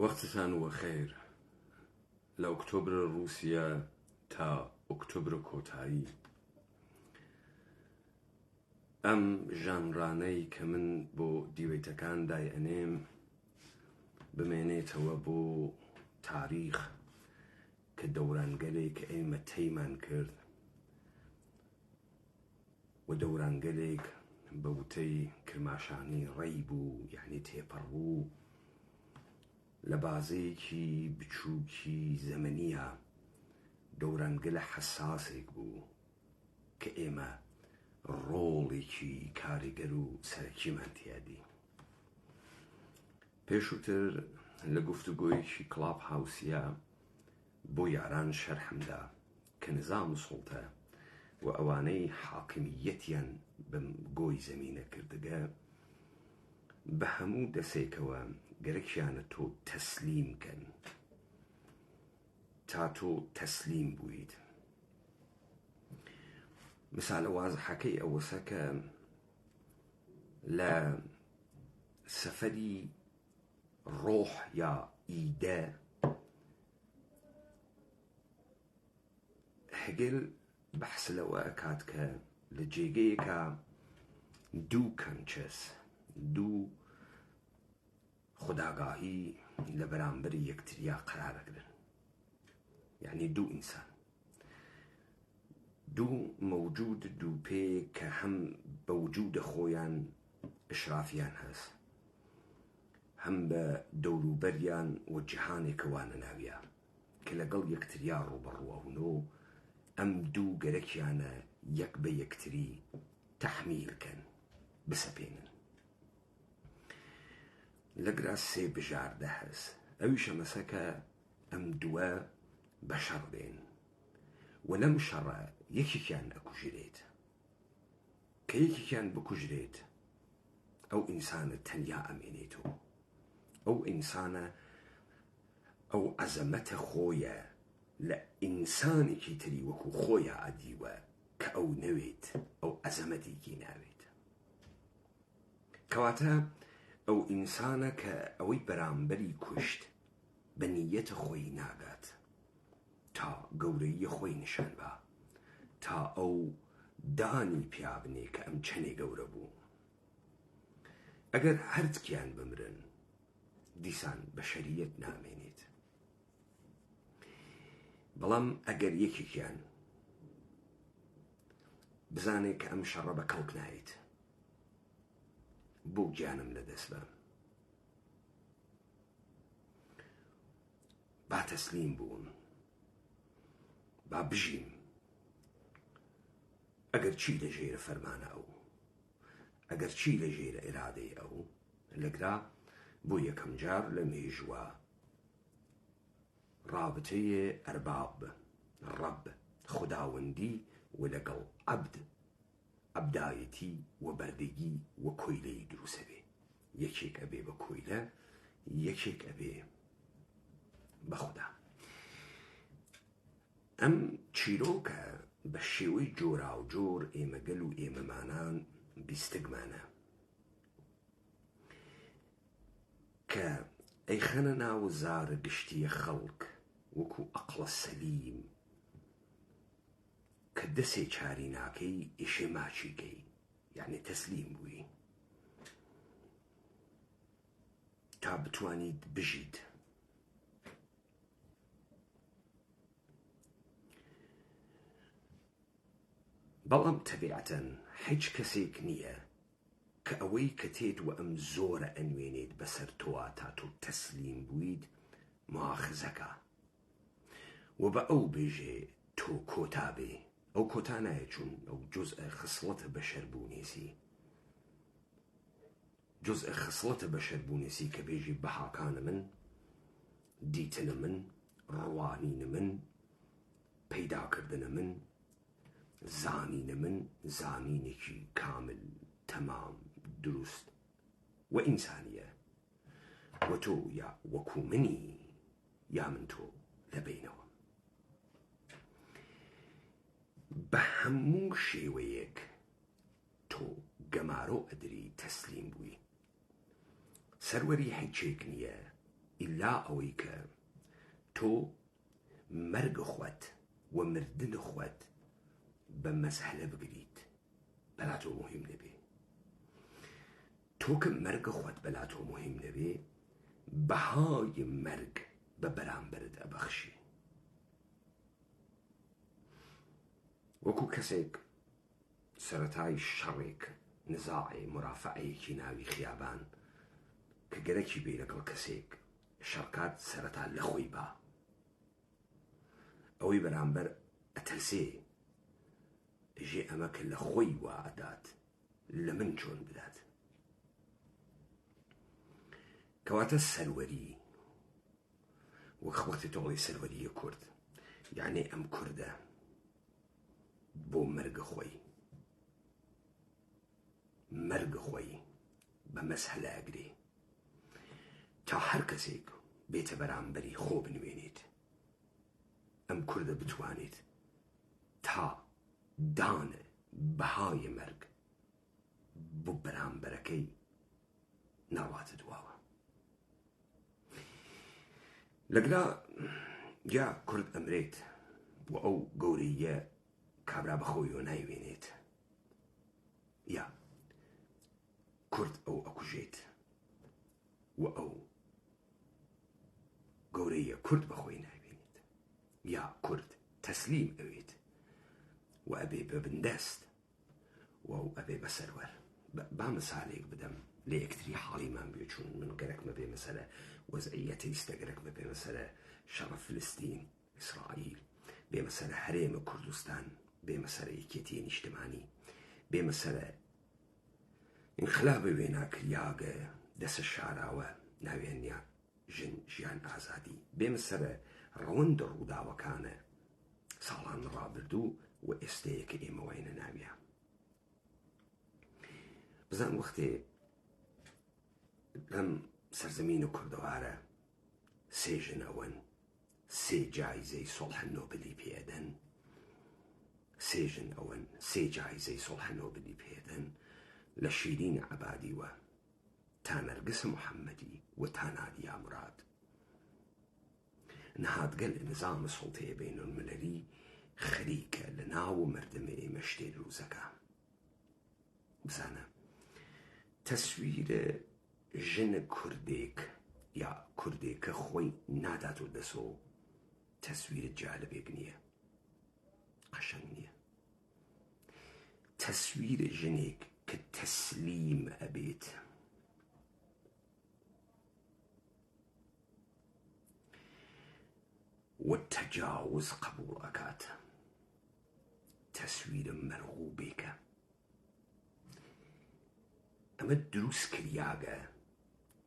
وەختتان وەخێر لە ئۆکتۆبر رووسیا تا ئۆکتۆبر کۆتایی. ئەم ژانرانەی کە من بۆ دیوەیتەکان دایئەنێم بمێنێتەوە بۆ تاریخ کە دەورانگەلێک ئێمە تەیمان کرد و دەورانگەلێک بە وتەی کرماشانی ڕێی بوو، یعنی تێپەڕبوو لە بازەیەکی بچووکی زەمەنیە. دەورانگەلە حەساسێک بوو کە ئێمە ڕۆڵێکی کاریگەر و سەرەکیمان تیادی. پێشووتر لە گفتوگۆیەکی کڵاب هاوسیا بۆ یاران شەرحمدا کە نظام سوڵتە و ئەوانەی حاکمیەتیان بەم گۆی زەمینە کردگە بە هەموو دەسێکەوە گەرەکیانە تۆ تەسلیم کەن. تا تۆ تەسلیم بوویت. مثالە وازحەکەی ئەوەسە کە لە سەفەری ڕۆح یا ئیدە هەگەل بەحس لەوە ئەکات کە لە جێگەیەکە دوو کەنچەس، دوو خوداگاهی لە بەرامبەر یەکتریا قەرارەگرن، یعنی دوو ئینسان، دوو مەوجود، دوو پێ کە هەم بە وجودە خۆیان ئشرافیان هەست، هەم بە دەوروبەریان و جیهانێکەوانە ناویە کە لەگەڵ یەکتریا ڕوبەڕوەهونۆ ئەم دوو گەرەکیانە یەک بە یەکتری تەحمیلکەن، بسەپێنن. لەگرا سێ بژاردە هەست، ئەویشە مەسەکە ئەم دووە بەشەڕ بێن و لەم شەڕە یەکێکیان ئەکوژرێت. کە یەکێکیان بکوژرێت ئەو ئینسانە تەنیا ئەمێنێتەوە. ئەو ئینسانە ئەو عەزەمەتە خۆیە لە ئینسانێکی تری وەکو خۆیە ئەدیوە کە ئەو نەوێت، ئەو عەزەمەتێکی ناوێت. کەواتە ئەو ئینسانە کە ئەوەی بەرامبەری کوشت بە نیەتە خۆی ناگات تا گەورەیی خۆی نیشان با، تا ئەو دانی پیا بنێ کە ئەم چەنێ گەورە بوو. ئەگەر هەرچکیان بمرن دیسان بەشەریەت نامێنێت، بەڵام ئەگەر یەکێکیان بزانێت کە ئەم شەڕە بە کەڵک نایێت، بۆ گیانم لەدەست بە، با تەسلیم بوون، با بژیم، ئەگەر چی لە ژێرە فەرمانە ئەو، ئەگەر چی لە ژێرە ئێرادەی ئەو، لەگرا بۆ یەکەم جار لە مێژووە ڕابتەیە ئەرباب، ڕەب، خوداوەندی و لەگەڵ عەبد، عەبدایەتی و بەردەگی و کۆیلەی دروسە بێ. یەکێک ئەبێ بە کۆیلە، یەکێک ئەبێ بە خودا. ئەم چیرۆکە بە شێوەی جۆرا و جۆر ئێمەگەل و ئێمەمانان بیستگمانە کە ئەیخەنە ناو زارە گشتیە خەڵک وەکو ئەقڵە سەلیم کە دەسێ چاری ناکەی ئیشێ ماچیکەی، یعنی تەسلیم بووی تا بتوانیت بژیت. بەڵام تەبیعەتەن هیچ کەسێک نییە کە ئەوەی کە تێت و ئەم زۆرە ئەنوێنێت بەسەر تۆوە تا تۆ تەسلیم بوویت مواخزەکە و بە ئەو بێژێ تۆ کۆتا بێ. ئەو کۆتا نایە، چون ئەو جزءە خصلەتە بەشەربوونێسی، جزءە خصلەتە بەشەربوونێسی کە بێژی بەهاکانە من، دیتنە من، ڕوانینە من، پەیداکردنە من، زانینە من، زانینێکی کامل، تەمام، دروست و ئینسانیە، و تۆ یا وەکو منی یا من تۆ لەبینەوە. بە هەموو شێوەیەک تۆ گەمارۆ ئەدری تەسلیم بووی. سەروەری هیچێک نییە ئیلا ئەوەی کە تۆ مەرگ خۆت و مردن خۆت بە مەسهەلە بگریت بەلا تۆ مهم نەبێ. تۆ کە مەرگە خۆت بەلا تۆ مهم نەبێ، بەهای مەرگ بە بەرامبەرت ئەبەخشی. وەکو کەسێک سەرەتای شەڕێک، نزاعێ، مرافعەیەکی ناوی خیابان کە گەرەکی بێ لەگەڵ کەسێک شەڕکات سەرەتا لە خۆی با، ئەوەی بەرامبەر ئەتەرسێ ژێ ئەمە کە لە خۆی وا ئەدات لە من چۆن بدات. کەواتە سەروەری وەک وەختی تۆڵی سەروەریە کورد، یعنی ئەم کوردە بۆ مەرگە خۆی بە مەسهەلە ئەگرێ تا هەر کەسێک بێتە بەرامبەری خۆ بنوێنێت. ئەم کوردە بتوانێت تا دانە بەهای مەرگ بۆ بەرامبەرەکەی ناڕاتە دواوە. لەگرا یا کورد ئەمرێت و ئەو گەورەیە کابرا بەخۆیەوە نایوێنێت، یا کورد ئەو ئەکوژێت و ئەو گەورەیە کورد بەخۆی نایوێنێت، یا کورد تەسلیم ئەوێت و ئەبێ ببندەست و ئەو ئەبێ بەسەروەر. با مەسالێک بدەم لە یەکتری حاڵیمان بێ، چون من گەرەکمە بێ مەسەلە وەزعیەتە ئیستا، گەرەکمە بێ مەسەلە شەڕە فلستین ئیسرائیل، بێ مەسەلە هەرێمە کوردستان، بێ مەسەلە یەکێتیە نیشتمانی، بێ مەسەلە انقلابە وێناکریاگە دەسە شاراوە ناوێنیا ژن ژیان ئازادی، بێ مەسەلە ڕەوەندە ڕووداوەکانە ساڵان ڕابردوو و ئێستەیە کە ئێمە وینە ناویە. بزان وەختێ لەم سەرزەمینە کوردەوارە سێ ژن ئەوەن، سێ جایزەی سۆڵحە نۆبلی پێدەن، سێ ژن ئەوەن سێ جایزەی سۆڵحە نۆبلی پێدەن، لە شیرین عەبادیوە تا نەرگس محەممەدی و تا نادیا مراد. نەهاتگەل نظام سڵتەیە بینالملەلی خەریکە لە ناو مردمە ئێمە شتێ دروزەکە. بزانە تەسویرە ژنە کوردێک یا کوردێکە خۆی نادات و دەسۆ تەسویرە جالبێک نییە، قەشەنگ نییە. تەسویرە ژنێک کە تەسلیم ئەبێت، و تەجاوز قبول ئەکات، تەسویرە مەرغوبێکە. ئەمە دروست کریاگە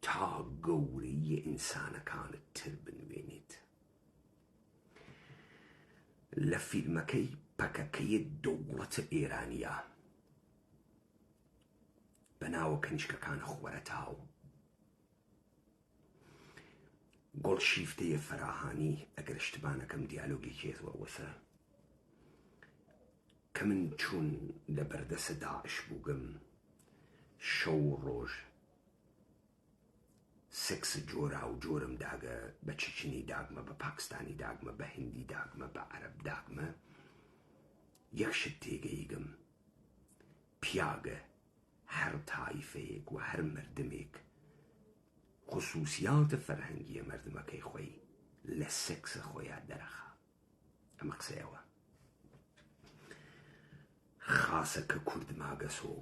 تا گەورەیە ئینسانەکانت تر بنوێنێت. لە فیلمەکەی پەکەکەی دەوڵەتە ئێرانیە بەناوە کەنیشکەکانە خۆرەتاو، گۆڵشیفتەیە فەراهانی، ئەگەر شتبانەکەم دیالۆگێکێتەوە وەسە کە من چوون لە بەردەسە داعش بووگم، شەو ڕۆژ سێکس جۆرا و جۆرم داگە، بە چچنی داگمە، بە پاکستانی داگمە، بە هیندی داگمە، بە عەرەب داگمە. یەک شت تێگەیگم، پیاگە هەر تایفەیەک و هەر مردمێک خصوصیاتە فەرهەنگیە مردمەکەی خۆی لە سێکسە خۆیان دەرەخا. ئەمە قسەیەوە خاسە کە کورد ماگەسۆ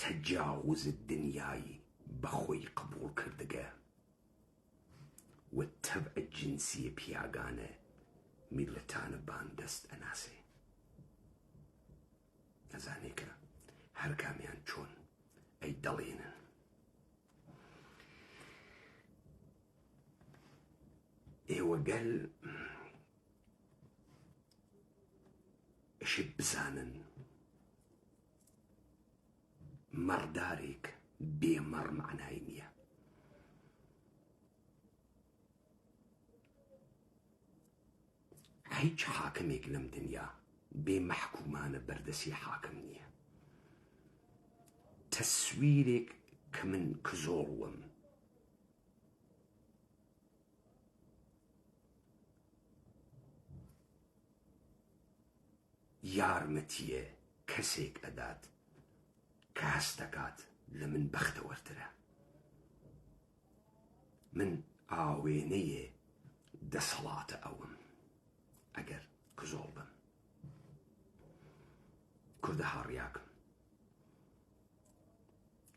تەجاوز دنیای بەخۆی قبول کردگە و تەبعە جنسیە پیاگانە میلەتانە بان دەست ئەناسێ. نەزانێ کە هەر کامیان چۆن ئەی دەڵێنن. ئێوە گەل ئەشێ بزانن مەڕدارێک بێمەڕ معنای نییە. هیچ حاکمێک لەم دنیا بێ مەحکومانە بەردەسی حاکم نییە. تەسویرێک کە من کزۆڵوم یارمەتیە کەسێک ئەدات کە هەست دەکات لە من بەختەوەرترە. من ئاوێنەیە دەسەڵاتە ئەوم ئەگەر کزۆڵ بم. کوردە هاڕیاکم،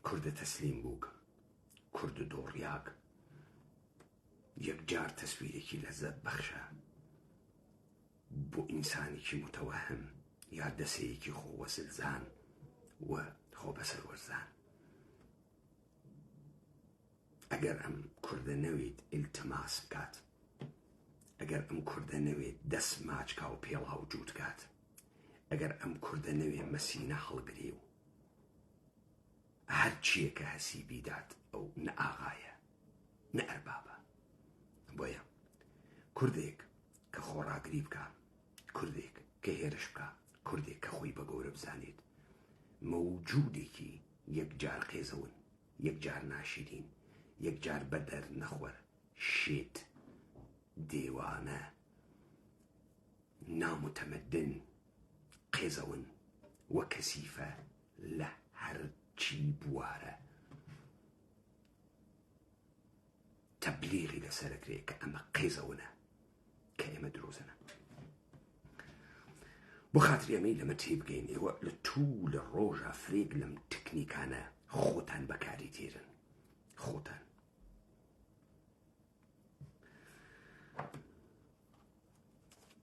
کوردە تەسلیم بووکم، کوردە دۆڕیاک، یەکجار تەسویرێکی لەزەت بەخشە بۆ ئینسانێکی متەوەهم یا دەسەیەکی خۆوەسلزان و خۆبەسەروەرزان. ئەگەر ئەم کوردە نەوێت ئیلتماس بکات، ئەگەر ئەم کوردە نەوێت دەست ماچکا و پێڵاو جووت کات، ئەگەر ئەم کوردە نەوێت مەسینە هەڵگرێ و هەر چیە کە هەسی بیدات ئەو نە ئاغایە نە ئەربابە. بۆیە کوردێک کە خۆڕاگری بکە، کوردێک کە هێرش بکە، کوردێک کە خۆی بە گەورە بزانێت، مەوجودێکی یەکجار قێزەون، یەکجار ناشرین، یەکجار بەدەر نەخوەر، شێت، دێوانە، نامتەمەدن، قێزەون وە کەسیفە لە هەرچی بوارە. تەبلیغی لەسەرەکرێ کە ئەمە قێزەونە، کە ئێمە درۆزنە. بۆ خاتری ئەمەی لەمە تێبگەین ئێوە لە توو لە ڕۆژە فرێک لەم تکنیکانە خۆتان بەکاری تێرن. خۆتان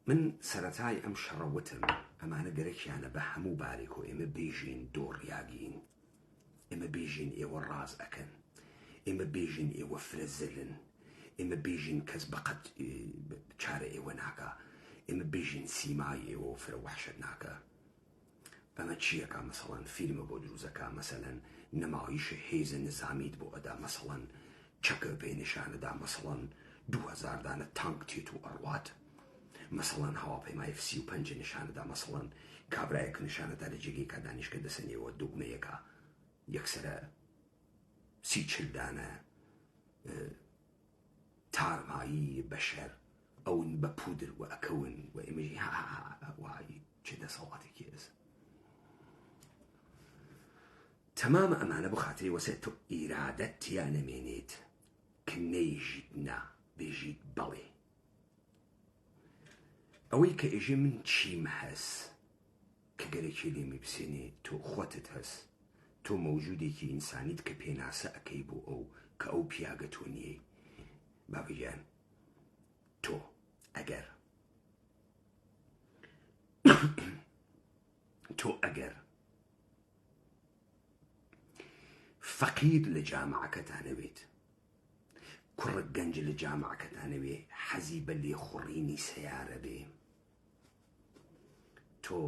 من سەرەتای ئەم شەڕەوتم ئەمانە گەرەکیانە بە هەموو بارێک و ئێمە بێژین دۆڕیاگین، ئێمە بێژین ئێوە ڕاز ئەکەن، ئێمە بێژین ئێوە فرەزلن، ئێمە بێژین کەس بەقەت چارە ئێوە ناکە، ئێمە بێژین سیمای ئێوە و فرە وەحشت ناکە. ئەمە چیەکە؟ مەسەڵەن فیلمە بۆ دروزەکە، مەسەڵەن نەمایشە هێزە نظامیت بۆ ئەدا، مەسەڵەن چەکە پێی نیشانەدا، مەسەڵەن 2000 دانە تانک تێت و ئەڕوات، مەسەڵەن هەواپەیمای F-35 نیشانەدا، مەسەڵەن کابرایەک نیشانەدا لە جێگەی کە دانیشکە دەسەنێەوە دوگمەیەکە یەکسرە 30-40 دانە تارمایی بەشەر ئەون بە پودر و ئەکەون و ئێمەژی وای چه دەسەڵاتێکی ئێز. تەمامە ئەمانە بۆ خاتری وەسێت تۆ ئیرادەت تیا نەمێنێت کە نەیژیت نا بێژیت بەڵێ. ئەوەی کە ئێژێ من چیم هەس کە گەرەکی لێمی بسێنێ تۆ خۆتت هەس، تۆ مەوجودێکی ئینسانیت کە پێناسە ئەەکەی بۆ ئەو کە ئەو پیاگە تۆ نییە. بابگیان تۆ ئەگەر فەقیر لە جامعەکەتانەوێت، کوڕە گەنج لە جامعەکەتانەوێ حەزی بە لێخوڕینی سەیارە بێ، تۆ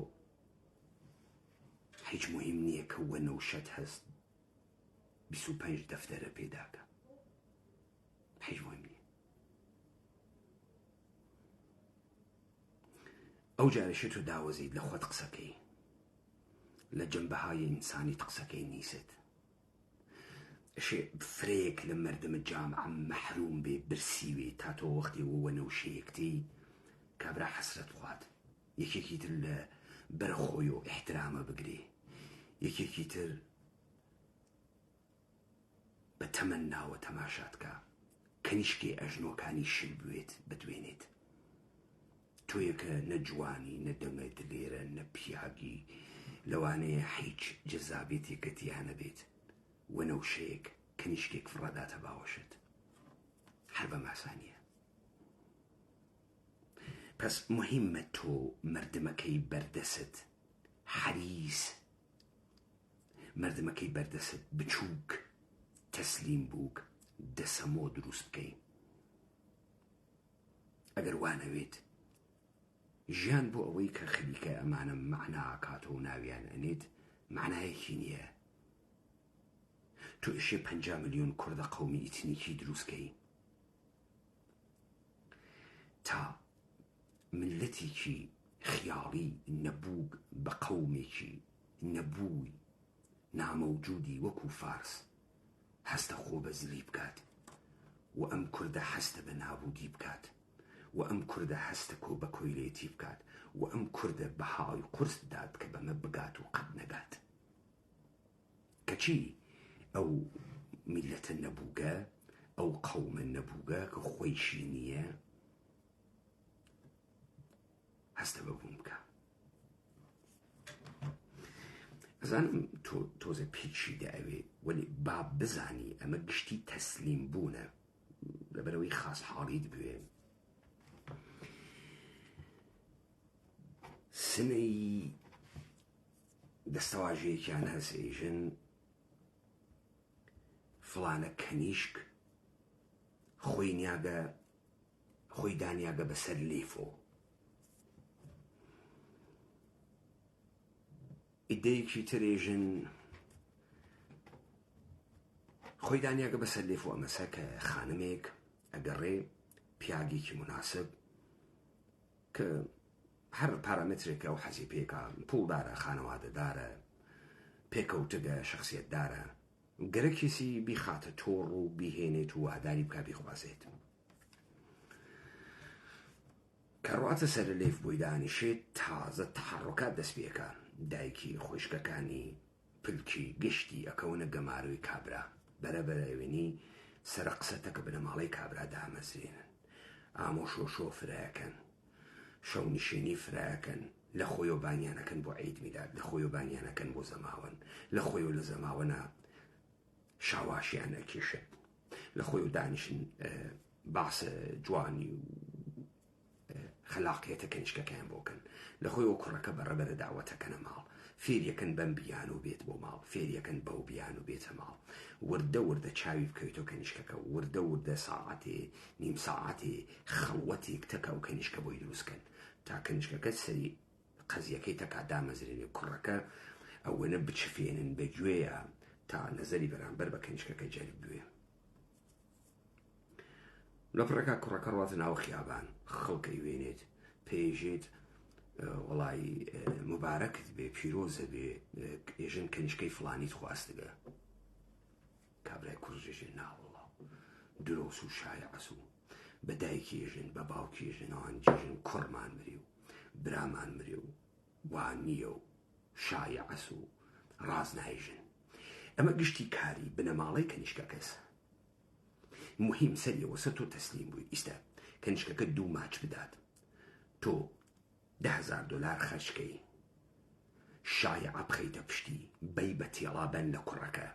هیچ مهم نییە کە وە نەوشەت هەست 25 دەفتەرە پێداکە، هیچ مهم نییە. ئەو جارەشە تۆ داوەزیت لە خۆت قسەکەی، لە جەنبەهای ئینسانیت قسەکەی نیست، فرێک لە مەردمە جامعە مەحروم بێ برسیوێ تا تۆ وەختی وە نەوشەیەکتی کابرا حەسرەت بخوات، یەکێکی تر لە بەرخۆی و ئیحترامە بگرێ، یەکێکی تر بە تەمەناوە تەماشاتکە کەنیشکێ ئەژنۆکانی شل بوێت بتوێنێت. تۆیەکە نەجوانی نەدەمێت لێرە نەپیاگی لەوانەیە هیچ جەزابێتێکەتیانە بێت وە نەوشەیەک کەنیشکێک فڕاداتە باوەشت، هەر بە ماسانیە. پس مهمە تۆ مردمەکەی بەردەست حەریس، مردمەکەی بەردەست بچووک تەسلیم بووک دەسەمۆ دروست بکەی. ئەگەر وانەوێت ژیان بۆ ئەوەی کە خەریکە ئەمانە مەعنا کاتەوە ناویان ئەنێت معنایەکی نییە. تۆ ئێشێ 50 ملیۆن کوردە قەومی ئیتنیکی دروستکەی تا ملەتێکی خیاڵی نەبوو بە قەومێکی نەبووی نامەوجودی وەکو فارس هەستە خۆ بەزلی بکات و ئەم کوردە هەستە بە نابوودی بکات و ئەم کوردە هەستەکۆ بە کۆیلێتی بکات و ئەم کوردە بەهاوی قورس داد کە بەمە بگات و قەت نەگات. کەچی ئەو میلەتە نەبووگە، ئەو قەومە نەبووگە کە خۆیشی نییە، هەستە بەبوون بکە. ئەزانم تۆزە پێچی دەئەوێ، وەلی با بزانی ئەمە گشتی تەسلیم بوونە لەبەرەوەی خاس حاڵیت بوێ. سنەی دەستەواژەیەکیان هەست ئێژن فڵانە کەنیشک خۆی دانیاگە بەسەر لێفۆ. ئیدەیەکی ترێژن خۆی دانیاگە بەسەر لێفۆ ئەمەسە کە خانمێک ئەگەڕێ پیاگێکی مناسب کە هەر پارامترێکە و حەزی پێکە، پوڵدارە، خانەوادەدارە، پێکەوتگە، شخصیەتدارە، گەرەکیسی بیخاتە تۆڕ و بیهێنێت و واداری بکە بیخوازێت. کەڕواتە سەر لێف بۆی دانیشێت، تازە تەحەڕۆکات دەست پێکە. دایکی خۆشکەکانی پلکی گشتی ئەکەونە گەماروی کابرا، بەرەبەرەوێنی سەرە قسەتەکە بنەماڵەی کابرا دامەزرێنن، ئامۆشۆشۆ فرایەکەن، شەو نشێنی فرایەکەن، لە خۆی و بانیانەکەن بۆ عید میلاد، لە خۆی و بانیانەکەن بۆ زەماوەن، لە خۆی و لە زەماوەنە شاواشیان ئەکێشن، لە خۆی و دانیشن باسە جوانی و خەلاقیەتە کەنیشکەکەیان بۆکەن، لە خۆی و کوڕەکە بەڕەبەرە داوەتەکەنە ماڵ، فێریەکەن بەم بیان و بێت بۆ ماڵ، فێریەکەن بەو بیان و بێتە ماڵ، وردە وردە چاوی بکەیتەوە کەنیشکەکە، وردە وردە ساعەتێ نیم ساعەتێ خەڵوەتێک تەکە و کەنیشکە بۆی دروستکەن تا کەنیشکەکە سەری قەزیەکەی تەکا دامەزرێنێ، کوڕەکە ئەوەنە بچفێنن بەگوێیە تا نەزەری بەرامبەر بە کەنیشکەکە جەلب بوێ. لە پڕەکە کوڕەکە ڕاتە ناو خیابان، خەڵکەی وێنێت، پێژێت وەڵی مبارەکت بێ، پیرۆزە بێ، ئێژن کەنیشکەی فڵانیت خواستگە. کابرای کوڕژێژێ ناوەڵا درۆس و شایعەس و بە دایکی ئێژن بە باوکی ئێژن ئەوانجێژن کوڕمان مری و برامان مری و وان نییە و شایعەس و ڕاز نایژن. ئەمە گشتی کاری بنەماڵەی کەنیشکە کەسە. مهم سەریەوە سە تۆ تەسلیم بووی، ئیستا کەنیشکەکە 2 ماچ بدات، تۆ $10,000 خەرجکەی، شایعە بخەیتە پشتی، بەی بە تێڵابەن لە کوڕەکە،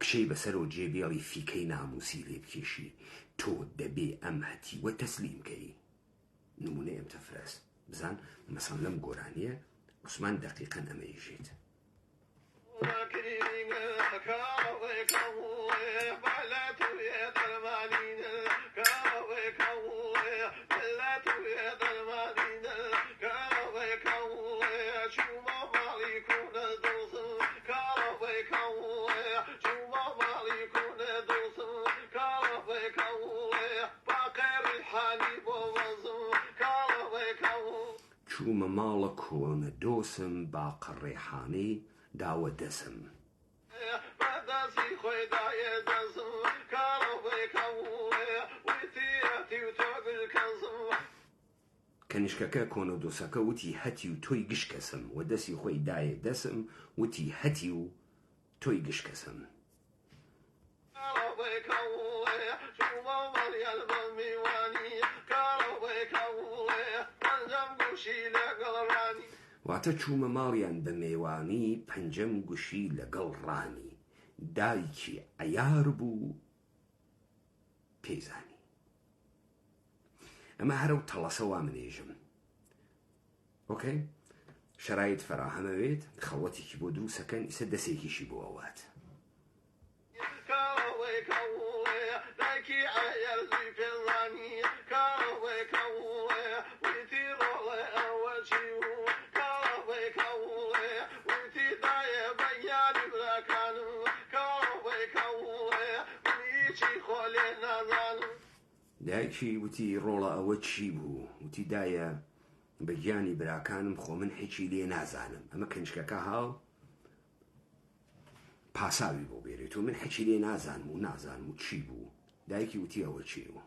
کشەی بەسەر و جێبێڵی فیکەی ناموسی لێ بکێشی، تۆ دەبێ ئەم هەتیوە تەسلیمکەی. نمونە ئەم تەفرەس بزان مەسەڵەن لەم گۆرانیە عوسمان دەقیقەن ئەمەیژێت. چوومە ماڵە کۆنە دۆسم، باقە ڕێحانەی داوە دەسم. کەنیشکەکە کۆنە دۆسەکە وتی هەتی و تۆی گشت کەسم، و دەستی خۆی دایە دەسم، وتی هەتی و تۆی گشت کەسم. واتە چوومە ماڵیان بە میوانی، پەنجەم گوشی لەگەڵ ڕانی، دایکی عەیار بوو پێیزانی. ئەمە هەرە و تەڵەسە وا منێژم. ئۆکەی شەرایط فەراهەمەوێت، خەڵەتێکی بۆ دروستەکەن، ئیسە دەسێکیشی بۆ ئەوات. دایکی وتی ڕۆڵە ئەوە چی بوو؟ وتی دایە بە گیانی براکانم خۆ من هیچی لێ نازانم. ئەمە کەنیشکەکە هاو پاساوی بۆ بێرێت و من هیچی لێ نازانم و چی بوو. دایکی وتی ئەوە چی بوو؟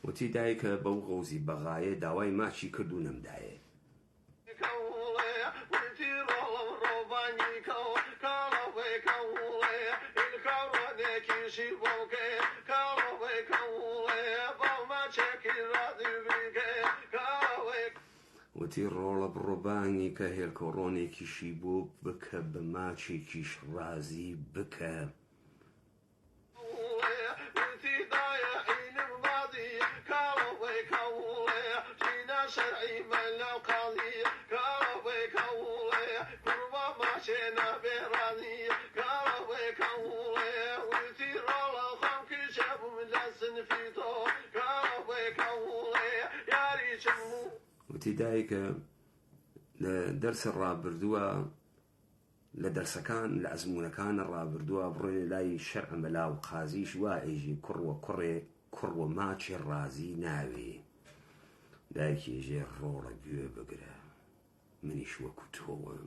وتی دایکە بەو غەوزی بەغایە داوای ماچی کرد و نەمدایە. وتی ڕۆڵە بڕۆبانی کە هێلکۆڕۆنێکیشی بۆ بکە بە ماچێکیش ڕازی بکە. وتی دایکە لە دەرسە ڕابردووە لە دەرسەکان لە ئەزمونونەکانە ڕابردووە بڕۆێ لای شەرع مەلا و قازیش وا ئێژی کوڕوە کوڕێ کوڕوە ماچی ڕازی ناوێ. دایکێژێ ڕۆڵە گوێ بگرە منیش وەکو تۆوەم.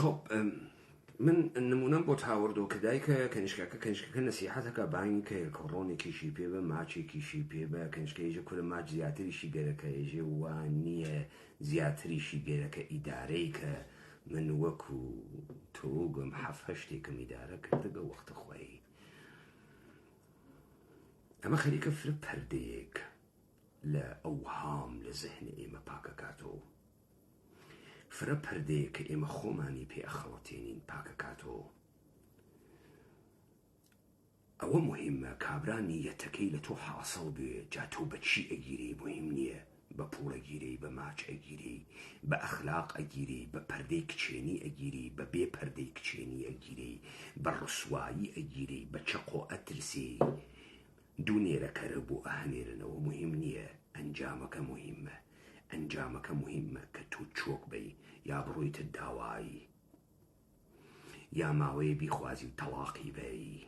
خب من نمونەم بۆ تاوەردۆ کە دایکە کەنیشکەکە نەسیحەتەکە باینی کە هێلکۆڕۆنێکیشی پێ بە ماچێکیشی پێ بە کەنیشکەیژە کورە ماچ زیاتریشی گەرەکە ێژێ وان نییە زیاتریشی گەرەکە ئیدارەی کە من وەکو تۆگەم حەف هەشتێکم ئیدارە کردەگە وەختە خۆی. ئەمە خەریکە فرە پەردەیەک لە ئەوهام لە زەهنە ئێمە پاکەکاتەوە. فرە پەردەیە کە ئێمە خۆمانی پێ ئەخەڵەتێنین پاکەکاتەوە. ئەوە مهمە کابرانی یەتەکەی لە تۆ حاصڵ بێ جا تۆ بە چی ئەگیری مهم نییە، بە پوڵ ئەگیری، بە ماچ ئەگیری، بە ئەخلاق ئەگیری، بە پەردەی کچێنی ئەگیری، بە بێ پەردەی کچێنی ئەگیری، بە ڕسوایی ئەگیری، بە چەقۆ ئەترسی. دوو نێرەکەرە بۆ ئەهەنێرنەوە مهم نییە، ئەنجامەکە مهمە. ئەنجامەکە مهمە کە تۆ چۆک بەی یا بڕۆیتە داوایی یا ماوەیە بیخوازی و تەڵاقی بەی.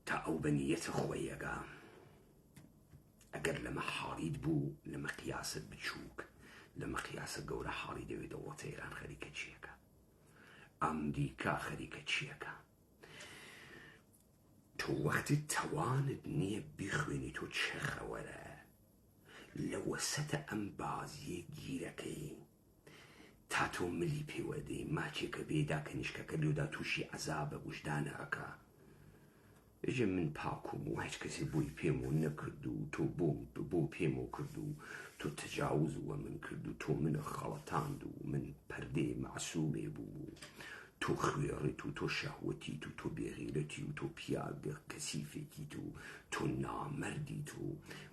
تا ئەو بەنیەتە خۆیەگە ئەگەر لەمە حاڵیت بوو لەمە قیاست بچووک لەمە قیاسە گەورە حاڵی دەوێت دەوڵەتە ئێران خەریکە چیەکە، ئەمریکا خەریکە چیەکە. تۆ وەختی تەوانت نییە بیخوێنی تۆ چه خەوەرە لە وەسەتە ئەم بازیە گیرەکەی تا تۆ ملی پێوەدەی ماچێکە بێدا کەنیشکەکە لێدا تووشی عەزابە وجدانەکە. ئێژە من پاکوم و هیچ کەسی بۆی پێم و نەکرد و تۆ بۆ پێم و کرد و تۆ تەجاوز وە من کرد و تۆ منە خەڵەتاند و من پەردەی معسوومێ بوو، تۆ خوێڕیت و تۆ شەهوەتیت و تۆ بێغیرەتی و تۆ پیاگە کەسیفێکیت و تۆ نامەردیت و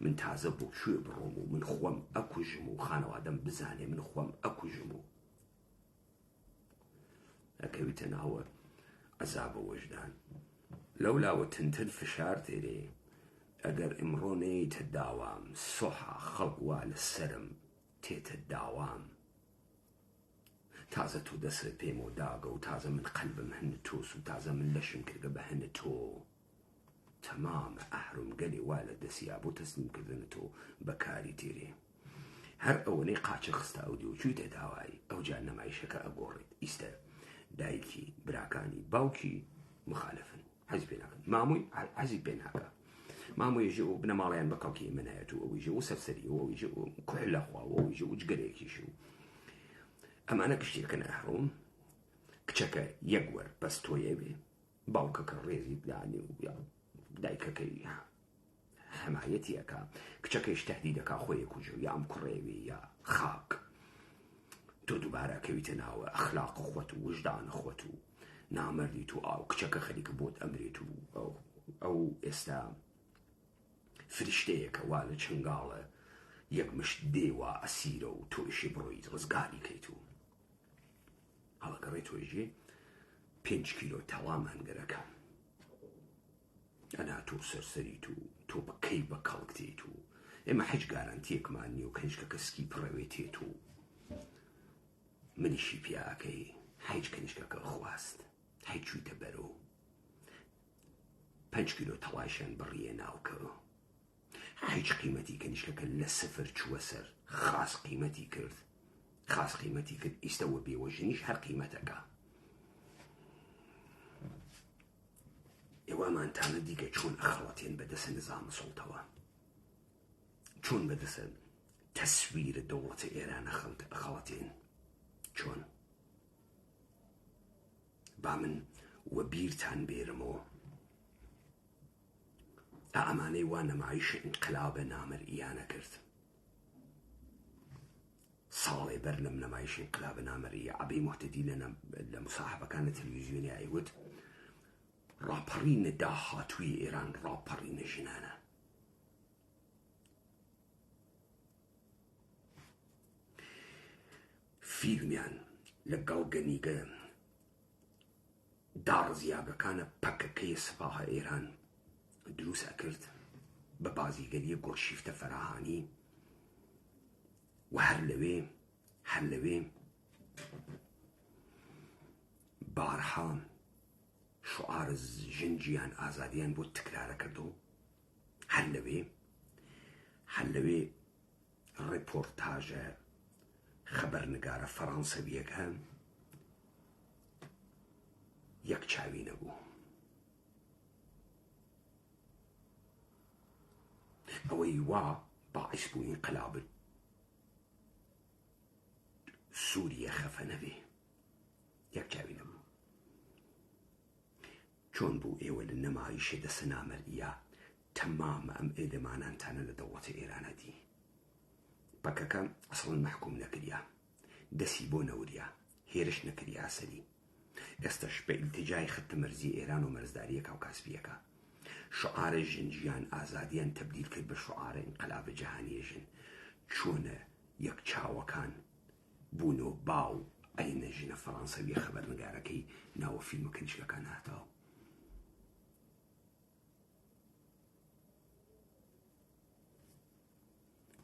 من تازە بۆ کوێ بڕۆم و من خۆم ئەکوژم و خانەوادەم بزانێ من خۆم ئەکوژم و ئەکەویتە ناوە عەزابە وەجدان. لەولاوە تنتر فشار تێرێ ئەگەر ئمڕۆ نەیتە داوام سۆحا خەڵک وا لە سەرم تێتە داوام تازە تۆ دەسرت پێم و داگە و تازە من قەلبم هەنە تۆس و تازە من لەشم کردگە بە هەنە تۆ تەمامە ئەحرم گەلێ وا لە دەسیا بۆ تەسلیمکردنە تۆ بەکاری تێرێ. هەر ئەوەنەی قاچە خستە ئەو دی و چوویتە داوای ئەوجا نەمایشەکە ئەگۆڕێت. ئیستە دایکی براکانی باوکی مخالفن حەزی پێ ناکەن، مامۆی حەزی پێ ناکە، مامۆیژە و بنەماڵیان بە کەڵکی منایەت و ئەویژە و سەرسەری و ئەویژە و کوێ لەخوا و ئەویژە و جگەرێکیش و ئەمانە گشتێکن ئەحڕۆم کچەکە یەکوەر بەس تۆیە بێ باوکەکە ڕێزی بدانێ و یا دایکەکەی حمایەتیەکە کچەکەیش تهدیدەکە خۆی کوژە یا ئەم کوڕێوی یا خاک تۆ دووبارە کەویتە ناوە ئەخلاق خۆت و وجدان خۆت و نامەردیت و ئاو کچەکە خەریکە بۆت ئەمرێت و ئەو ئێستا فریشتەیەکە وا لە چنگاڵە یەک مشت دێوە ئەسیرە و تۆشی بڕۆیت ڕزگاری کەیت و هەڵەگەڕێت تۆژێ 5 کیلۆ تەڵام هەنگەرەکە ئەنا تۆ سەرسەریت و تۆ بەکەی بە کەڵکتێت و ئێمە هیچ گارانتیەکمان نییە و کەنیشکەکە سکی پڕەوێتێت و منیشی پیاکەی هیچ کەنیشکەکە خواست هیچ چوویتە بەرەو 5 کیلۆ تەڵایشان بڕیە ناوکە هیچ قیمەتی کەنیشکەکە لە سفر چووە سەر خاص قیمەتی کرد ئیستەوە بێوەژنیش هەر قیمەتەکە ئێوەمانتانە دیکە چۆن ئەخەڵەتێن بەدەسە نظامە سوڵتەوە چۆن بەدەسە تەسویرە دەوڵەتە ئێرانە ئەخەڵەتێن چۆن با من وە بیرتان بێرمەوە ئەمانەی وا نەمایش ئینقلابە نامەرئیانە کرد ساڵێ بەر لەم نەمایش ئینقلابە نامەرئیە عەبەی موحتەدی لە مصاحبەکانە تەلەڤیزیۆنی ئەیوت ڕاپەڕینە داهاتووی ئێران ڕاپەڕینە ژنانە فیلمیان لەگەڵ گەنیگە داڕزیاگەکانە پەکەکەی سپاهە ئێران دروست ئەکرد بە بازیگەریە گۆڵشیفتە فەراهانی و هەر لەوێ بارها شعار ژنجیان ئازادیان بۆ تکرارە کردو هەر لەوێ ڕێپۆرتاژە خەبەرنگارە فەڕەنسەویەکە یەک چاوی نەبوو ئەوەی وا باعث بوو ئینقلاب سووریە خەفە نەبێ یەک چاوی نەبوو چۆن بوو ئێوە لە نەمایشە دەسە نامەرئیە تەمامە ئەم ئێدەمانانتانە لە دەوڵەتە ئێرانە دی پەکەکە ئەسڵن مەحکوم نەکریا دەسی بۆ نەوریا هێرش نەکریا سەری ئێستش بە ئیلتیجای خەتە مەرزی ئێران و مەرزداریەکە و کاسپیەکە شعارە ژنجیان ئازادیان تەبدیل کرد بە شعارە ئینقلابە جەهانیە ژن چۆنە یەک چاوەکان بوونەوە باو ئەینە ژنە فەڕەنسەویە خەبەرنگارەکەی ناوە فیلمە کەنیشکەکان هاتەوە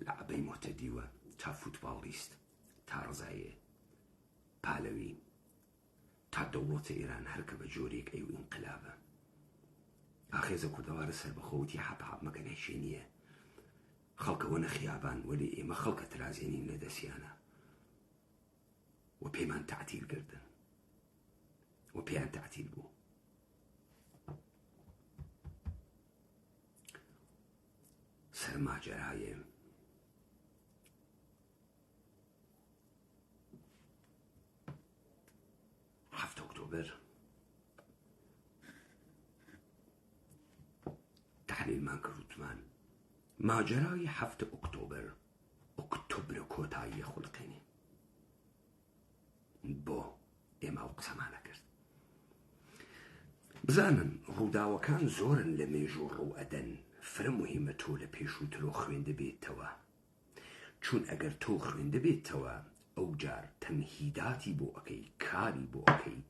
لە عەبەی موحتەدیوە تا فوتباڵیست تا ڕزایە پالەوی تا دەوڵەتە ئێران هەرکە بە جۆرێک ئەی و ئینقلابە ئاخێزە کوردەوارە سەربەخۆوتی حەب مەکەن هیچی نییە خەڵکەوە نەخیابان وەلی ئێمە خەڵکە ترازێنین لە دەستیانە و پێمان تعتیل کردن و پێیان تعتیل بوو سەرماجەرایە هەفتە ئۆکتۆبر تحلیلمان کرد وتمان ماجەرای هەفتە ئۆکتۆبر ئۆکتۆبرە کۆتاییە خوڵقینی بۆ ئێمە ئەو قسەمانە کرد بزانن ڕووداوەکان زۆرن لە مێژوو ڕوو ئەدەن فرە مهمە تۆ لە پێشووترۆ خوێندە بێتەوە چون ئەگەر تۆ خوێندە بێتەوە ئەو جار تەمهیداتی بۆ ئەەکەی کاری بۆ ئەەکەی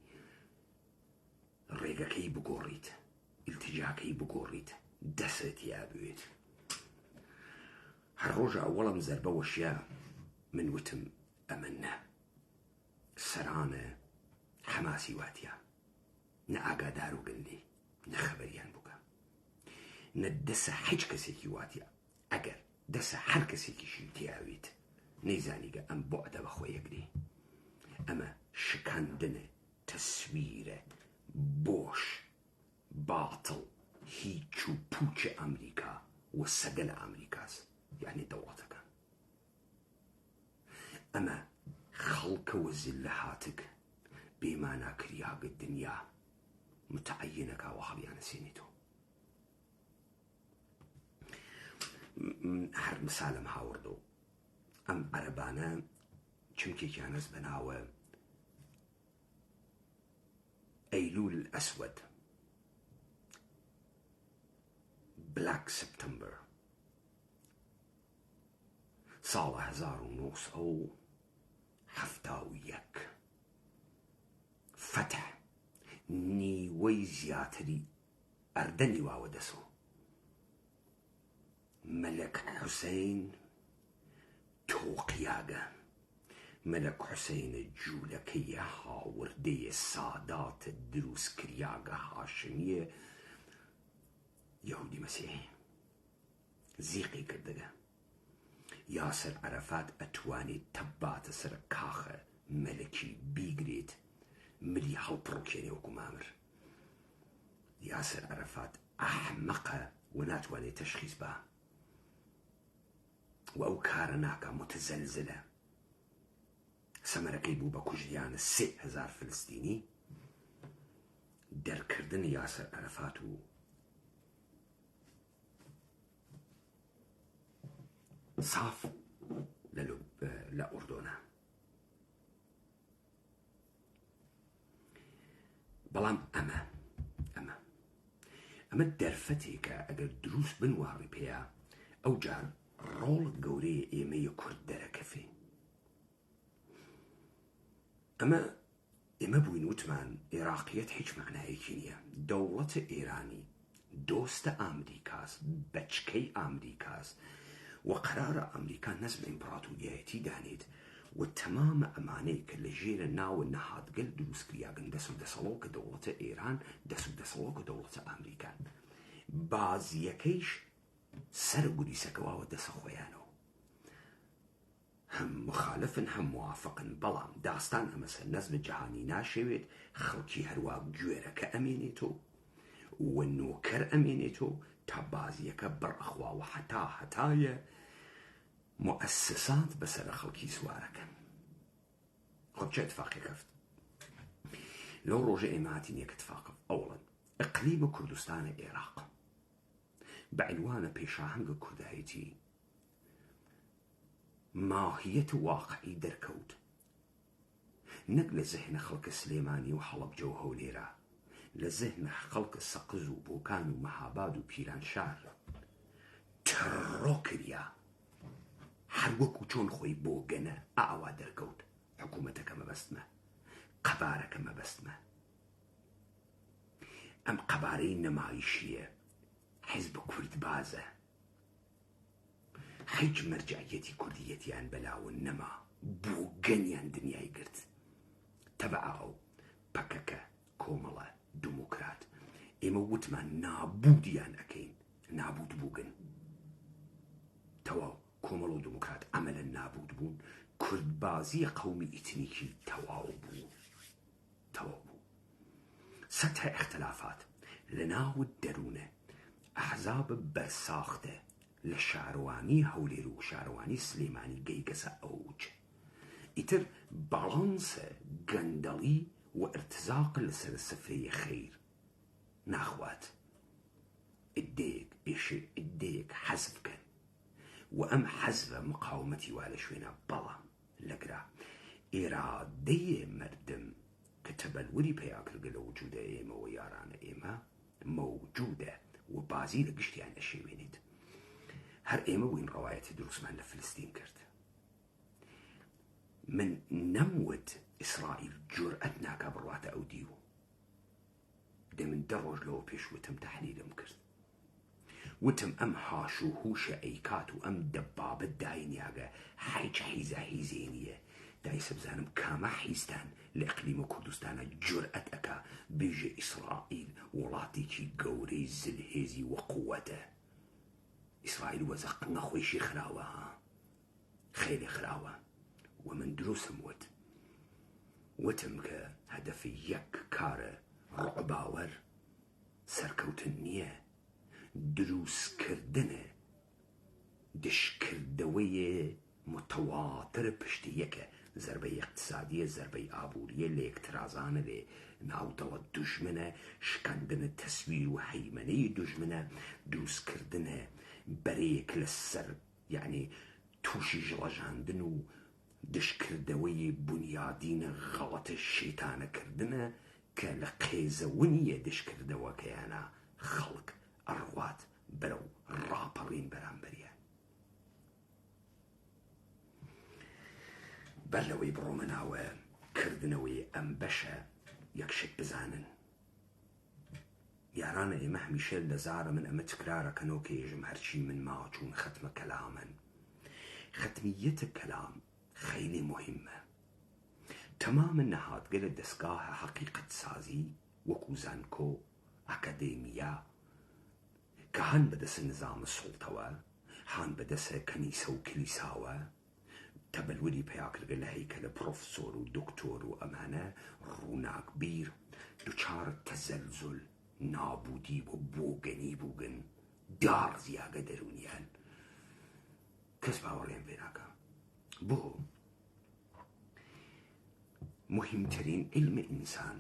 ڕێگەکەی بگۆڕیت ئیلتیجاکەی بگۆڕیت دەست یابێت هەر ڕۆژە ئەوەڵم زەربە وەشیا من وتم ئەمە نە سەرانە حەماسی واتیە نە ئاگادار و گەندی نە خەبەریان بکە نە دەسە هیچ کەسێکی واتیە ئەگەر دەسە هەر کەسێکیشی تیاویت نەیزانیگە ئەم بۆعدە بە خۆیەگری ئەمە شکاندنە تەسویرە بۆش باتڵ هیچ و پوچە ئەمریکا و سەگە لە ئەمریکاس یعنی دەوڵەتەکە ئەمە خەڵکەوە زلە هاتک بێمانە کریاگە دنیا متعینەکە و هەڵیانە سێنیتەوە هەر مثالم هاوردۆ ئەم عەرەبانە چمکێکیان هەست بەناوە ئەیلول ئەسود، بلاک سپتمبر، ساڵە 1970 فتح نیوەی زیاتری ئەردەنی واوە دەسۆ. مەلەک حوسەین تۆقیاگە، مەلەک حوسەینە جوولەکەیە هاوردەیە ساداتە دروستکریاگە هاشمیە یەهودی مەسیحی زیقی کردەگە. یاسر عەرەفات ئەتوانێت تەباتە سەر کاخە مەلەکی بیگرێت ملی هەڵپڕۆکێنێ وەکو مامر. یاسر عەرەفات ئەحمەقە و ناتوانێت تەشخیص بە و ئەو کارە ناکە، متزەلزلە. سەمەرەکەی بوو بە کوژیانە 3000 فلستینی. دەرکردنی یاسر عەرەفات و ساف لە ئوردۆنە. بەڵام ئەمە دەرفەتێکە ئەگەر دروست بنواڕی پێیە ئەو جار ڕۆڵ گەورەیە ئێمەی کورد دەرەکەفێ. ئێمە بووین وتمان عێراقیەت هیچ معنایەکی نییە. دەوڵەتە ئێرانی دۆستە ئامریکاس، بەچکەی ئامریکاس و قەرارە ئەمریکا نەزم ئیمپراتۆریایەتی دانێت و تەمامە ئەمانەی کە لە ژێرە ناوە نەهاتگەل دروستکریاگەن دەست و دەسەڵۆکە دەوڵەتە ئێران، دەست و دەسەڵۆکە دەوڵەتە ئەمریکان. بازیەکەیش سەر گولیسەکەواوە دەسە خۆیانەوە. هەم مخالفن هەم موافقن، بەڵام داستان ئەمەسە نەزم جەهانی ناشەوێت خەڵکی هەروە گوێرەکە ئەمێنێتەوە و نۆکەر ئەمێنێتەوە تا بازیەکە بڕەخواوە هەتایە مؤسسات بەسەر خەڵکی سوارەکەن. خۆ چه اتفاقی هەفت لەو ڕۆژە ئێمە هاتین یەک اتفاقە. ئەوڵەن ئەقلیمە کوردستانە عێراق بە عنوانە پێشاهەنگە کوردایەتی ماهیەت واقعی دەرکەوت، نەک لە زەهنە خەڵکە سلێمانی و حەڵەبجە و هەولێرە، لە زەهنە خەڵکە سەقز و بۆکان و مەهاباد و پیرانشار تڕۆ کریا، هەر وەکو چۆن خۆی بۆ گەنە ئاوا دەرکەوت. حکوومەتەکە مەبەستمە، قەبارەکە مەبەستمە. ئەم قەبارەی نەمایشیە، حیزب کورد بازە، هیچ مەرجعیەتی کوردیەتیان بەلاوە نەما، بۆ گەنیان دنیای گرت. تەبعا ئەو پەکەکە کۆمەڵە دموکرات ئێمە وتمان نابودیان ئەکەین، نابود بووگن. تەواو کۆمەڵ و دموکرات ئەمەلە نابود بوون. کوردبازی قەومی ئیتنیکی تەواو بوو. سەتە اختلافات لەناو دەروونە ئەحزاب بەرساختە لە شارەوانی هەولێر و شارەوانی سلێمانی گەیگەسە ئەوج. ئیتر باڵانسە گەندەڵی و ارتزاق لەسەر سفرەیە خەیر ناخوات. ئیدەیەک حەزب بکەن و ئەم حەزبە مقاومەتی وا لە شوێنە، بەڵام لەگرا ئێرادەیە مەردم کە تەبەلوری پێیاکردگە لە وجودە ئێمە و یارانە ئێمە مەوجودە و بازی لە گشتیان ئەشێوێنێت. هەر ئێمە بووین ڕەوایەتی دروستمان لە فلستین کرد. من نەموت ئیسرائیل جورئەت ناکا بڕواتە ئەو دیو. دە من 10 ڕۆژ لەوە پێش وتم تەحلیلم کرد، وتم ئەم هاش و هوشە ئەیکات و ئەم دەبابەت داینیاگە هیچ حیزە حیزێ نییە. دایسە بزانم کامە حیزتان لە ئەقلیمە کوردستانە جورئەت ئەکا بێژە ئیسرائیل وڵاتێکی گەورەی زلهێزی و قووەتە. ئیسرائیل وەزە قنگە خۆیشی خراوە، خێلی خراوە. و من دروستم وتم کە هەدەفی یەک کارە ڕعباوەر سەرکەوتن نییە، دروستکردنە، دشکردەوەیە متەواتر پشتی یەکە. زەربەی اقتصادیە، زەربەی ئابووریە، لە یەکترازانە، لێ ناودەڵە دوژمنە، شکاندنە تەسویر و هەیمەنەی دوژمنە، دروستکردنە بەرەیەک لە سەر یعنی تووشی ژڵەژاندن و دشکردەوەی بنیادینە غەڵەتە شەیتانەکردنە کە لە قێزەونیە دشکردەوەکەیانە خەڵک ئەڕوات بەرەو ڕاپەڕین بەرامبەریە. بەر لەوەی بڕۆمەناوە کردنەوەی ئەم بەشە یەکشت بزانن. یارانە ئێمە هەمیشە لە زارە من ئەمە تکرارەکەنەوە کە ێژم هەرچی من ماوە چوون ختمە کەلامن. ختمیەتە کەلام خەیلی مهمە. تەمامە نەهاتگە لە دەستگاهە حەقیقەت سازی وەکو زانکۆ ئەکادێمیا کە هەن بەدەسە نظامە سوڵتەوە، هەن بەدەسە کەنیسە و کلیساوە، تەبەلوری پەیاکردە لە هەیکەلە پرۆفسۆر و دکتۆر و ئەمانە ڕووناک بیر دووچار تەزەلزل نابودی و بۆگەنی بووگن دار زیاگە دەرونیان کەس باوەڕێم پێ ناکە. بۆ مهمترین علم ئینسان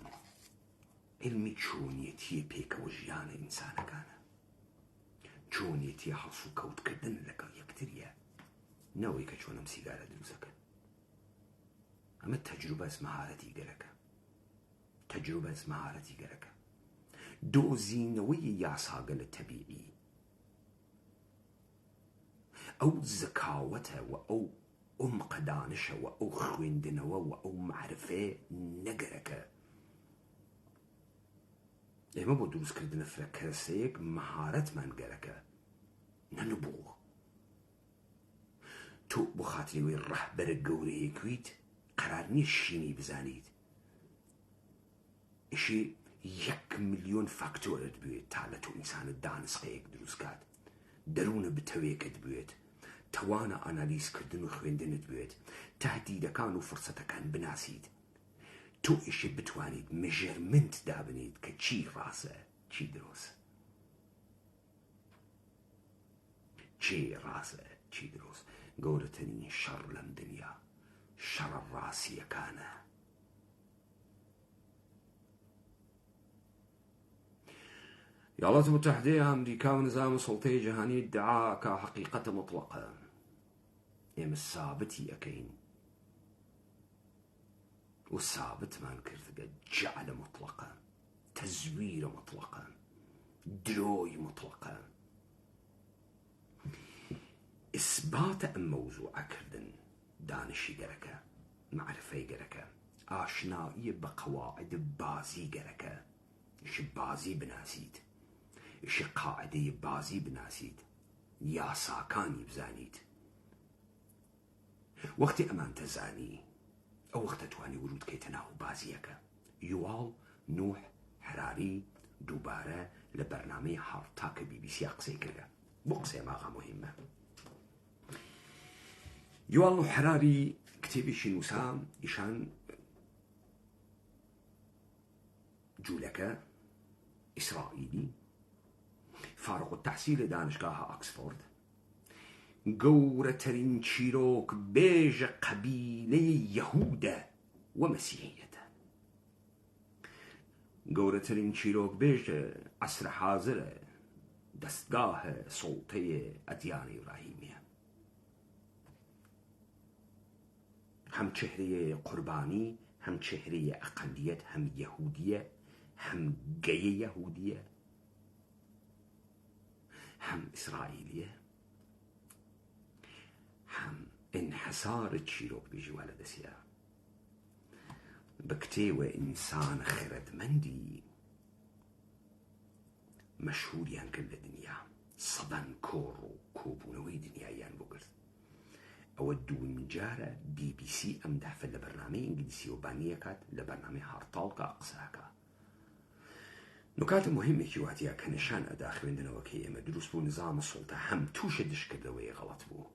علمی چۆنیەتیە پێکەوە ژیانە ئینسانەکانە، چۆنیەتی هەڵس و کەوتکردن لەگەڵ یەکتریە، نەوەی کە چۆنم سیگارە دروستەکەن. ئەمە تەجروبە مەهارەتی گەرەکە، تەجروبە مەهارەتی گەرەکە، دۆزینەوەی یاساگە لە تەبیعی، ئەو زەکاوەتە و ئەو عمقە دانشە و ئەو خوێندنەوە و ئەو معرفێ نەگەرەکە. ئێمە بۆ دروستکردنە فرەکەسەیەک مەهارەتمان گەرەکە، نەنبووە. تۆ بۆ خاتریەوەی ڕەهبەرە گەورەیەکویت قەرار نییە شینی بزانیت، ئیشی 1 ملیۆن فاکتۆرت بوێت تا لە تۆ ئینسانت دانسقەیەک دروستکات، دەروونە بتەوێکت بوێت، توانە ئانالیزکردن و خوێندنت بوێت، تهدیدەکان و فرسەتەکان بناسیت، تۆ ئیشی بتوانیت مێژەرمنت دابنیت کە چی ڕاستە چی دروستە، چی ڕاستە چی دروست. گەورەترین شەڕ لەم دنیا شەڕە ڕاستیەکانە. الولايات المتحدة أمريكا ونظام سلطة جهاني ادعا كحقيقة مطلقة إما الثابت أكين والثابت ما نكرت جعل مطلقة، تزوير مطلقة، دروي مطلقة، إثبات أم موضوع كردن دانشي جركة، معرفة جركة، آشنائية بقواعد بازي جركة، إيش بازي بناسيت، إيش قاعدة بازي بناسيت، یاساکانی بزانیت. وەختی ئەمان تەزانی ئەو وەختە توانی ورود کەیتە ناو بازیەکە. یوال نوح هەراری دووبارە لە بەرنامەی هاڕتاکە BBC قسەی کردە. بۆ قسەی ماغا مهمە. یوال نوح هەراری کتێبێکی نووسا، ئیشان جوولەکە ئیسرائیلی فارغ التحصیل لە دانشگاهە ئاکسفۆرد، گەورەترین چیرۆک بێژە قەبیلەی یەهودە و مەسیحیەتە، گەورەترین چیرۆک بێژە عەسرە حازرە، دەستگاهە سوڵتەیە ئەدیانە ئیبراهیمیە، هەم چهرەیە قوربانی، هەم چهرەیە ئەقەلیەت، هەم یەهودیە، هەم گەیە یەهودیە، هەم ئیسرائیلیە، هەم انحسارە چیرۆک بێژیوا لە دەستیە. بە کتێوە ئینسان خێرەتمەندی مەشهوریان کرد لە دنیا، سەدان کۆڕ و کۆبوونەوەی دنیاییان بۆ کرد. ئەوە دوومین جارە BBC ئەم دەفە لە بەرنامەی ئینگلیسی و بانیەکات لە بەرنامەی هاڕتاڵکە قسەکە. نکات مهمێکی واتیە کە نیشان ئەدا خوێندنەوەکەی ئێمە دروست بوو نظامە سوڵتە هەم تووشە دشکردەوەی غەڵەت بوو،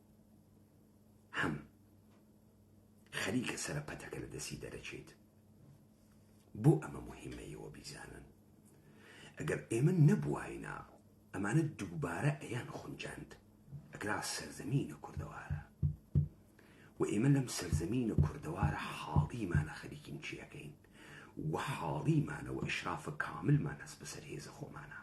هەم خەریکە سەرپەتەکە لە دەستی دەرەچێت. بۆ ئەمە مهمەیەوە بیزانن ئەگەر ئێمە نەبوواینا ئەمانە دووبارە ئەیان خونجاند ئەگرا سەرزەمینە کوردەوارە و ئێمە لەم سەرزەمینە کوردەوارە حاڵیمانە خەریکین چیەکەین و حاڵیمانە و ئشرافە کاملمان هەست بەسەر هێزە خۆمانە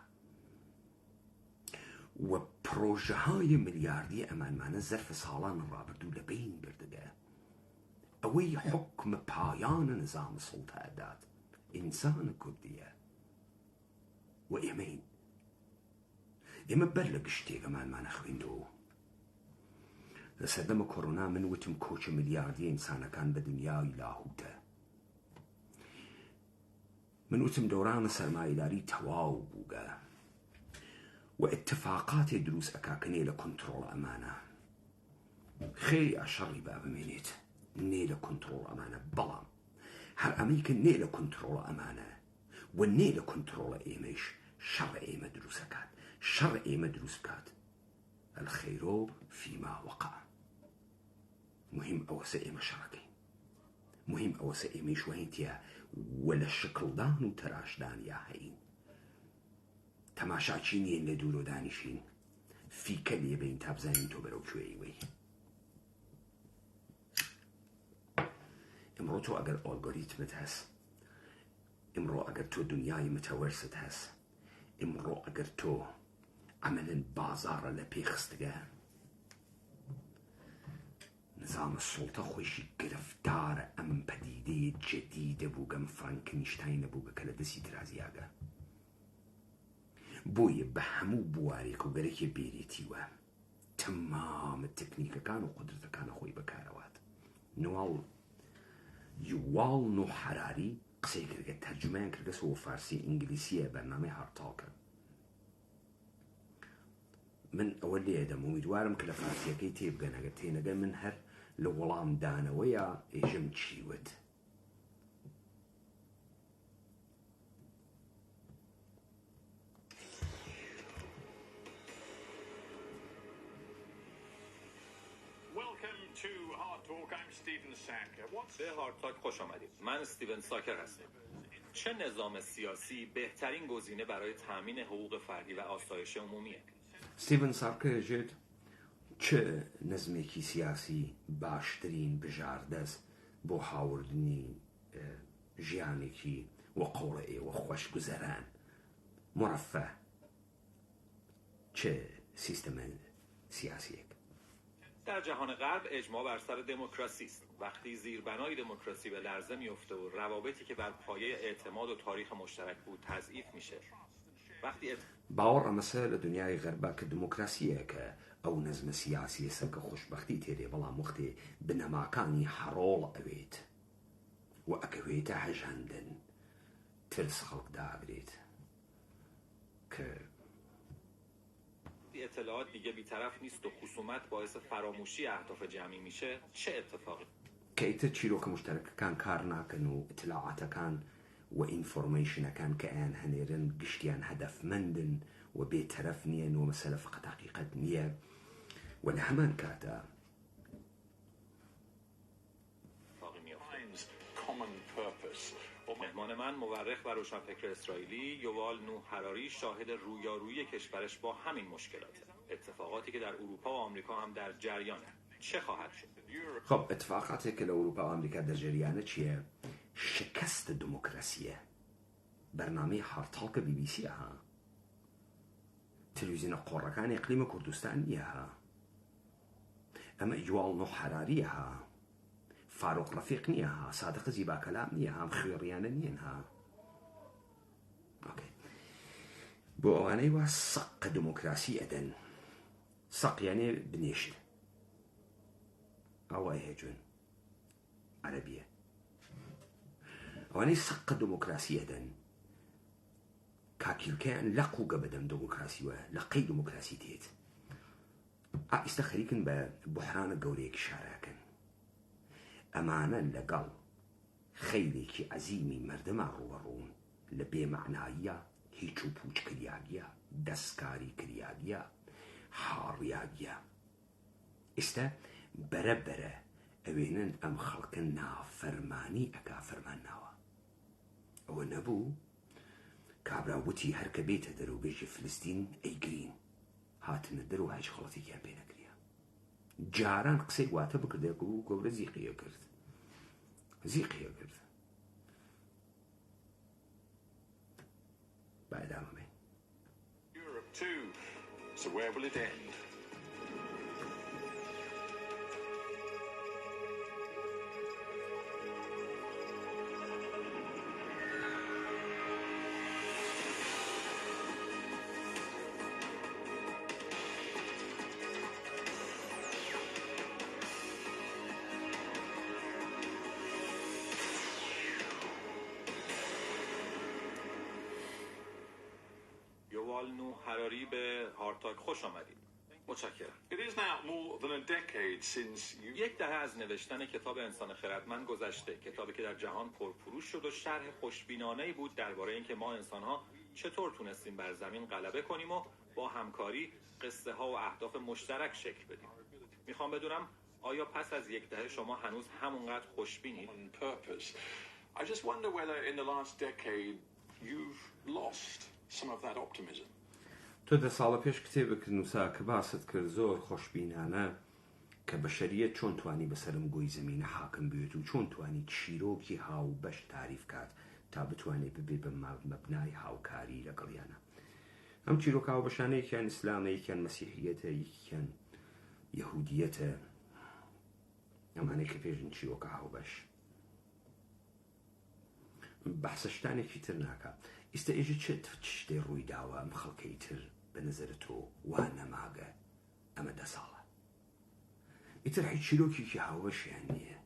و پروژه های ملیاردی ئەمانمانە زەرفە ساڵان ڕابردوو لە بین بردەگە ئەوەی حکم پایان نظام سڵتە ئەدات ئینسانە کوردیە و ئێمەین ئێمە بەر لە گشتێک ئەمانمانە خوێندەوە لە سەردەمە کۆڕۆنا من وتم کۆچە ملیاردی ئینسانەکان بە دنیای لاهوتە من وتم دەورانە سەرمایەداری تەواو بووگە و اتفاقاتی دروست ئەکاکەنێ لە کۆنتڕۆڵ ئەمانە خێری ئاشەڕی با بمێنێت نێ لە کۆنتڕۆڵ ئەمانە بەڵام هەر ئەمەی کە نێ لە کۆنتڕۆڵ ئەمانە و نێ لە کۆنتڕۆڵە ئێمەش شەڕ ئێمە دروست ئەکات شەڕ ئێمە دروست بکات الخەیرۆ فیما وەقع مهم ئەوەسە ئێمە شەڕەکەین مهم ئەوەسە ئێمەش وەهینتیە و لە شکڵدان و تەراشدان یا هەین تەماشاچی نیەن لە دوورۆ دانیشین فیکە لێ بین تا بزانین تۆ بەرەو کوێی وەی ئەمڕۆ تۆ ئەگەر ئۆلگۆریتمت هەست ئەمڕۆ ئەگەر تۆ دنیای متەوەرست هەست ئەمڕۆ ئەگەر تۆ عەمەلەن بازاڕە لە پێخستگە نظام سڵتە خۆشی گرفتارە ئەم پەدیدەیە جەدیدە بووگەم فرانکەنیشتاین نەبووگە کە لە دەستی ترازیاگە بۆیە بە هەموو بوارێک و گەرەکێ بێرێتیوە تەمامە تەکنیکەکان و قودرەتەکانە خۆی بەکارەوات یووال نۆ حەراری قسەی کردگە تەرجمەیان کردەسەوە فارسی ئینگلیسیە بەرنامەی هەرتاڵکە من ئەوە لێدەم ئومیدوارم کە لە فارسیەکەی تێبگەن ئەگەر تێنەگەن من هەر لە وەڵام دانەوەیە ئێژەم چیوت به هارد تاک خوش آمدید. من استیون ساکر هستم. چه نظام سیاسی بهترین گزینه برای تامین حقوق فردی و آسایش عمومیه؟ ستیڤن سارکر ژێت چه نەزمێکی سیاسی باشترین بژاردەست بۆ هاوردنی ژیانێکی وە قۆڵە ئێوە خۆشگوزەران مرەفە چه سیستەمە سیاسیەک در جهان غرب اجماع بر سر دموکراسی است. وقتی زیربنای دموکراسی به لرزه میفته و روابطی که بر پایه اعتماد و تاریخ مشترک بود تضعیف میشه. وقتی باوەڕ ئەمەسە لە دنیای غەربا کە دموکراسیە کە ئەو نەزمە سیاسی سەرکە خۆشبەختی تێرێ بەڵام وەختێ بنەماکانی هەڕۆڵ ئەوێت و ئەکەوێتە هەژاندن ترس خەڵک دابرێت کە اطلاعات دیگه بیطرف نیست و خصومت باعث فراموشی اهداف جمعی میشه چه اتفاقی؟ کە ئیتر چیرۆکە مشتەرەکەکان کار ناکەن و ئیتلاعاتەکان و ئینفۆرمەیشنەکان کە ئەیان هەنێرن گشتیان هەدەفمەندن و بێتەرەف نیەن و مەسەلە فقط حەقیقەت نییە و لە هەمان کاتە مهمان من مورخ و روشنفکر اسرائیلی یووال نوح حراری شاهد رویارویی کشورش با همین مشکلاته. اتفاقاتی که در اروپا و آمریکا هم در جریانه. چه خواهد شد؟ خب اتفاقاتی که لأوروپا و آمریکا در جریانه چیه؟ شکست دموکراسیه برنامه هارتاڵکە بی بی سی ها تلویزیۆنە قۆڕەکانی ئیقلیمە کوردستان نییە ها ئەمە یووال نۆح حەراریە ها فاروق ڕەفیق نییە ها سادق زیباکەلام نییە ها خوێڕیانە نیەن ها بۆ ئەوانەی وا سەق دموکراسی ئەدەن سەق یانێ بنێشت ئەوە هێجون عەرەبیە ئەوانەی سەق دموکراسی ئەدەن کاکیلکەیان لەقوگە بەدەم دموکراسیوە لە قەی دموکراسی تێت ئائیستە خەریکن بە بوحرانە گەورەیەکی شاراکەن ئەمانە لەگەڵ خەیرێکی عەزیمی مەردەما ڕوبەڕوون لە بێمەعناییە هیچ و پوچ کریاگیە دەستکاری کریاگیە هاڕیاگیە ئێستا بەرەبەرە ئەوێنن ئەم خەڵکە نافەرمانی ئەکا فەرمان ناوە ئەوە نەبوو کابراوتی هەر کە بێتە دەرەوە بێژی فلستین ئەیگرین هاتنە دەرەوە هیچ خەڵەتێکیان پێ نەکریا جاران قسەی واتە بکردێک و گەورە زیقیە کرد با ئەدامە بێن So where will it end? یووال نوح هراری به هارتاک خوش آمدید. متشکرم. It is now more than a decade since you... یک دهه از نوشتن کتاب انسان خردمند گذشته، کتابی که در جهان پرفروش شد و شرح خوشبینانه‌ای بود درباره اینکه ما انسان‌ها چطور تونستیم بر زمین غلبه کنیم و با همکاری قصه ها و اهداف مشترک شکل بدیم. میخوام بدونم آیا پس از یک دهه شما هنوز همونقدر خوشبینید؟ on purpose. I just wonder whether in the last decade you've lost some of that optimism. تۆ دە ساڵە پێش کتێبێک نووسا کە باست کرد زۆر خۆشبینانە کە بەشەریەت چۆن توانی بەسەرم گۆی زمینە حاکم بێت و چۆن توانی چیرۆکی هاو بەش تعریف کات تا بتوانێت ببێ بە مەبنای هاوکاری لەگەڵیانە. ئەم چیرۆکە هاوبەشانە یەکیان ئیسلامە، یەکیان مەسیحیەتە، یەکیان یەهودیەتە، ئەمانەی کە پێشن چیرۆکە هاوبەش. بەحسەشتانێکی تر ناکە. ئێستا ئێژە چێت شتێ ڕووی داوە ئەم خەڵکەی تر بەنەزەرە تۆ وا نەماگە ئەمە 10 ساڵە. ئیتر هیچ چیرۆکێکی هاوبەشیان نییە.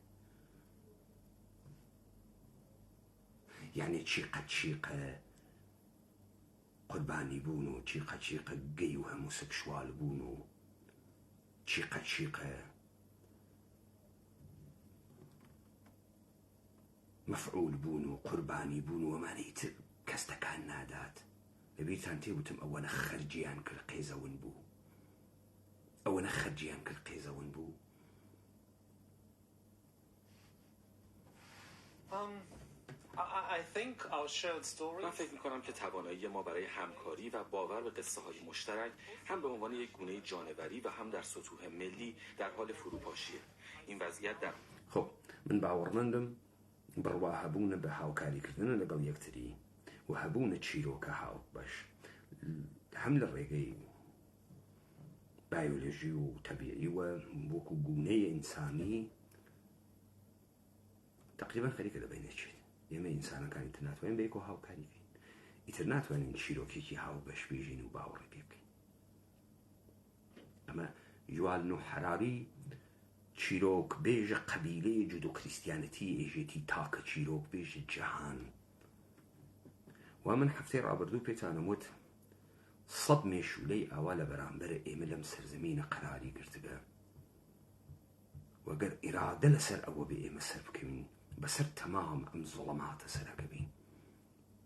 یعنی چیقە قوربانی بوون و چیقە گەی و هەموسەکشوال بوون و چیقە مەفعول بوون و قوربانی بوون و ئەمانەی تر کەس تەکان نادات. لەبیرتان تێبوتم ئەوەنە خەرجیان کرد قێزەون بوو. ئەوەنە خەرجیان کرد قێزەون بوو. I think our shared story. من فکر می‌کنم که توانایی ما برای همکاری و باور به قصه‌های مشترک هم به عنوان یک گونه جانوری و هم در سطوح ملی در حال فروپاشیه. این وضعیت در خب من باوەڕمەندم بڕوا هەبوونە بە هاوکاریکردنە لەگەڵ یەکتری و هەبوونە چیرۆکە هاوبەش هەم لە ڕێگەی بایۆلۆژی و تەبیعیوە وەکو گونەی ئینسانی تقریبا خەریکە دەبینێچێت. ئێمە ئینسانەکانی تر ناتوانین بە یەکەوە هاوکاری بکەین. ئیتر ناتوانین چیرۆکێکی هاوبەش بێژین و باوەڕی پێ بکەین. ئەمە یووال نوح هەراری چیرۆک بێژە قەبیلەی جودۆ کریستیانەتی ئێژێتی تاکە چیرۆک بێژە جەهان. و من هەفتەی ڕابردوو پێتانم وت 100 مێشولەی ئاوا لە بەرامبەرە ئێمە لەم سەرزەمینە قەراری گرتبە وەگەر ئیرادە لەسەر ئەوە بێ ئێمە سەر بکەوین بەسەر تەمام ئەم زوڵەماتە سەرەکەبین،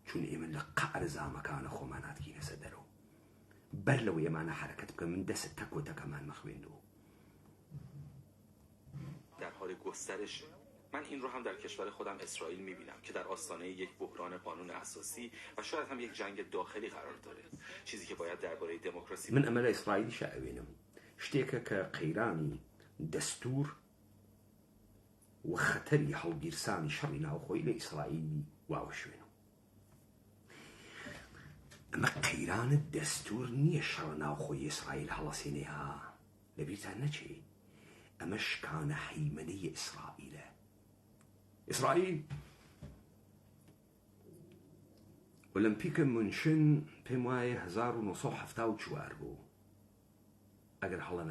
چون ئێمە لە قەعر زامەکانە خۆمان هاتکینە سەر دەرەوە. بەر لەوە ئێمانە حرەکەت بکەم من دەست تەکۆتەکەمان مەخوێندەوە. در حال گسترشه. من این رو هم در کشور خودم اسرائیل میبینم که در آستانه یک بحران قانون اساسی و شاید هم یک جنگ داخلی قرار داره. چیزی که باید درباره دموکراسی من ئەمە لە ئیسرائیلی شەوێنم شتێکە کە قەیرانی دەستور و خەتەری هەڵگیرسانی شەڕی ناوخۆی لە ئیسرائیلی واوە شوێنم. ئەمە قەیرانت دەستور نییە شەڕ ناوخۆی ئیسرائیل هەڵەسێنێها لەبیرتان نەچێ. ئەمە شکانە هەیمەنەی ئیسرائیلە. ئیسرائیل ئۆلمپیکە مونشن پێم وایە 1974 بوو ئەگەر هەڵە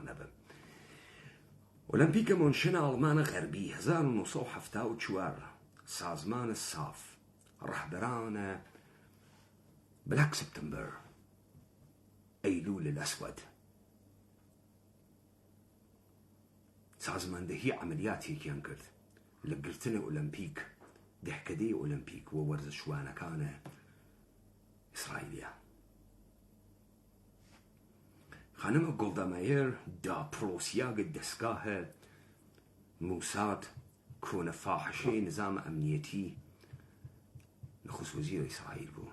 نەبم. ئۆلمپیکە مونشن ئاڵمانە غەربی 1974 سازمانە ساف ڕەهبەرانە بلاک سپتمبەر ئەیلول الأسود سازماندەهی عملیاتێکیان کرد لە گرتنە ئۆلمپیک دەهکدەی ئۆلمپیک و وەرزشوانەکانە ئیسرائیلیا. خانم گۆڵدا مایر داپڕۆسیاگە دەستگاهە موساد کۆنە فاحشەی نظام ئەمنیەتی نخست وەزیرە ئیسرائیل بوو.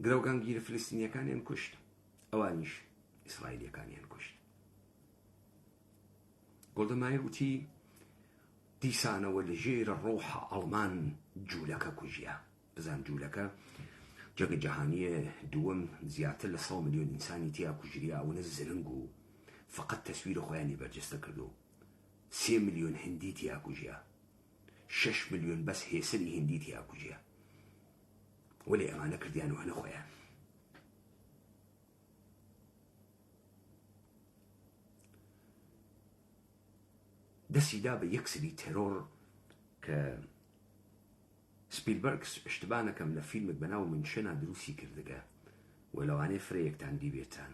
گرەوگانگیرە فلستینیەکانیان کوشت، ئەوانیش ئیسرائیلیەکانیان کوشت. گۆڵدا مایر وتی دیسانەوە لە ژێرە ڕۆحە ئەڵمان جوولەکە کوژیە. بزان جوولەکە جەنگە جەهانیە دووەم زیاتر لە 100 ملیۆن ئینسانی تیا کوژریا ئەوەنە زرنگ و فقط تەسویرە خۆیانی بەرجەستە کردو. 3 ملیۆن هندی تیا کوژیا، 6 ملیۆن بەس هێسری هندی تیا کوژیا، وەلێ ئەمانە کردیان وهەنە خۆیان. دەسیدا بە یەک سری تەرۆر کە سپیلبەرگ اشتباه نەکەم لە فیلمێک بەناو منشەنا دروستی کردگە و لەوانەیە فرەیەکتان دیبێتان.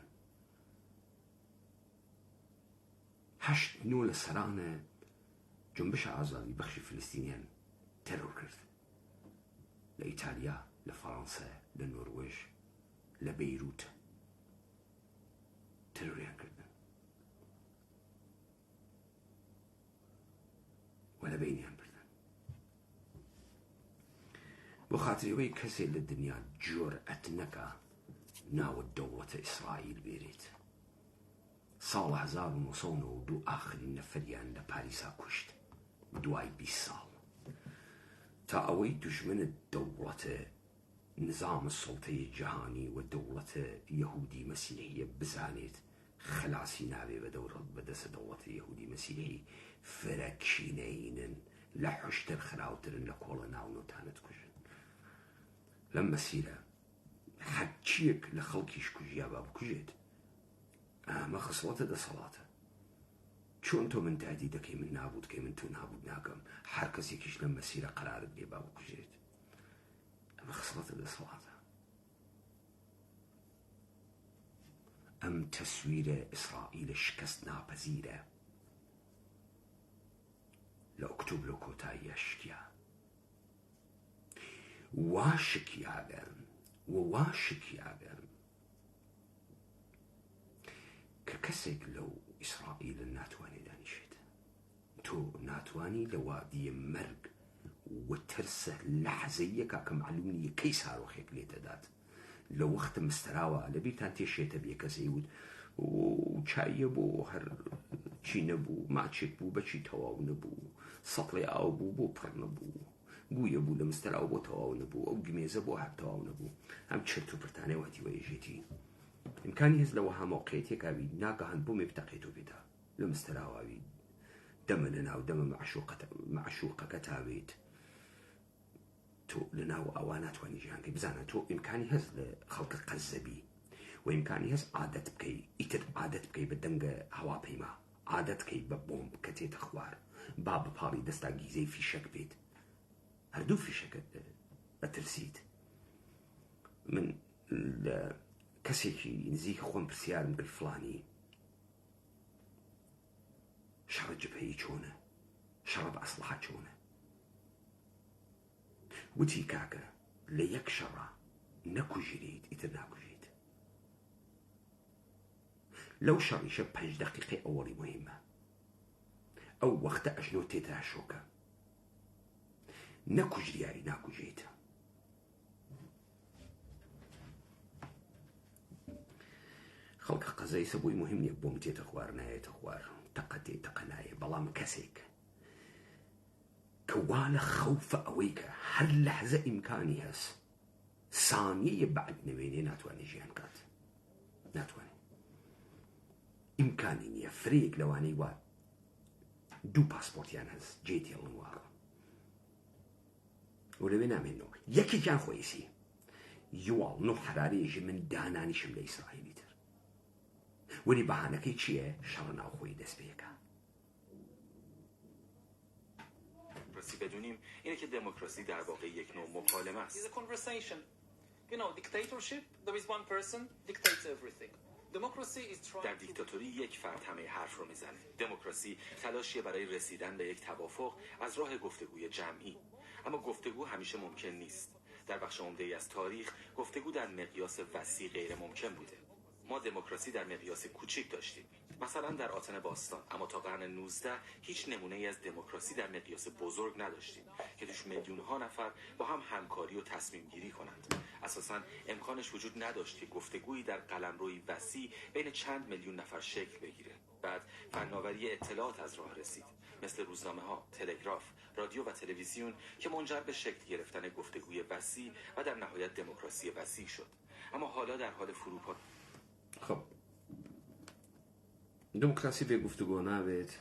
8 لە سەرانە جنبشە ئازادی بەخشی فلستینیان تەرۆر کرد لە ئیتالیا، لە فەڕەنسا، لە نۆروێژ، لە بەیروت تەرۆریان کردن و لە بینیان بردن. بۆ خاترەوەی کەسێ لە دنیا جۆرئەت نەکا ناوە دەوڵەتە ئیسرائیل بێرێت. ساڵ 1992 ئاخرین نەفەریان لە پاریسا کوشت دوای 20 ساڵ، تا ئەوەی دوژمنە دەوڵەتە نظام سڵتەی جیهانی و دەوڵەتە یەهودی مەسیحیە بزانێت خلاصی نابێ بەدەستە دەوڵەتە یەهودی مەسیحی فرەکشینەینن لە حشتر خراوترن لە کۆڵە ناونۆتانت کوژن. لەم مەسیرە هەرچیەک لە خەڵکیش کوژیا با بکوژێت، ئەمە خسڵەتە دەسەڵاتە. چۆن تۆ من تادی دەکەی من نابوو دکەی من تۆ نابوو ناکەم، هەر کەسێکیش لەم مەسیرە قەرارت بێ با بکوژێت، ئەمە خسڵەتە دەسەڵاتە. ئەم تەسویرە ئیسرائیلە شکست ناپەزیرە لە ئۆکتۆبر و کۆتاییە شکیا وا شکیاگەن کە کەسێک لەو ئیسرائیلە ناتوانێ دانیشێت. تۆ ناتوانی لە وادیە مەرگ و ترسە لەحزەیەکە کە معلوم نییە کەی ساڕۆخێک لێتەدات. لە وەختە مستەراوە لە بیرتان تێشێتە بێ کەسەی وت و چایە بۆ هەر چی نەبوو، ماچێک بوو بەچی تەواو نەبوو، سەڵێ ئاو بوو بۆ پڕ نەبوو، گویە بوو لە مستەراو بۆ تەواو نەبوو، ئەو گمێزە بۆ هەر تەواو نەبوو. ئەم چرت و پرتانەی واتی وەیژێتی ئیمکانی هەست لەوە هەمۆقێتێکاوی ناگەهان بۆ مێ بتەقێت و بێتە لە مستەراواوی دەمە لە ناو دەمە معشوقەکە تاوێت. تۆ لە ناو ئەوە ناتوانانی ژیانکەی بزانە. تۆ ئیمکانی هەست لە خەڵکە قەزەبی و ئیمکانی هەست عادەت بکەی، ئیتر عادەت بکەی بە دەنگە هەواپەیما، عادەت بکەی بە بۆمب کە تێتە خوار، با بپاڵی دەستا گیزەی فیشەک بێت، هەردوو فیشەکەت ئەترسیت. من لە کەسێکی نزیک خۆم پرسیارم کرد فڵانی شەڕە جبهەیی چۆنە، شەڕە بە ئەسلحە چۆنە؟ وتی کاکە لە یەک شەڕە نەکوژریت ئیتر ناکوژیت. لەو شەڕیشە 5 دقیقەی ئەوەڵی مهمە، ئەو وەختە ئەژنۆ تێتە شۆکە، نەکوژریایی ناکوژیت. خەڵکە قەزەی سەبووی مهم نییە بۆم تێتە خوار نایێتە خوار، تەقە تێ تەقە نایە، بەڵام کەسێک کە وا لە خەوفە ئەوەی کە هەر لەحزە ئیمکانی هەست سانیەیە بەعد نەوێنێ ناتوانێ ژیان کات، ناتوانێ، ئیمکانی نییە. فرەیەک لەوانەی وا 2 پاسپۆرتیان هەست جێتی هەڵن واڕە و لەوێ نامێنەوە. یەکێکیان خۆیسی یوڵ نۆ حرارێژی من دانانیشم لە ئیسرائیلی تر، وەری بەهانەکەی چییە؟ شەڕە ناوخۆی دەست پێەکە. دموکراسی بدونیم اینه که دموکراسی در واقع یک نوع مکالمه است. It's a conversation. You know, dictatorship, there is one person dictates everything. Democracy is trying در دیکتاتوری یک فرد همه حرف رو میزنه. دموکراسی تلاشیه برای رسیدن به یک توافق از راه گفتگوی جمعی. اما گفتگو همیشه ممکن نیست. در بخش عمده‌ای از تاریخ گفتگو در مقیاس وسیع غیر ممکن بوده. ما دموکراسی در مقیاس کوچیک داشتیم، مثلا در آتن باستان، اما تا قرن 19 هیچ نمونه‌ای از دموکراسی در مقیاس بزرگ نداشتیم که توش میلیون‌ها نفر با هم همکاری و تصمیم گیری کنند. اساساً امکانش وجود نداشت که گفتگویی در قلمروی وسیع بین چند میلیون نفر شکل بگیره. بعد فناوری اطلاعات از راه رسید. مثل روزنامه‌ها، تلگراف، رادیو و تلویزیون که منجر به شکل گرفتن گفتگوی وسیع و در نهایت دموکراسی وسیع شد. اما حالا در حال فروپاشی. خب دموکراسی به گفتگو نابێت.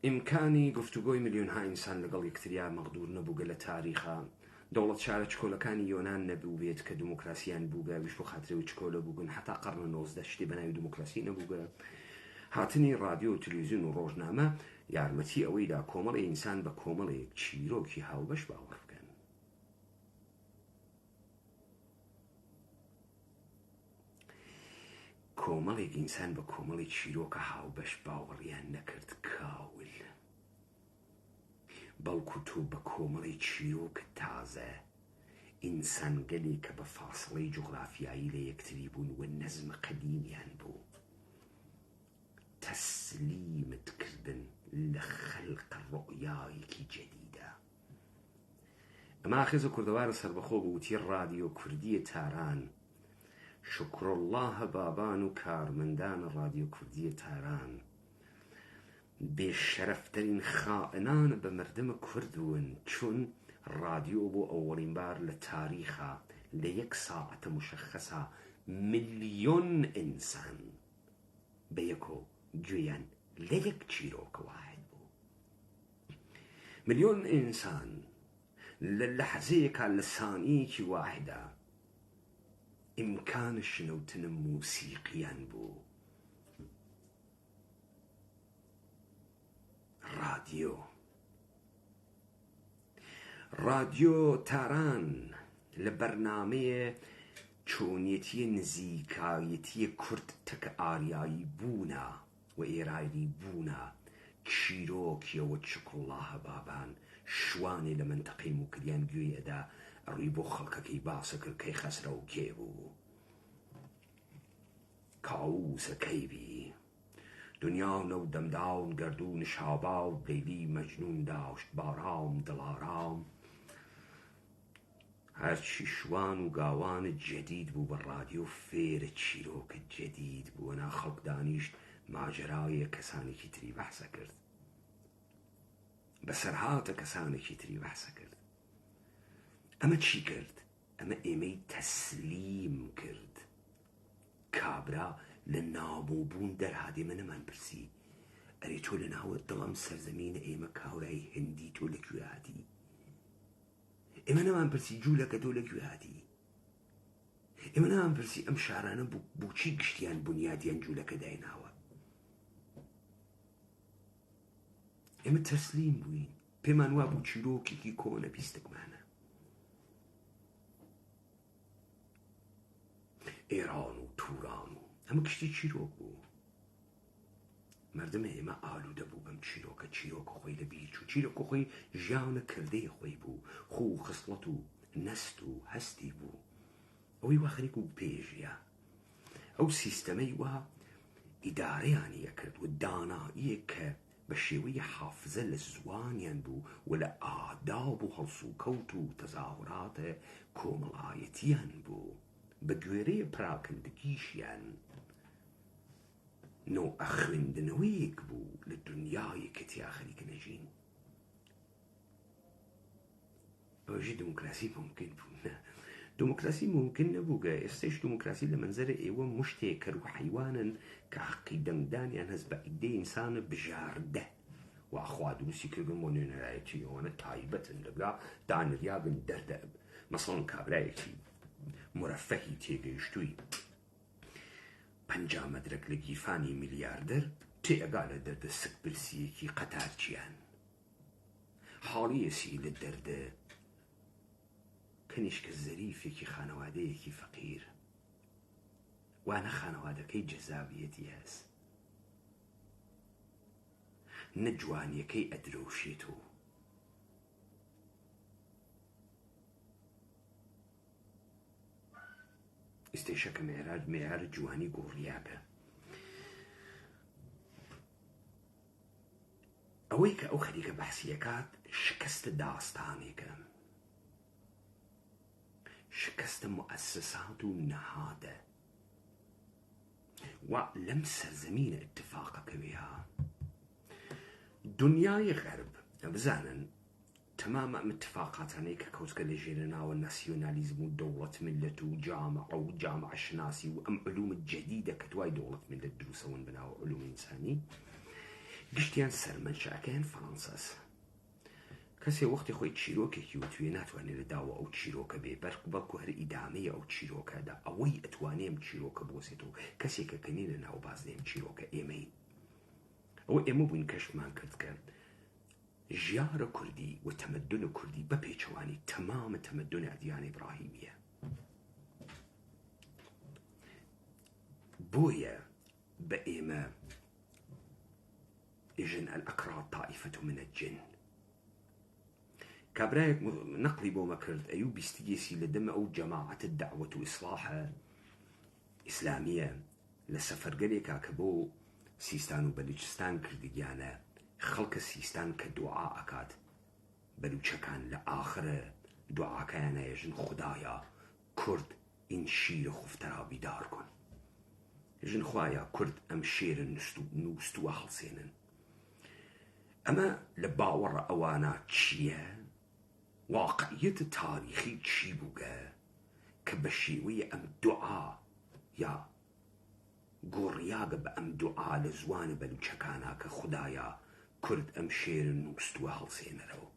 ئیمکانی گفتوگۆی میلیۆنها ئینسان لەگەڵ یەکتریا مەقدور نەبووگە لە تاریخا. دەوڵەت شارە چکۆلەکانی یۆنان نەبوو بێت کە دموکراسیان بووگە، ویش بۆ خاطرەوەی چکۆلە بووبن، حتا قەرنە 19 شتی بەناوی دموکراسی نەبووگە. هاتنی رادیۆ و تلویزیون و ڕۆژنامە یارمەتی ئەوەیدا کۆمەڵی ئینسان بە کۆمەڵێک چیرۆکی هاوبەش باوەڕ بکەن. کۆمەڵێک ئینسان بە کۆمەڵی چیرۆکە هاوبەش باوەڕیان نەکرد کاول، بەڵکو تۆ بە کۆمەڵی چیرۆکە تازە ئینسان گەلێک کە بە فاصلەی جوغرافیایی لە یەکتری بوون و نەزمە قەدیمیان بوو تەسلیمت کردن لە خەلق ڕۆیایەکی جەدیدە. ئەمە خێزە کوردەوارە سەربەخۆ بووتی ڕادیۆ کوردیە تاران. شکرالله بابان و کارمەندان ڕادیۆ کوردیە تاران بێشەرەفترین خائنان بە مردمە کورد بوون، چون رادیۆ بۆ ئەوەڵین بار لە تاریخە لە 1 ساعەتە مشخصە ملیۆن ئینسان بە یەکۆ گوێیان لە یەک چیرۆکە واحد بوو. ملیۆن ئینسان لە لەحزەیەکە لە سانیەکی واحدە ئیمکانە شنەوتنە موسیقیان بوو. رادیۆ تاران لە بەرنامەیە چۆنیەتیە نزیکایەتیە کورد تەکە ئاریایی بوونە و ئێرایی بوونە چیرۆکیەوە شکرالله بابان شوانێ لە منتەقەی موکریان گوێیەدا ڕووی بۆ خەڵکەکەی باسە کرد کەی خەسرە و کێ بوو کاووسە کەیبی دنیا نەو دەمداون گەردوون شابا و لەیلی مەجنون داشت بارام دڵارام. هەرچی شوان و گاوانە جەدید بوو بە رادیۆ فێرە چیرۆکە جەدید بوو. نا خەڵک دانیشت ماجرایە کەسانێکی تری بەحسە کرد، بەسەرهاتە کەسانێکی تری بەحسە کرد. ئەمە چی کرد؟ ئەمە ئێمەی تەسلیم کرد. کابرا لە نابووبوون دەرهادێ منە نەمان پرسی ئەرێ تۆ لە ناوە دڵم سەرزەمینە ئێمە کاورای هەندی تۆ لەکوێ هاتی؟ ئێمە نەمان پرسی جوولەکە تۆ لەکوێ هاتی؟ ئێمە نەمان پرسی ئەم شارانە بۆچی گشتیان بنیادیان جوولەکە دایناوە؟ ئێمە تەسلیم بووین، پێمان وا بوو چیرۆکێکی کۆنە بیستکمانە. ئێران و تووران و ئەمە کشتی چیرۆک بوو. مردمە ئێمە ئالوودە بوو بەم چیرۆکە. چیرۆکە خۆی لە بیر چوو، چیرۆکە خۆی ژیانە کردەی خۆی بوو، خۆ و خسڵەت و نەست و هەستی بوو. ئەوەی وا خەریک و پێژیە ئەو سیستەمەی وا ئیدارەیانی کرد و داناییە کە بە شێوەی حافزە لە زوانیان بوو و لە ئاداب و هەڵس و کەوت و تەزاوراتە کۆمەڵایەتیان بوو. بە گوێرەیە پراکندگیشیان نۆعە خوێندنەوەیەک بوو لە دنیای کە تیا خەریکە نەژین. ئەوەژی دموکراسی ممکن بوو؟ نە، دموکراسی ممکن نەبووگە. ئێستش دموکراسی لە منزەرە ئێوە مشتێک کە ڕوو حیوانن کە حەقی دەنگدانیان هەست بە ئیدەی ئینسانە بژاردە و خوا دروستی کردن بۆ نوێنەرایەتی ئەوانە تایبەتن لەگا دانریابن دەردە. مەسەڵەن کابرایەکی مرەفەهی تێگەیشتووی 50 مەدرەک لە گیرفانی میلیاردەر تێئەگا لە دەردە سکبرسیەکی قەتارچیان حاڵیەسی لە دەردە کەنیشکە زەریفێکی خانەوادەیەکی فەقیر وانە خانەوادەکەی جەزابیەتی هەست، نە جوانیەکەی ئەدرەوشێت و ئستێشەکە مێرار جوانی گۆڕیاکە. ئەوەی کە ئەو خەریکە بەحسیەکات شکستە داستانێکە، شکستە مؤسسات و نەهادە و لەم سەرزەمینە اتفاقەکەوێها دنیای غرب بزانن تمام اتفاقاتانی که کەوتکە لە ژێرەناوە ناسیۆنالیزم و دەوڵەت ملت و جامعە شناسی و ئەم علوم جدیدە کە دوای دەوڵەت ملت دروستەون بناوە علوم ئینسانی گشتیان سەرمەنشەکەیان فەڕەنساس. کەسێ وەختی خۆی چیرۆکێکی وتوێ ناتوانێت لە داوە ئەو چیرۆکە بێ بەڵکو هەر ئیدامەیە ئەو چیرۆکەدا ئەوەی ئەتوانێم چیرۆکە بۆسێتەوە کەسێکە کەنی لە ناو بازدێم چیرۆکە ئێمەین. ئەوە ئێمە بووین کەشمان کرد کە ژیارە کوردی و تەمەدن کوردی بە پێچەوانی تەمامە تەمەدن ئەدیان ئیبراهیمیە. بۆیە بە ئێمە ئیژن الأكراد طائفة من الجن. کابرایەک نەقلی بۆمە کرد ئەیوب بیستگێسی لە دەمە ئەو جەماعەتە دەعوەت و ئیسلاحە ئیسلامیە لە سەفەرگەرێکا کە بۆ سیستان و بەلوچستان کردگیانە خەڵکە سیستان کە دوعا ئەکات بەلوچەکان لە ئاخرە دوعاکەیانە ژن خودایە کورد این شیر خفترا بیدار کن. ژن خوایە کورد ئەم شێرە نووسووە هەڵسێنن. ئەمە لە باوەڕە ئەوانە چییە؟ واقعیەت تاریخی چی بووگە کە بە شێوەیە ئەم دوعا یا گۆڕیاگە بە ئەم دوعا لە زوانە بەلوچەکانە کە خودایە کورد ئەم شێرە نووسووە هەڵسێنەرەوە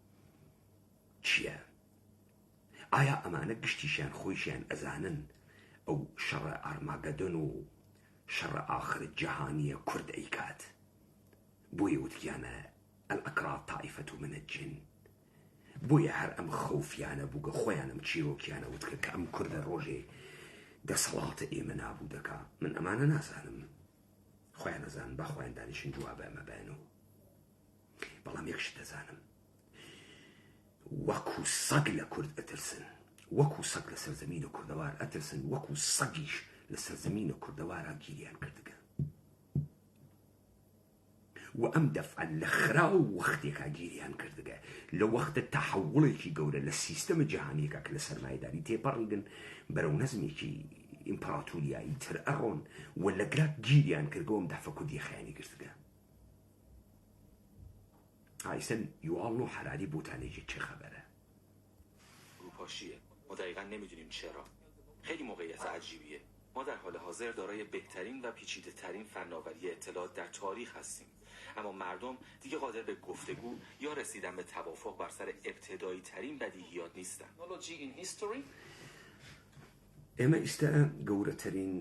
چییە؟ ئایا ئەمانە گشتیشیان خۆیشیان ئەزانن ئەو شەڕە ئارماگەدن و شەڕە ئاخرت جەهانیە کورد ئەیکات؟ بۆیە وتیانە الأكراد طائفة من الجن. بۆیە هەر ئەم خەوفیانە بووگە خۆیان ئەم چیرۆکیانە وتکە کە ئەم کوردە ڕۆژێ دەسەڵاتە ئێمە نابوو دەکا. من ئەمانە نازانم، خۆیان نەزانن با خۆیان دانیشن جوابە ئەمە بێنەوە. بەڵام یەکشت دەزانم وەکو سەگ لە کورد ئەترسن، وەکو سەگ لە سەرزەمینە کوردەوار ئەترسن، وەکو سەگیش لە سەرزەمینە کوردەوارە گیریان کردگە. و ئەم دەفعە لە خرا و وەختێکا گیریان کردگە لە وەختە تەحەوڵێکی گەورە لە سیستەمە جیهانیەکە کە لە سەرمایەداری تێپەڕیدن بەرەو نەزمێکی ئیمپراتوریایی تر ئەڕۆن و لەگرا گیریان کردگەوە ئەم دەفە کوردی خەیانی گرتگە. ئایسن یوال و حرالی بوتانێکی چه خبره؟ روپاشیه. ما دقیقا نمیدونیم چرا. خیلی موقعیت عجیبیه. ما در حال حاضر دارای بهترین و پیچیده ترین فناوری اطلاعات در تاریخ هستیم، اما مردم دیگه قادر به گفتگو یا رسیدن به توافق بر سر ابتدایی ترین بدیهیات نیستن. ئێمە ئێستا گەورەترین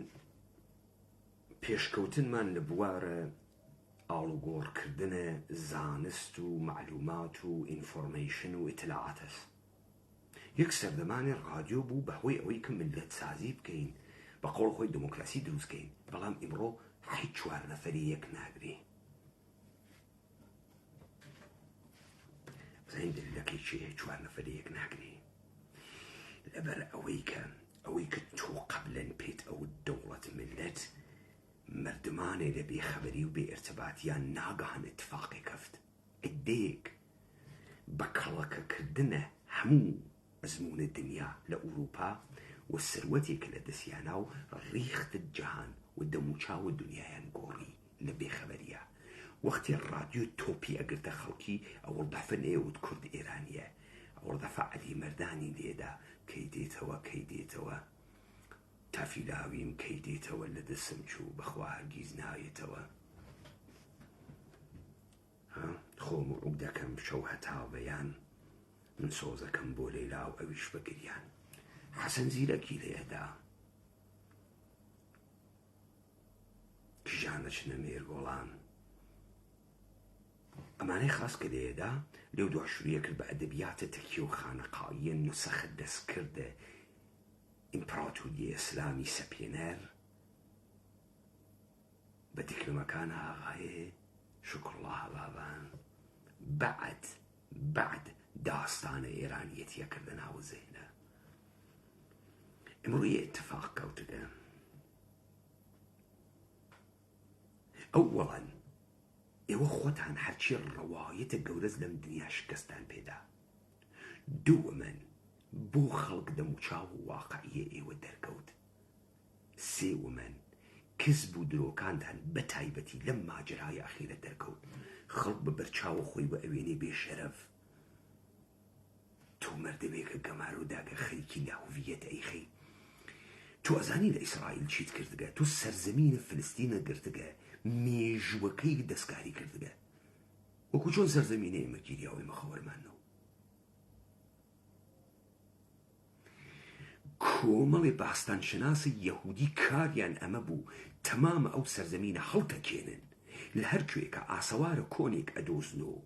پێشکەوتنمان لە بوارە ئاڵوگۆڕکردنە زانست و معلومات و ئینفۆرمەیشن و ئیتلاعات هەست. یەک سەردەمانی ڕادیۆ بوو بەهۆی ئەوەی کە ملت سازی بکەین بە قۆڵ خۆی دموکراسی دروستکەین، بەڵام ئیمڕۆ هیچ 4 نەفەری یەک ناگری. بزانین دلیلەکەی چیە 4 نەفەری یەک ناگری؟ لەبەر ئەوەی کە تۆ قەبلەن پێت ئەو دەوڵەت ملت مردمانێ لە بێخەبەری و بێ ئێرتباتیان ناگەهان اتفاقی کەفت ئەدێک بە کەڵەکەکردنە هەموو ئەزمونە دنیا لە ئوروپا و سروەتێکە لە دەستیانا و ڕیختت جەهان و دەموچاوە دنیایان گۆڕی لە بێخەبەریە. وەختی ڕادیۆ تۆپی ئەگرتە خەڵکی ئەوڵ دەفەن ئێوت کورد ئێرانیە، ئەوڵ دەفە عەلی مەردانی لێدا کەی دێتەوە تافیلاویم کەی دێتەوە لە دەسم چوو بەخوا هەرگیز نایێتەوە. خۆم و ڕوو دەکەم شەو هەتا بەیان من سۆزەکەم بۆ لەیلا و ئەویش بەگریان. حەسەن زیرەکی لێدا کژانە چنە مێرگۆڵان ئەمانەی خاص کە لێدا لێو دواشوریە کرد بە ئەدەبیاتە تەکیە و خانەقاویە نوسەخە دەستکردە ئیمپراتوریە ئیسلامی سەپێنەر بە دیکلمەکانە ئاغایێ شکرڵڵاه بابان بعد داستانە ئێرانیەتیە کردە ناو زێنە. ئەمڕۆ یە ئیتفاق کەوتگە ئەوەڵەن ئێوە خۆتان هەرچی ڕەوایەتە گەورەز لەم دنیا شکستان پێدا. دووەمەن بۆ خەڵک دەموچاو و واقعیە ئێوە دەرکەوت. سێوەمەن کەسب و درۆکاندان بە تایبەتی لەم ماجرای ئەخیرە دەرکەوت. خەڵک بە بەرچاوە خۆی بە ئەوێنێ بێشەرەف تۆ مەردەوێکە گەمار و داگە خەریکی ناوڤیەت ئەیخەی تۆ ئەزانی لە ئیسرائیل چیت کردگە تۆ سەرزەمینە فلستینە گرتگە مێژوەکەی دەستکاری کردگە وەکو چۆن سەرزەمینە ئێمە گیریاوەی مەخەوەرمانەوە کۆمەڵێ باستانشناسی یەهودی کاریان ئەمە بوو تەمامە ئەو سەرزەمینە هەڵتەکێنن لە هەر کوێکە ئاسەوارە کۆنێک ئەدۆزنەوە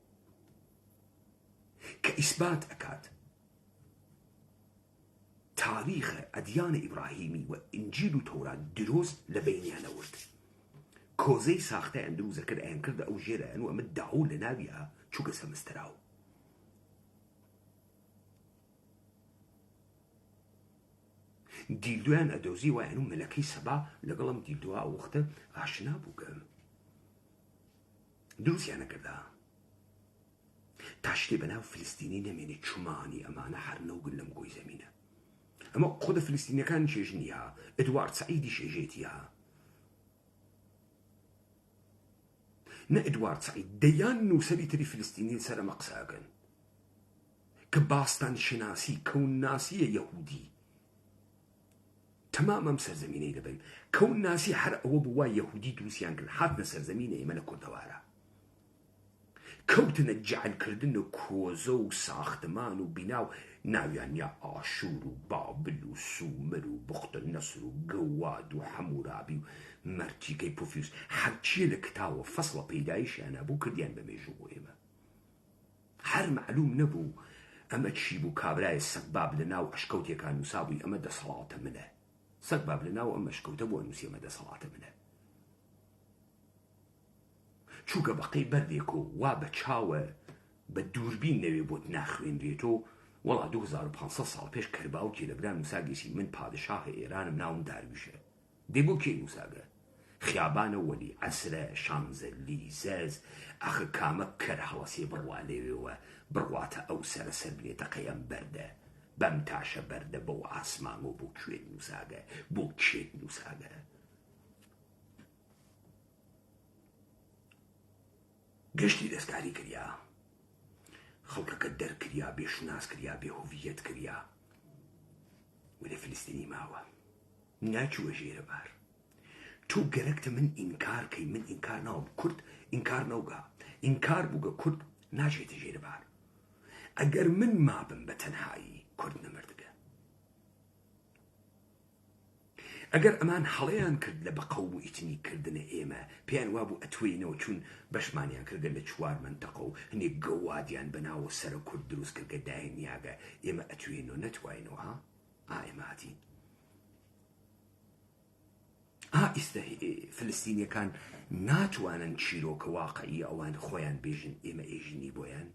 کە ئیسبات ئەکات تاریخە ئەدیانە ئیبراهیمی و ئینجیل و تەورات دروست لە بەینیانەورد کۆزەی ساختەیان دروزە کرد ئەیان کردە ئەو ژێرەیان و ئەمە داو لە ناویە چووکە سەمستراو دیلدویان ئەدۆزی وایەن و مەلەکەی سەبا لەگەڵم دیلدووە ئەو وەختە ئاشنا بووکە دروستیان نەکردا تا شتێ بەناو فلستینی نەمێنێت چومانی ئەمانە هەر نەوگن لەم گۆی زەمینە ئەمە خۆدە فلستینیەکان چێژ نییە ئەدوارد سەعیدی شێژێتیە نە ئەدوارد سەعید دەیان نووسەری تری فلستینی سەر ئەمە قساکەن کە باستان شناسی کەون ناسیە یەهودی تەمام ئەم سەرزەمینەی دەبن کەون ناسی هەر ئەوە بووە یەهودی دروستیان کرد هاتنە سەرزەمینە ئێمە لە کوردەوارە کەوتنە جەعلکردن و کۆزە و ساختمان و بینا و ناویان یا ئاشور و بابل و سومر و بوختە نەسر و گەواد و حەمورابی و مەرتیکەی پۆفیوس هەرچیە لە کتاوە فەسڵە پەیدایشیانە بوو کردیان بە مێژوو بۆ ئێمە هەر معلوم نەبوو ئەمە چی بوو کابرایە سەگباب لە ناو ئەشکەوتێکان نووسابووی ئەمە دەسەڵاتە منە سەگباب لە ناو ئەمە ئەشکەوتە بۆ نووسی ئەمە دەسەڵاتە منە چووکە بەقەی بەردێک و وا بە چاوە بە دووربین نەوێ بۆت ناخوێنرێتەوە وەڵا 2500 ساڵ پێش کەرباوکی لەبران نووساگەسی من پادشاهە ئێرانم ناوم دارویشە دێ بۆ کێ نووساگە خیابانە وەلی عەسرە شانزەلی زەز ئەخە کامە کەر هەڵەسێ بڕوا لێوێەوە بڕواتە ئەو سەرە سەر بنێتەقەیەم بەردە بەم تاشە بەردە بەو ئاسمانۆ بۆ کوێت نووساگە بۆ کێت نووساگە گەشتی دەستکاری کریا خەڵکەکە دەرکریا بێشناس کریا بێهۆڤیەت کریا و لە فلستینی ماوە ناچووە ژێرە بار تۆ گەرەکتە من ئینکار کەی من ئینکار ناوم کورد ئینکار نەوگا ئینکار بووگە کورد ناچێتە ژێرە بار ئەگەر من مابم بە تەنهایی کورد نەمردگە ئەگەر ئەمان هەڵەیان کرد لە بەقەوم و ئیتنی کردنە ئێمە پێیان وابوو ئەتوێنەوە چون بەشمانیان کردن لە 4 مەنتەقە و هەنێک گەوادیان بەناوە سەرە کورد دروست کردگە داهێنیاگە ئێمە ئەتوێنەوە نەتوانینەوە ها ئێمە هاتین ئیستە فلستینیەکان ناتوانن چیرۆکە واقعی ئەوان خۆیان بێژن ئێمە ئێژینی بۆیان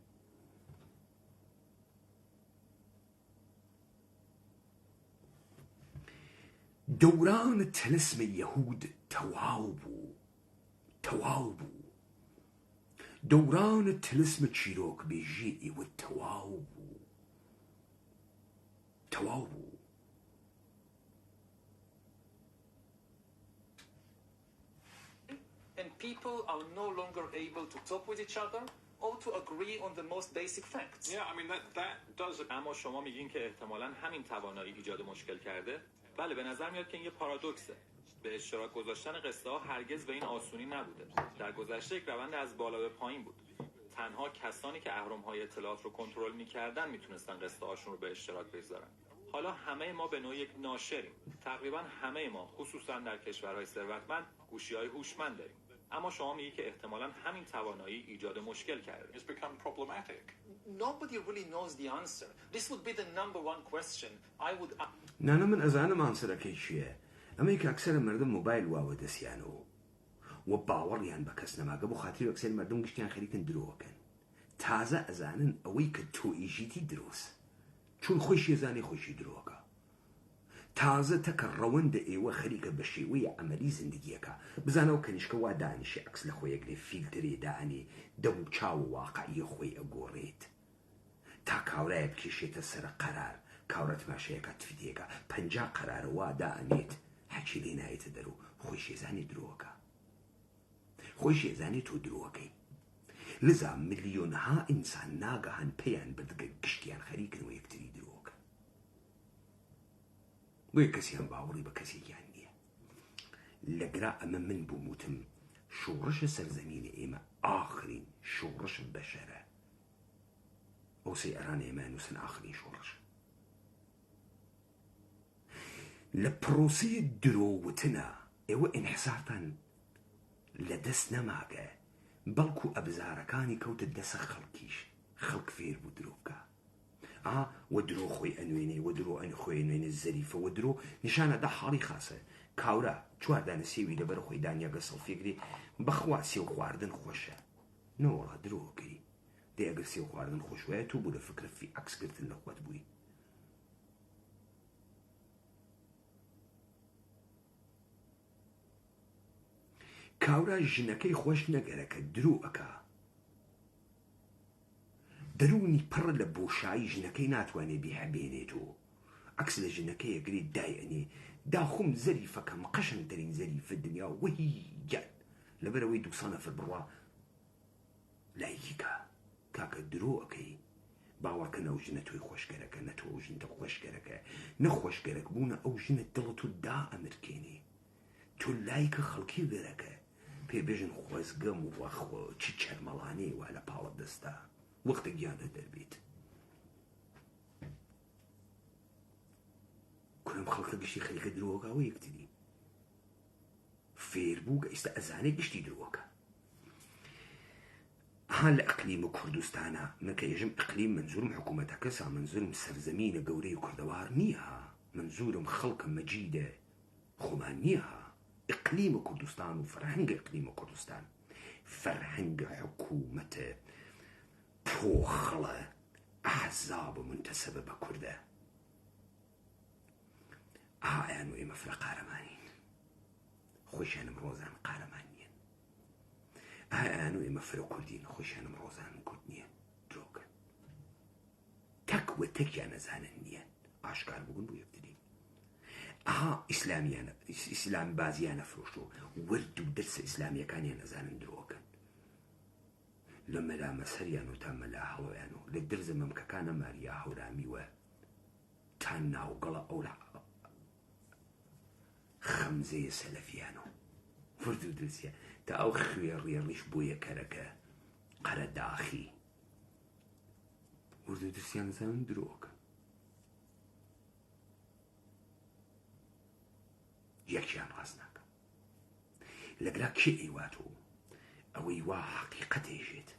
دەوران تەلسمە یەهود تەواو بوو دەوران تەلسمە چیرۆک بێژی ئێوە تەواو بوو And people are no longer able to talk with each other or to agree on the most basic facts. Yeah, I mean, that does... اما شما میگین که احتمالاً همین توانایی ایجاد مشکل کرده؟ بله به نظر میاد که این یه پارادوکسه. به اشتراک گذاشتن قصه ها هرگز به این آسونی نبوده. در گذشته یک روند از بالا به پایین بود. تنها کسانی که اهرم‌های اطلاعات رو کنترل می‌کردن میتونستن قصه هاشون رو به اشتراک بگذارن. حالا همه ما به نوعی یک ناشریم. تقریبا همه ما خصوصا در کشورهای ثروتمند گوشی‌های هوشمند داریم. اما شما میگی که احتمالاً همین توانایی ایجاد مشکل کرده. It's become problematic. Nobody really knows the answer. This would be the number one question I would ask. نانە من ئەزانم ئانسەرەکەی چییە ئەمەی کە ئەکسەرە مردم مۆبایل واوە دەستیانەوە و باوەڕیان بە کەس نەماگە بۆ خاتری ئەکسەر مردم گشتیان خەریکن درۆکەن تازە ئەزانن ئەوەی کە تۆ ئیژیتی دروست چون خۆشی ئەزانێ خۆشی درۆکە تازە تەکە ڕەوەندە ئێوە خەریکە بە شێوەی ئەمەلی زندگیەکە بزانەوە کەنیشکە وا دانیشی ئەکس لە خۆیەک لێ فیلترێ دانێ دەم و چاو واقعی خۆی ئەگۆڕێت تا کاورایە بکێشێتە سەر قەرار کاورە تماشەیەکە تفیدێکە 50 قەرارە وا دانێت حەچی لێ نایێتە دەرو خۆی شێزانی درۆکە خۆی شێزانی تۆ درۆکەی لذا ملیۆنها ئینسان ناگەهان پێیان بردگە گشتیان خەریکن و یەکتری درۆکە بۆیە کەسیان باوەڕی بە کەسێکیان نییە لەگرا ئەمە من بووم وتم شۆڕشە سەرزەمینە ئێمە ئاخرین شۆڕش بەشەرە ئەو سەیئەرانە ئێمە نووسن ئاخرین شۆڕش لە پرۆسەیە درۆوتنە ئێوە ئینحسارتان لەدەست نەماگە بەڵکو ئەبزارەکانی کەوتە دەسە خەڵکیش خەڵک فێر بوو درۆ بکە وە درۆ خۆی ئەنوێنێ وە درۆ خۆی ئەنوێنێ زەریفە وە درۆ نیشانەدا حاڵی خاسە کاورە چواردانە سێوی لەبەر خۆی دانیاگە سەڵفێگری بەخوا سێو خواردن خۆشە نەوەڵا درۆکەی دێ ئەگەر سێو خواردن خۆش وایە تو بوو لە فکرە فی عەکسکردن لە خۆت بووی کاورا ژنەکەی خۆش نەگەرەکە درۆ ئەکا دەرونی پڕ لە بۆشایی ژنەکەی ناتوانێ بیهەبێنێت و عەکس لە ژنەکەی ئەگری دایئەنێ داخۆم زەریفەکەم قەشەنگترین زەریفە دنیا وەهی گیان لەبەرەوەی 200 نەفر بڕوا لایکی کاکە درۆ ئەکەی باوەڕکە نەو ژنە تۆی خۆشگەرەکە نەتۆ ئەو ژنتە خۆشگەرەکە نەخۆشگەرەک بوونە ئەو ژنە دڵت و دا ئەمرکێنێ تۆ لایکە خەڵکی بێرەکە پێبێژن خۆزگەم و وەخۆ چ چەرمەڵانەی وا لە پاڵە دەستا وەختە گیانە دەربێت کورم خەڵکە گشتی خەریکە درۆگاوە یەکتری فێر بوو ئێستا ئەزانێ گشتی درۆکە هان لە ئەقلیم کوردستانە من کە یەژم ئەقلیم منزورم حکوومەتەکەسا منزورم سەرزەمینە گەورەی کوردەوار نییە منزورم خەڵکە مەجیدە خۆمان نییە إقليم كردستان وفرهنگ إقليم كردستان فرهنگ حكومة بوخلة أحزاب منتسبة بكردة آيان وإما فرق قارمانين خوشان مروزان قارمانين آيان وإما فرق كردين خوشان مروزان كردنين دروك تك وتك نزاننين أشكار بقول بو يبتدي ئیسلامیانە ئیسلام بازیانە فرۆشتۆ ورد و دەرسە ئیسلامیەکانیان نەزانن درۆکەن لە مەلا مەسەریان و تا مەلا هەڵۆیان و لە درزە مەمکەکانە ماریا هەورامیوە تا ناوگەڵە ئەو خەمزەیە سەلەفیان و ورد و درسیە تا ئەو خوێ ڕێڕیش بۆ یەکەرەکە قەرە داخی ورد و درسیان نەزانن درۆکە یەکیان ڕاست ناکە لەگرا کێ ئەیواتۆ ئەوەی وا حەقیقەتێژێت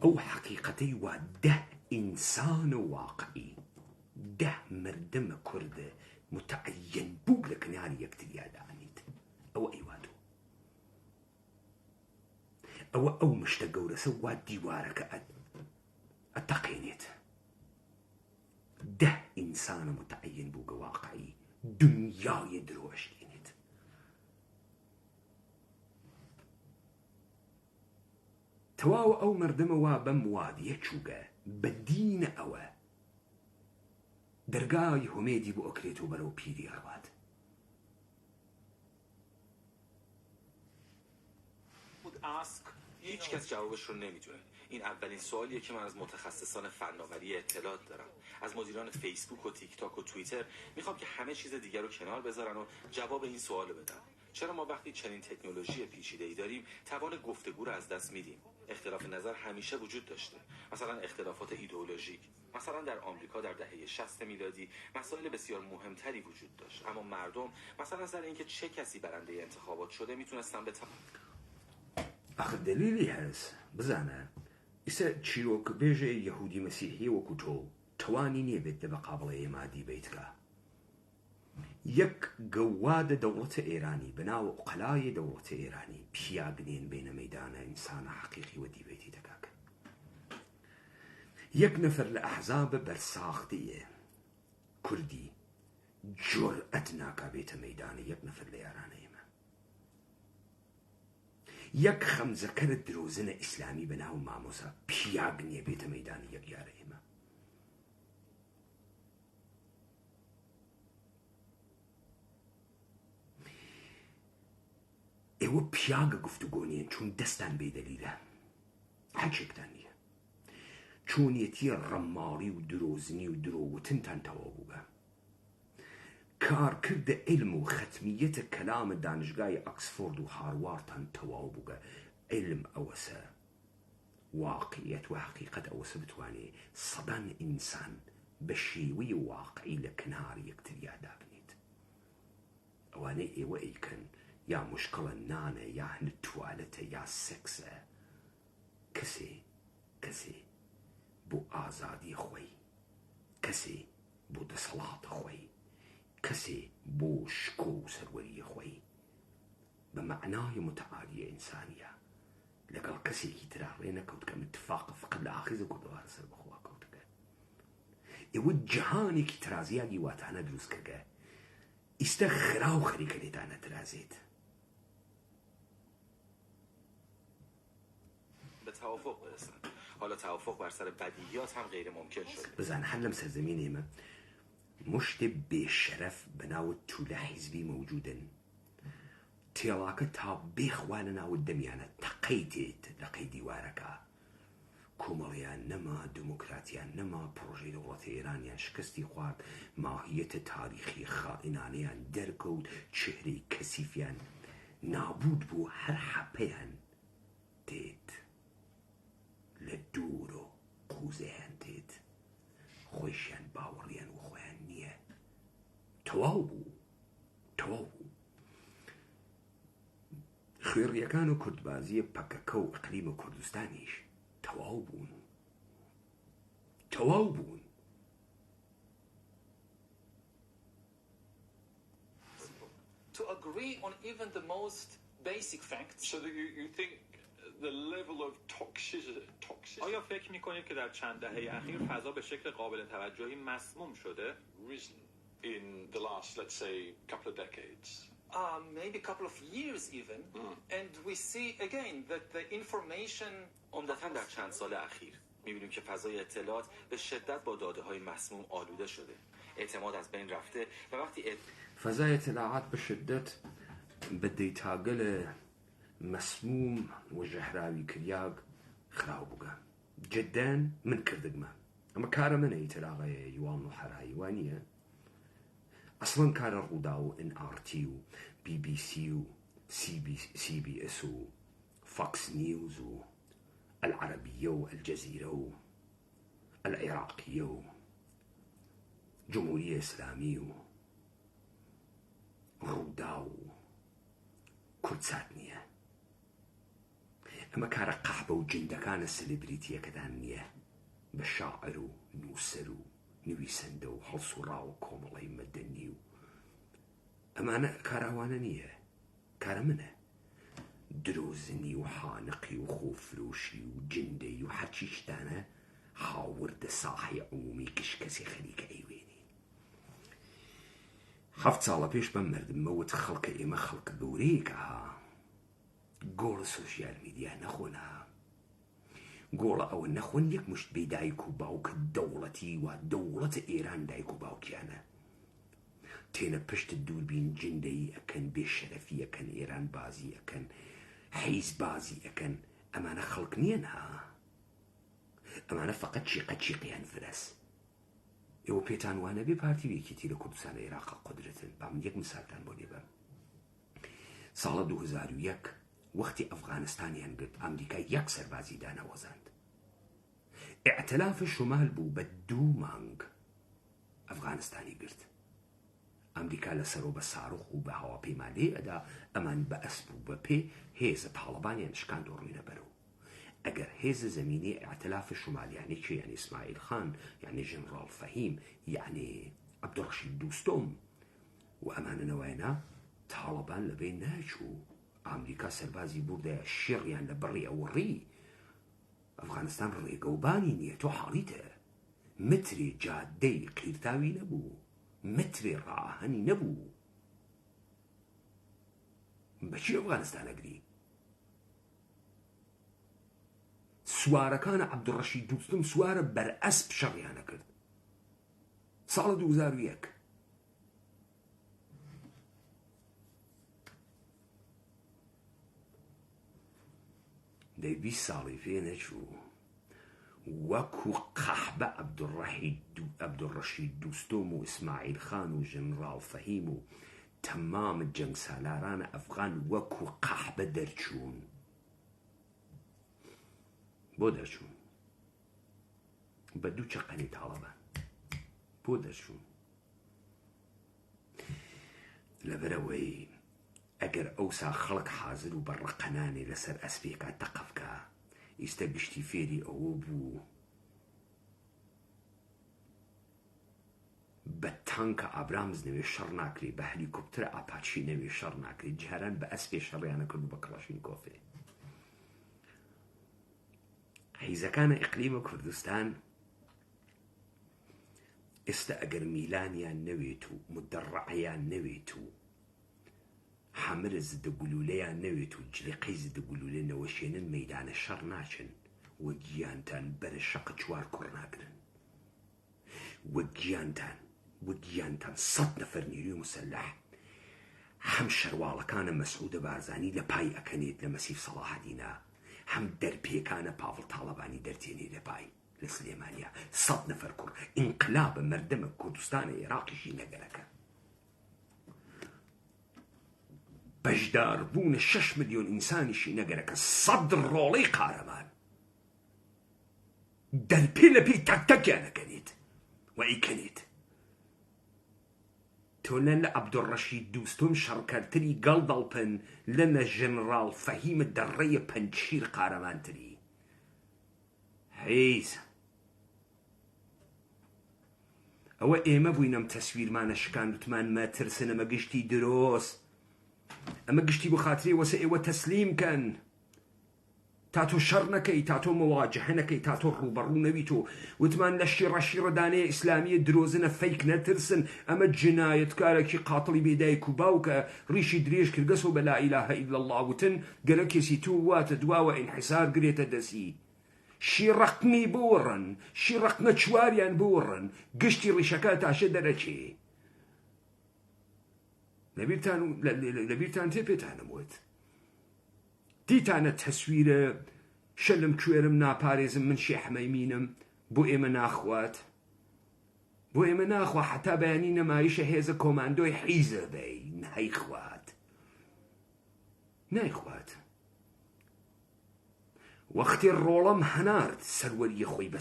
ئەو حەقیقەتەی وا 10 ئینسانە واقعی 10 مردمە کوردە متعەین بوو لە کناری یەکتریادانیت ئەوە ئەیواتۆ ئەوە ئەو مشتە گەورەسە وا دیوارەکە ئەتەقێنێت 10 ئینسانە متعەین بوو واقعی دنیای درۆشتێنێت تەواو ئەو مردمەوە بەم وادیە چووگە بە دینە ئەوە دەرگای هومێدی بۆ ئەکرێت و بەرەو پیری هەڵات هیچ کس جوابش رو نمیدونه. این اولین سوالیه که من از متخصصان فناوری اطلاعات دارم. از مدیران فیسبوک و تیک تاک و توییتر میخوام که همه چیز دیگر رو کنار بذارن و جواب این سوالو بدن. چرا ما وقتی چنین تکنولوژی پیچیده‌ای داریم توان گفتگو رو از دست میدیم؟ اختلاف نظر همیشه وجود داشته. مثلا اختلافات ایدئولوژیک. مثلا در آمریکا در دهه 60 میلادی مسائل بسیار مهمتری وجود داشت، اما مردم مثلا سر اینکه چه کسی برنده انتخابات شده میتونستن به آخه دلیلی هست بزنه ئیسا چیرۆک بێژێ یەهودی مەسیحی وەکو تۆ توانی نییە بێت بە قابڵە ئێمە دیبەیتکە یەک گەوادە دەوڵەتە ئێرانی بەناو قەلای دەوڵەتە ئێرانی پیاگنێن بینە مەیدانە ئینسانە حەقیقی وە دیبەیتی دەکاکەن یەک نەفەر لە ئەحزابە بەرساختیە کوردی جورئەت ناکا بێتە مەیدانە یەک نەفەر لە یارانە ئێمە یەک خەمزەکەرە درۆزنە ئیسلامی بەناو مامۆسا پیاگنێ بێتە مەیدانی یەک یارە ئێمە ئێوە پیاگە گفتوگۆ نیەن چون دەستان بێدەلیلە حەچێکتان نییە چۆنیەتی ڕەماڵی و درۆزنی و درۆوتنتان تەواو بووە کارکردە علم و ختمیەتە کەلامە دانشگای ئەکسفۆرد و هاروارتان تەواو بووە علم ئەوەسە واقعیت و حقیقت ئەوەسە بتوانێ سەدان ئینسان بە شێوەی واقعی لە کنار یەکتریادا بنیت ئەوانەی ئێوە ئەیکەن یا مشکڵە نانە یا هەند توالەتە یا سێکسە کەسێ بۆ ئازادی خۆی کەسێ بۆ دەسەڵاتە خۆی کەسێ بۆ شکۆ و سەروەریە خۆی بە معنای متعالیە ئینسانیە لەگەڵ کەسێکی ترا ڕێ نەکەوت کە متفاقە فقط لە ئاخیزە کردووارە سەر بەخوا کەوتەکە ئێوە جەهانێکی ترازیانی واتانە دروست کردە ئیستە خرا و خەریکە لێتانە ترازێت به توافق برسن حالا توافق بر سر بدیهیات هم غیر ممکن شد بزن هەر لەم سەرزەمینە ئێمە مشتێ بێشەرەف بەناوت توولە حیزبی موجودن تێڵاکە تا بێخوا لە ناوت دەمیانە تەقەی دێت لە قەی دیوارەکە کۆمەڵیان نەما دموکراتیان نەما پڕۆژەی دەوڵەتە ئێرانیان شکستی خوارد ماهیەتە تاریخی خائینانەیان دەرکەوت چهرەی کەسیفیان نابود بوو هەر حەپەیان دێت لە دوور و قوزەیان دێت خۆیشیان باوەڕیان و خۆیان نییە تەواو بوو خوێڕیەکان و کوردبازیە پەکەکە و ئەقلیمە کوردستانیش تەواو بوون To agree on even the most basic facts. So that you think the level of toxicity آیا فکر میکنید که در چند دهه اخیر فضا به شکل قابل توجهی مسموم شده؟ risen in the last, let's say, couple of decades? Maybe a couple of years even. And we see again that the information عمدتاً در چند سال اخیر می‌بینیم که فضای اطلاعات به شدت با داده‌های مسموم آلوده شده. اعتماد از بین رفته و وقتی فضای اطلاعات به شدت بە دەیتاگەلە مسموم و ژەهراوی کریاگ خراو بووگە جددان من کردگمە ئەمە کارە منە ئیتلاغەیە یوان و حەرایی وانیە ئەسڵەن کارە ڕوودا و NRT و BBC و CBS و فاكس نيوز و العربية و الجزيرة و العراقية و جمهورية إسلامية و ڕوودا و کورتسات نییە ئەمە کارە قەحبە و جندەکانە سلبریتیەکەدان نییە بە شاعر و نووسەر و نویسەندە و هەڵسوڕا و کۆمەڵی مەدەنی و ئەمانە کاراوانە نییە کارە منە درۆزنی و حانقی و خۆفرۆشی و جندەی و هەرچی شتانە هاوردە ساحەی عمومی کەسی خەریکە ئەیوێنی 7 ساڵە پێش بەم مردمەوت خەڵکە ئێمە خەڵکە گەورەیەکە گۆڵە سۆشیال میدیا نەخۆنا گۆڵە ئەوە نەخۆن یەک مشت بێ دایک و باوکە دەوڵەتی و دەوڵەتە ئێران دایک و باوکیانە تێنە پشت دووربین جندەی ئەکەن بێشەرەفی ئەکەن ئێران بازی ئەکەن حیز بازی ئەکەن ئەمانە خەڵک نییەن ئەمانە فەقەت چیقەچیقیان فرەس ئێوە پێتان وانە بێ پارتیوێکیتی لە کوردستان عێراق قودرەتن بام یەک مثالتان بۆ لێبەم ساڵە 2001 وەختی ئەفغانستانیان گرت ئەمریکا یەک سەربازی دانەوەزاند ئیعتلاف شمال بوو بە 2 مانگ ئەفغانستانی گرت ئەمریکا لەسەرۆ بە ساڕوخ و بە هەواپەیما لێ ئەدا ئەمان بە ئەسپ و بە پێ هێزە تاڵەبانیان شکاند و ڕووینە بەرەو ئەگەر هێزە زەمینی ئیعتلاف شمال یعنی چی یعنی ئیسماعیل خان یعنی ژنرال فەهیم یعنی عەبدوڕەشید دووستۆم و ئەمانەوەینا تاڵەبان لەبێ ناچوو ئەمریکا سەربازی بوردە شێڕیان لە بڕی ئەوڕی ئەفغانستان ڕێگەوبانی نییە تۆ حاڵیتە متری جادەی قیرتاوی نەبوو متری ڕاهەنی نەبوو بەچی ئەفغانستان ئەگری سوارەکانە عەبدوڕەشید دووستم سوارە بەرئەسپ شەڕیانە کرد ساڵە 2001 2001 دەی 20 ساڵی پێ نەچوو وەکو قەحبە عەبدوڕەشید دووستۆم و ئیسماعیل خان و ژنڕاڵ فەهیم و تەمامە جەنگ سالارانە ئەفغان وەکو قەحبە دەرچوون. بۆ دەرچوون؟ بە دوو چەقەنی تاڵەبان بۆ دەرچوون؟ لەبەرەوەی ئەگەر ئەوسا خەڵک حازر و بەڕقەنانێ لەسەر ئەسپێکا تەقەفکە ئیستە گشتی فێری ئەوە بوو بە تانکە ئابرامز نەوێ شەڕ ناکرێ، بە هەلیکۆپتەرە ئاپاچی نەوێ شەڕ ناکرێت، جاران بە ئەسپێ شەڕیانە کرد و بە کڵاشینکۆفێ. حیزەکانە ئیقلیمە کوردستان ئێستا ئەگەر میلانیان نەوێت و مدەڕعیان نەوێت و حەمرە زدە گولولەیان نەوێت و جلقەی زدە گولولە نەوەشێنن مەیدانە شەڕ ناچن، وە گیانتان بەرە شەقە چوار کوڕ ناگرن، وە گیانتان 100 نەفەر نیروی مسلح هەم شەرواڵەکانە مەسعودە بارزانی لە پای ئەکەنێت لە مەسیف سەڵاحەدینە، هەم دەرپێکانە پاڤڵ تاڵەبانی دەرتێنێ لە پای لە سلێمانیا 100 نەفەر کوڕ. ئینقلابە مەردەمە کوردستانە عێراقیشی نەگەرەکە بەشدار بوونە 6 ملیۆن ئینسانیشی نەگەرەکە 100 ڕۆڵەی قارەمان دەرپێ لە پێی تەکتەکیان ئەکەنێت و ئەیکەنێت. تۆ لە عەبدوڕەشید دووستۆم شەڕکەرتری گەڵ دەڵپن لەنە ژنڕاڵ فەهیمە دەڕێیە پەنجشیر قارەمانتری. حیز ئەوە ئێمە بووینەم تەسویرمانە شکان وتمان مەترسن ئەمە گشتی درۆست، ئەمە گشتی بۆ خاترێ وەسە ئێوە تەسلیمکەن تا تۆ شەڕ نەکەی، تا تۆ مواجهە نەکەی، تا تۆ ڕوبەڕوو نەبی تۆ. وتمان لە شیڕەدانەیە ئیسلامیە درۆزنە فەیک نەترسن، ئەمە جنایەتکارێکی قاتڵی بێدایک و باوکە ڕیشی درێژ کردگەس و بە لا ئیلاهە ئیلا الله وتن گەرە کێسی تو واتە دواوە ئینحیسار گرێتە دەسی. شیڕەقمی بۆڕن، شیڕەقمە چواریان بۆڕن، گشتی ڕیشەکە تاشە دەرەچێ. لەبیرتان تێ پێتانم وت دیتانە تەسویرە شەلم کوێرم ناپارێزم من شێحمەیمینم بۆ ئێمە ناخوات، بۆ ئێمە ناخوا حتا بەیانی نەمایشە هێزە کۆماندۆی حیزە بەی نایخوات نایخوات. وەختی ڕۆڵەم هەنارد سەروەریە خۆی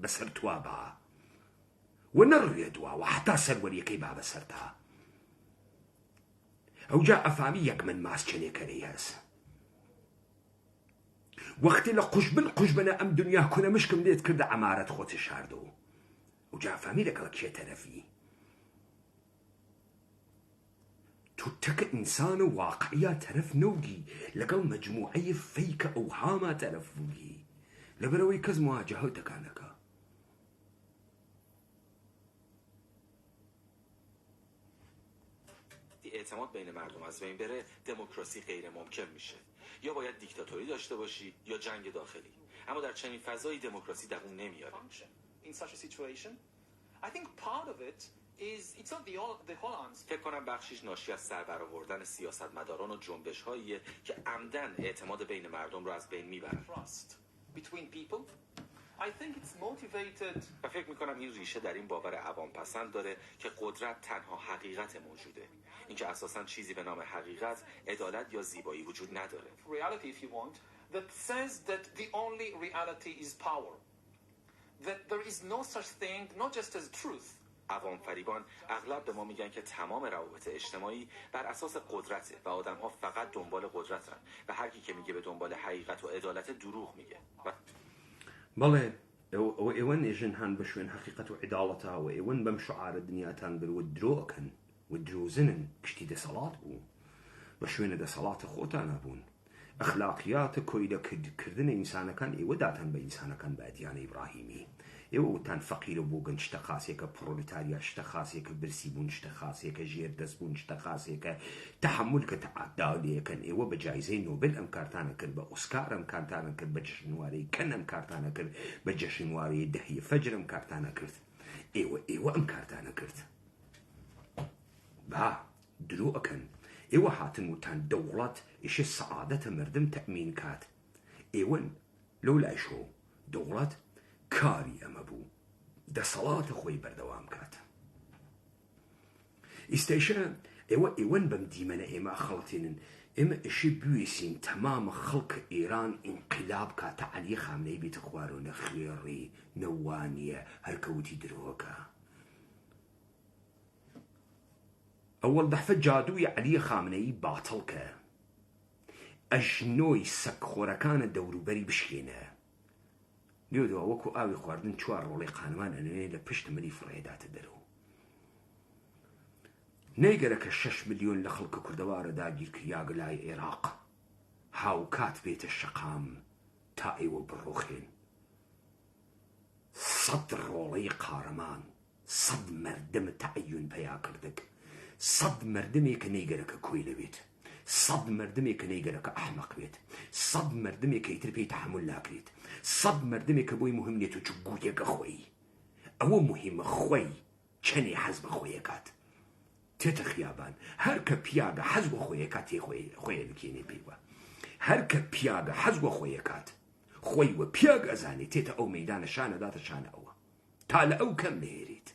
بەسەر توابا و نەڕوێ دواوە حتا سەروەریەکەی با بەسەرتا. ئەوجا ئەفامی یەک من ماس چنێکەرەی هەست. وەختی لە قوشبنە ئەم دنیا کونە مشکم لێت کردە عەمارەت خۆتە شاردەوە. ئەوجا ئەفامی لەگەڵ کێ تەرەفی. تۆ تەکە ئینسانە واقعیا تەرەف نەوگی، لەگەڵ مەجموعەی فەیکە ئەوهاما تەرەف بووگی، لەبەرەوەی کەس مواجهە دەکانەکە. اعتماد بین مردم از بین بره دموکراسی غیر ممکن میشه. یا باید دیکتاتوری داشته باشی یا جنگ داخلی، اما در چنین فضایی دموکراسی دووم نمیاره. In such a situation, I think part of it is it's not the whole answer. فکر کنم بخشیش ناشی از سربرآوردن سیاستمداران و جنبش‌هاییه که عمدن اعتماد بین مردم رو از بین میبرن. Trust between people. I think it's motivated. و فکر میکنم این ریشه در این باور عوام پسند داره که قدرت تنها حقیقت موجوده، اینکه اساساً چیزی به نام حقیقت، عدالت یا زیبایی وجود نداره. Reality, if you want, that says that the only reality is power. That there is no such thing, not just as truth. عوام فریبان اغلب به ما میگن که تمام روابط اجتماعی بر اساس قدرته و آدم‌ها فقط دنبال قدرتن و هر کی که میگه به دنبال حقیقت و عدالت دروغ میگه. بەڵێ ئێوە نێژن هەن بە شوێن حەقیقەت و عیداڵەتەوە، ئێوەن بەم شعارە دنیاتان بروە درۆکەن و درۆزنن گشتی دەسەڵات بوو، بە شوێنە دەسەڵاتە خۆتانە بوون. ئەخلاقیاتە کۆیلەکردنە ئینسانەکان ئێوە داتان بە ئینسانەکان بە ئەدیانە ئیبراهیمی. ئێوە وتان فەقیرە بۆ گەن شتە خاسێکە، پرۆلتاریا شتە خاسێکە، برسی بوون شتە خاسێکە، ژێر دەست بوون شتە خاسێکە، تەحمل کە تەعاداڵیەکەن. ئێوە بە جایزەی نۆبل ئەم کارتانە کرد، بە ئۆسکار ئەم کارتانە کرد، بە جەشنوارەی کەن ئەم کارتانە کرد، بە جەشنوارەی دەهی فەجر ئەم کارتانە کرد. ئێوە ئەم کارتانە کرد. با درۆ ئەکەن. ئێوە هاتن وتان دەوڵەت ئیشە سەعادەتە مردم تەمین کات. ئێوەن لەو لایشۆ دەوڵەت کاری ئەمە بوو دەسەڵاتە خۆی بەردەوام کات. ئیستەیشە ئێوەن بەم دیمەنە ئێمە خەڵەتێنن ئێمە ئەشی بوێسین تەمامە خەڵکە ئێران ئینقلاب کاتە عەلی خامنەی بێتە خوارۆنە خێڕی نەوانیە هەرکەوتی درۆکە. ئەوەڵ دەفە جادووی عەلی خامنەی باتڵ کە ئەژنۆی سەگخۆرەکانە دەوروبەری بشکێنە لێدەوە وەکو ئاوی خواردن چوار ڕۆڵی قانمان ئەنوێ لە پشت ملی فڕێداتە دەرەوە. نەیگەرە کە 6 ملیۆن لە خەڵکە کوردەوارە داگیر کریاگە لای عێراق هاوکات بێتە شەقام تا ئێوە بڕۆخێن. 100 ڕۆڵەی قارەمان 100 مەردەم تەعەیون پەیا کردک 100 مەردەمێکە نەیگەرەکە کۆی لەبێت 100 مەردەمێکە نەیگەرەکە ئەحمەق بێت 100 مەردەمێکە ئیتر پێی تەحمل ناکرێت 100 مەردەمێکە بۆی مهم نێت و چ گوویەکە خۆی ئەوە مهمە خۆی چەنێ حەز بە خۆیەکات تێتە خیابان هەر کە پیاگە حەز بە خۆیەکات تێ خۆیە بکێنێ پێیوە هەر کە پیاگە حەز بە خۆیەکات خۆی وە پیاگ ئەزانێت تێتە ئەو مەیدانە شانەداتە شانە ئەوە تا لە ئەو کەم نهێریت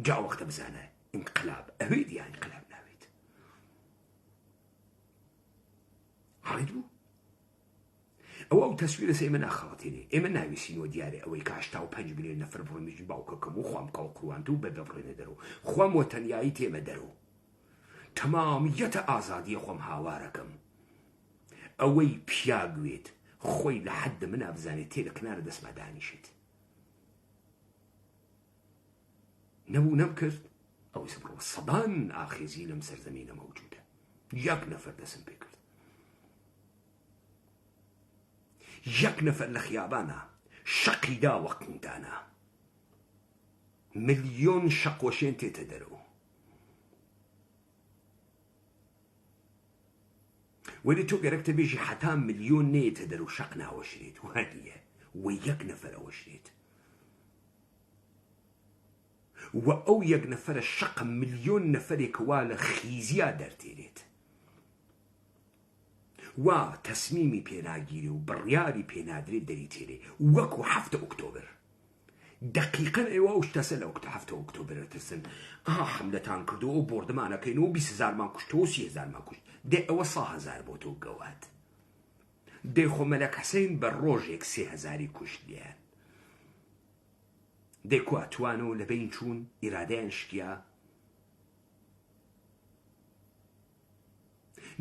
جا وەختە بزانە انقلاب ئەوێت یا انقلاب ناوێت. حەڵیت بوو ئەو تەسویرە ئێمە ناخەڵەتێنێ ئێمە ناویسینەوە دیارێ ئەوەی کە 85 ملیۆن نەفر بڕۆمیژی باوکەکەم و خوام کاڵ قڕوانتە و بەدەبڕێنە دەرەوە خوام وەتەنیایی تێمە دەرەوە تەمامیەتە ئازادیە خۆم هاوارەکەم ئەوەی پیاگوێت خۆی لە حەدە من ئابزانێت تێ لە کنارە دەستما دانیشێت نەبوو نەبکرد ئەوەی سبڕۆ سەدان ئاخێزی لەم سەرزەمینە مەوجودە یەک نەفەر دەسم پێ کرد یەک نەفەر لە خیابانە شەقی داوە قندانە ملیۆن شەقۆشێن تێتە دەرەوە وەلی تۆ گەرەکتە بێژی حتا ملیۆن نێتە دەرەوە شەق ناوەشرێت وانیە و یەک نەفەر ئەوەشرێت و ئەو یەک نەفەرە شەقە ملیۆن نەفەرێکەوە لە خیزیا دەرتێرێت وا تەسمیمی پێناگیری و بڕیاری پێنادرێت دەریتێرێ وەکو 7 ئۆکتۆبر دقیقەن ئێوە و شتەسە لە 7 ئۆکتۆبرە ترسن حملەتان کردەوە و بۆردەمانەکەینەوە 20,000مان کوشتەوە 30,000مان کوشت دێ ئەوە 100,000 بۆ تۆ گەوات دێ خۆ مەلەک حەسەین بە ڕۆژێک 30,000 کوشت لیان دێ کو ئەتوانەوە لە بین چوون ئیرادەیان شکیا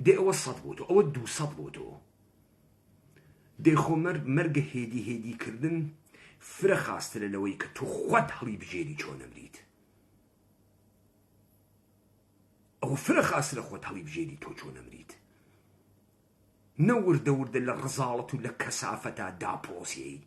دێ ئەوە 100 بۆ تۆ ئەوە 200 بۆ تۆ دێ خۆ مەرگە هێدی کردن فرە خاسترە لەوەی کە تۆ خۆت هەڵی بژێری چۆن ئەمریت ئەوە فرە خاسترە خۆت هەڵی بژێری تۆ چۆن ئەمریت نەوردە وردە لە ڕزاڵەت و لە کەسافەتا داپۆسیەی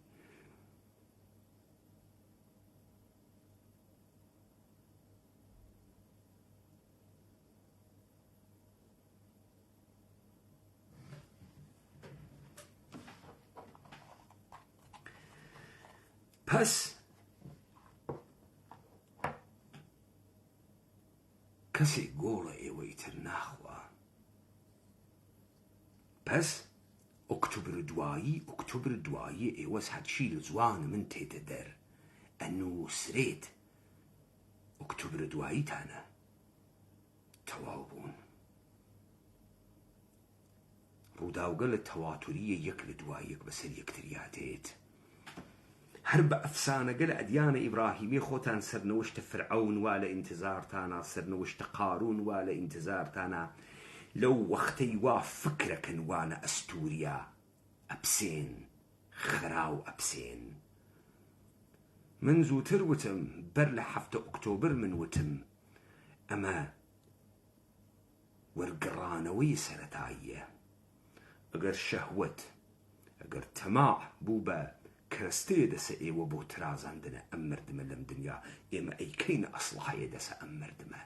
پس کەسێک گۆڵە ئێوەی تر ناخوا پس ئۆکتۆبر دوایی ئێوە هەرچی لە جوانە من تێتە دەر ئەنووسرێت ئۆکتۆبر دواییتانە تەواو بوون ڕووداوگە لە تەواتوریە یەک لە دوای یەک بەسەر یەکتریاتێت هەر بە ئەفسانەگە لە ئەدیانە ئیبراهیمی خۆتان سەرنەوشتە فرعەون وا لە ئینتزارتانە سەرنەوشتە قارون وا لە ئینتزارتانە لەو وەختەی وا فکرەکەن وانە ئەستوریا ئەپسێن خراو ئەپسێن من زووتر وتم بەر لە 7 ئۆکتۆبر من وتم ئەمە وەرگەڕانەوەی سەرەتاییە ئەگەر شەهوەت ئەگەر تەماع بوو بە کەستەیە دەسە ئێوە بۆ ترازاندنە ئەم مردمە لەم دنیا ئێمە ئەیکەینە ئەسڵحەیە دەسە ئەم مردمە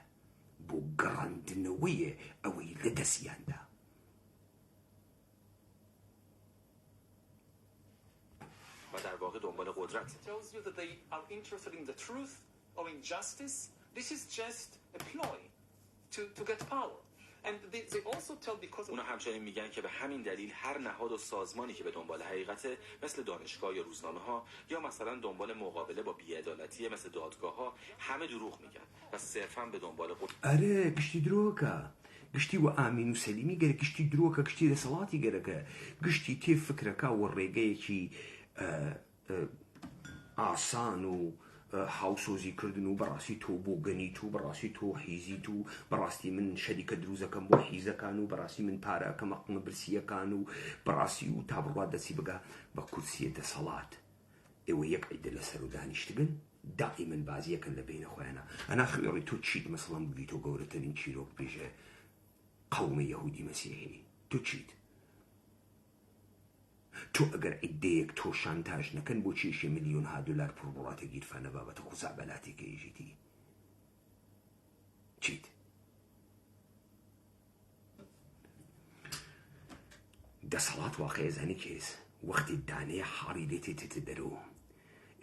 بۆ گەڕاندنەوەیە ئەوەی لە دەستیاندا و در واقع دنبال قدرت tells you that they are interested in the truth or in justice. This is just a ploy to get power. And they also tell because of اونا همچنین میگن که به همین دلیل هر نهاد و سازمانی که به دنبال حقیقته مثل دانشگاه یا روزنامه ها یا مثلا دنبال مقابله با بی‌عدالتی مثل دادگاه ها همه دروغ میگن و صرفا به دنبال ئەرێ گشتی درۆکە گشتی و ئامین و سەلیمی گەرە گشتی درۆکە گشتی دەسەڵاتی گەرەکە گشتی تێ فکرەکە و ڕێگەیەکی ئاسان و هاوسۆزی کردن و بەڕاستی تۆ بۆ گەنیت و بەڕاستی تۆ حیزیت و بەڕاستی من شەریکە دروزەکەم بۆ حیزەکان و بەڕاستی من پارەکەمە قمە برسیەکان و بەڕاستی و تا بڕوات دەچی بگا بە کورسیە دەسەڵات ئێوە یەک عیدە لەسەر و دانیشتگن دائما بازیەکەن لە بینە خۆیانە ئەنا خوێڕی تۆ چیت مەسەڵەن بگی تۆ گەورەترین چیرۆک بێژە قەومە یەهودی مەسیحی تۆ چیت تۆ ئەگەر عیدەیەک تۆ شانتاژ نەکەن بۆ چێشێ ملیۆنها دۆلار پڕبڕاتە گیرفانە بابەتە خوزعبەلاتێکە ئێژیتی چیت دەسەڵات واقعێزانی کێس وەختی دانەیە حاڵی دێتێتێتە دەرەوە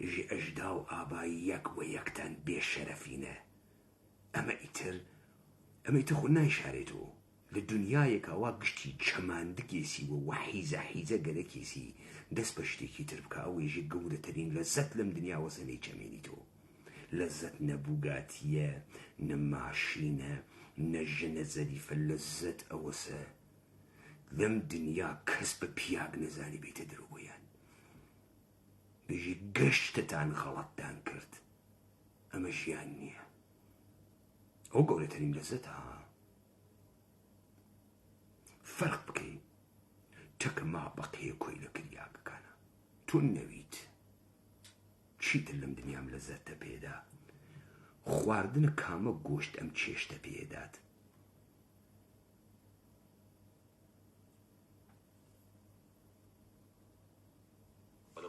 ئێژێ ئەژدا و ئابایی یەک وە یەکتان بێشەرەفینە ئەمە ئیتر خۆ نایشارێتەوە لە دنیایەکە وا گشتی چەماندگێسی و حیزە گەلەکێسی دەست بە شتێکی تر بکە ئەوەیژێ گەورەترین لەزەت لەم دنیاوە سەنەی چەمێنیتەوە لەزەت نەبووگاتیە نەماشینە نەژنە زەریفە لەزەت ئەوەسە لەم دنیا کەس بە پیاگ نەزانی بێتە درۆبۆیان بێژی گەشتتان غەڵەتتان کرد ئەمە ژیان نییە ئەو گەورەترین لەزەتە فەرق بکەی تەکە ما بەقەیە کۆی لە کریاکەکانە تۆ نەویت چیتر لەم دنیام لەزەتە پێدا خواردنە کامە گۆشت ئەم چێشتە پێدات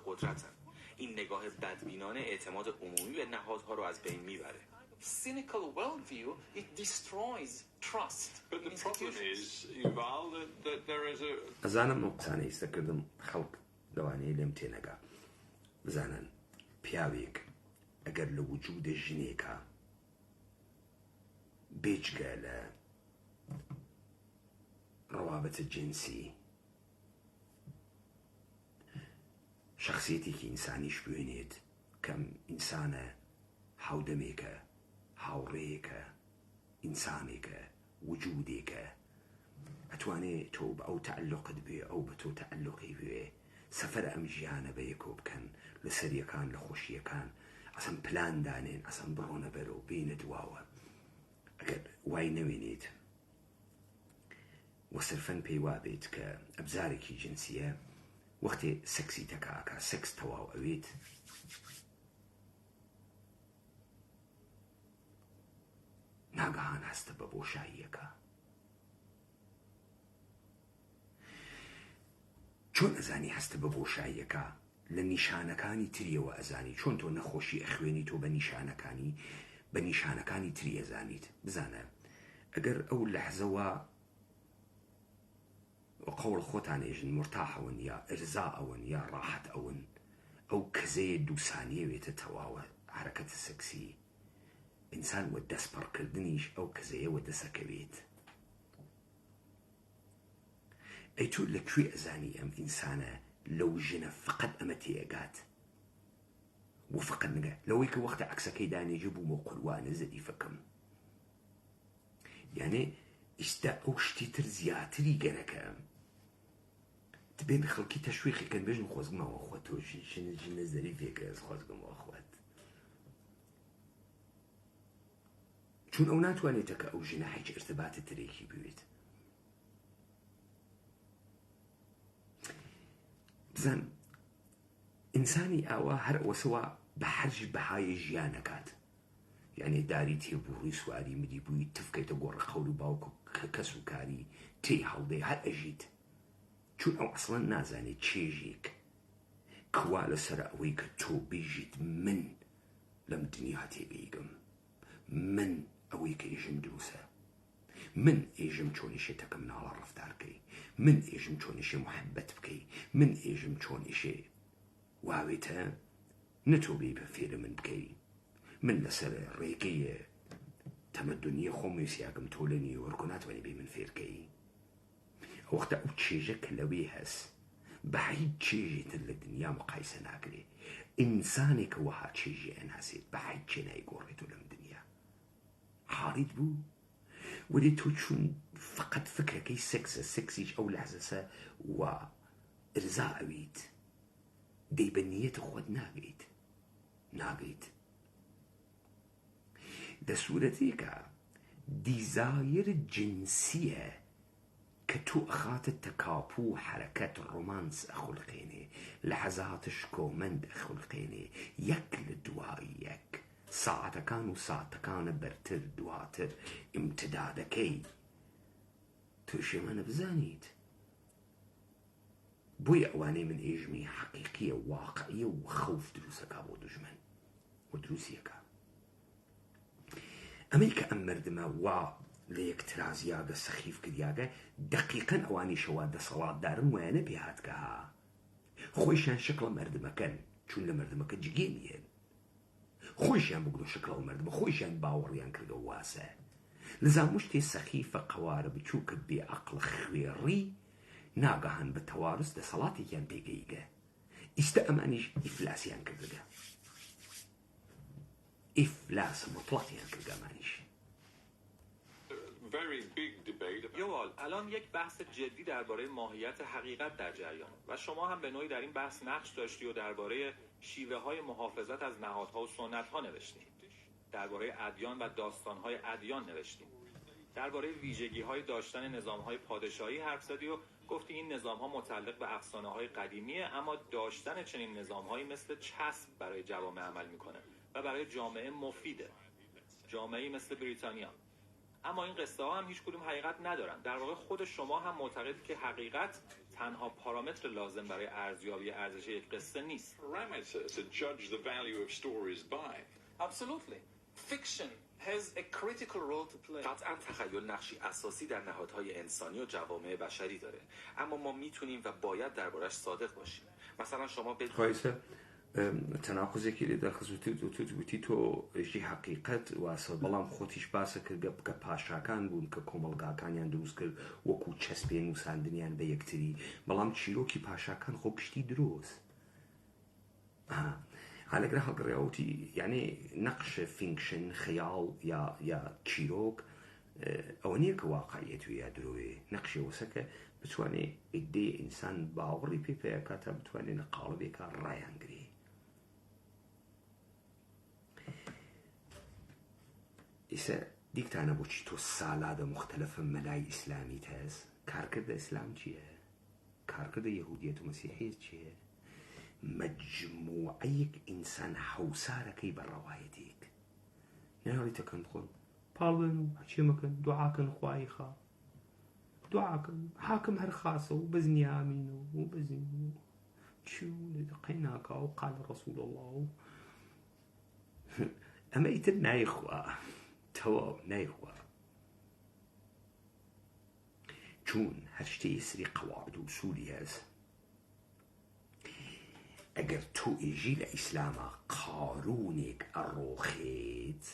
قدرتن این نگاه بدبینانه اعتماد عمومی به نهادها رو از بین میبره cynical worldview, it destroys trust. But the problem is, Yuval, that there is a... ئەزانم ئەو قسانە ئیسەکردم خەڵک لەوانەیە لێم تێنەگا بزانن پیاوێک ئەگەر لە وجودە ژنێکە بێجگە لە ڕەوابەتە جنسی شخصیەتێکی ئینسانیش بوێنێت کەم ئینسانە هاودەمێکە هاوڕێیەکە ئینسانێکە وجودێکە ئەتوانێت تۆ بە ئەو تەعلقت بێ ئەو بە تۆ تەعلقی بێ سەفەر ئەم ژیانە بە یەکۆ بکەن لە سەریەکان لە خۆشیەکان ئەسەن پلان دانێن ئەسەن بڕۆنە بەرەو بینە دواوە ئەگەر وای نەوێنێت وەسرفەن پێی وابێت کە ئەبزارێکی جنسیە وەختێ سەکسی تەکاکە سەکس تەواو ئەوێت ناگەهان هەستە بە بۆشاییەکە چۆن ئەزانی هەستە بە بۆشاییەکە لە نیشانەکانی تریەوە ئەزانی چۆن تۆ نەخۆشی ئەخوێنی تۆ بە نیشانەکانی تری ئەزانیت بزانە ئەگەر ئەو لەحزەوە وقول خۆتان ئێژن مرتاحەون یا ئەرزا ئەون یا ڕاحەت ئەون ئەو کەزەیە دووسانیە وێتە تەواوە حرەکەتە سەکسی ئینسان وە دەستپەڕکردنیش ئەو کەزەیەوە دەسەکەوێت ئەی تۆ لەکوێ ئەزانی ئەم ئینسانە لەو ژنە فقط ئەمە تێگات و فقط نگە لەوەی کە وەختە عەکسەکەی دانێژە بوومە قوربانە زەریفەکەم یانێ ئیستا ئەو شتی تر زیاتری گەرەکە دبێن خەڵکی تەشویقیکەن بێژن خۆزگمەوە خۆ تۆ ژنە زەریفێکە خۆزگمەوە خۆت چون ئەو ناتوانێتە کە ئەو ژنە هیچ ارتباطە ترێکی بوێت بزان ئینسانی ئاوا هەر ئەوەسەوە بە هەرژ بەهای ژیانەکات یعنی داری تێبووڕی سواری ملی بووی تفکەیتە گۆڕە خەول و باوکو کەس و کاری تێی هەڵدەی هەر ئەژیت چون ئەو ئەسڵەن نازانێت چێژێک کوا لەسەر ئەوەی کە تۆ بێژیت من لەم دنیا تێگەیگەم من ئەوەی کە ئێژم دروسە من ئێژم چۆنیشێتەکە مناڵە ڕەفتارکەی من ئێژم چۆنیشێ محەبەت بکەی من ئێژم چۆنیشێ واوێتە نەتۆ بێ بە فێرە من بکەی من لەسەر ڕێگەیە تەمەدونیە خۆم ویسیاگەم تۆ لە نیویۆرک و ناتوانێ بێ من فێرکەی وەختە ئەو چێژە کە لەوێ هەست بە هیچ چێژێتر لە دنیا مقایسە ناکرێ ئینسانێکە وەها چێژی ئەناسێت بە هیچ چێ نایگۆڕێتەوە لەم دنیا حاڵیت بوو وەدێ تۆ چون فقط فکرەکەی سێکسە سێکسیش ئەو لەحزەسە و ئرزا ئەویت دەی بە نیەتە خۆت ناگەیت لە سوورەتێکە دیزایر جنسیە کە تۆ ئەخاتە تەکاپوو و حرەکەت ڕۆمانس ئەخولقێنێ لەحەزاتش کۆمەند ئەخولقێنێ یەک لە دوای یەک ساعتەکان و ساتەکانە بەرتر دواتر ئیمتدادەکەی تووشێمانە بزانیت بۆی ئەوانەی من ئێژمی حەقیقیە واقعیە و خەوف دروستەکە بۆ دوژمن و دروستیەکە ئەمەی کە ئەم مردمە وا لە یەک ترازیاگە سەخیف کردیاگە دەقیقەن ئەوانی شەوا دەسەڵاتدارن وایانە پێهاتکە خۆیشیان شکڵە مردمەکەن چون لە مردمەکە جگێ نیەن خۆیشیان بگرۆ شکڵەوە مردمە خۆیشیان باوەڕیان کردەوە واسە لەزا مشتێ سەخیفە قەوارە بچووکە بێ عەقڵە خوێڕی ناگەهان بە تەوارث دەسەڵاتێکیان پێگەیگە ئیستا ئەمانیش ئیفلاسیان کردگە ئیفلاس مطلقیان کردگە ئەمانیش یوال الان یک بحث جدی درباره ماهیت حقیقت در جریانه و شما هم به نوعی در این بحث نقش داشتی و درباره شیوه های محافظت از نهادها و سنت ها نوشتی درباره ادیان و داستان های ادیان نوشتی درباره ویژگی های داشتن نظام های پادشاهی حرف زدی و گفتی این نظام ها متعلق به افسانه های قدیمیه اما داشتن چنین نظام هایی مثل چسب برای جوامع عمل میکنه و برای جامعه مفیده جامعه‌ای مثل بریتانیا اما این قصه ها هم هیچ کدوم حقیقت ندارن در واقع خود شما هم معتقدید که حقیقت تنها پارامتر لازم برای ارزیابی ارزش یک قصه نیست Absolutely. Fiction has a critical role to play. قطعا تخیل نقشی اساسی در نهادهای انسانی و جوامع بشری داره اما ما میتونیم و باید دربارش صادق باشیم مثلا شما به خواهیسە تەناقزێکی لێدا خزوتی تۆ ژی حەقیقەت واسە بەڵام خۆتیش باسە کرد بکە پاشاکان بوون کە کۆمەڵگاکانیان دروست کرد وەکو چەسپێن و ساندنیان بە یەکتری بەڵام چیرۆکی پاشاکان خۆ گشتی دروست هەلەگرە هەڵگڕێوتی یعنی نەقشە فینکشن خەیاڵ یا چیرۆک ئەوە نییە کە واقعیەت و یا درۆوێ نەقشی وەسەکە بتوانێ ئیدەی ئینسان باوەڕی پێکەکە تا بتوانێ لە قاڵبێکە ڕایانگری ئیسا دیکتانە بۆچی تۆ سالادە مختلفە مەلای ئیسلامی تەس کارکردە ئیسلام چییە؟ کارکردە یەهودیەت و مەسیحیەت چییە؟ مەجموعەیەک ئینسان هەوسارەکەی بە ڕەوایەتێک ناوی تەکەن خۆن پاڵێن و هەچێمەکەن دوعاکەن خوای خا دوعاکەن حاکم هەر خاسە و بەزنیامین و بەزین و چوو لە دقەی ناکا و قال ڕەسوول الله و ئەمە ئیتر نایخوا تەواو نایخوا چون هەر شتێ سری قەواعد و ئوسولی هەست ئەگەر تۆ ئێژی لە ئیسلامە قارونێک ئەڕۆخێت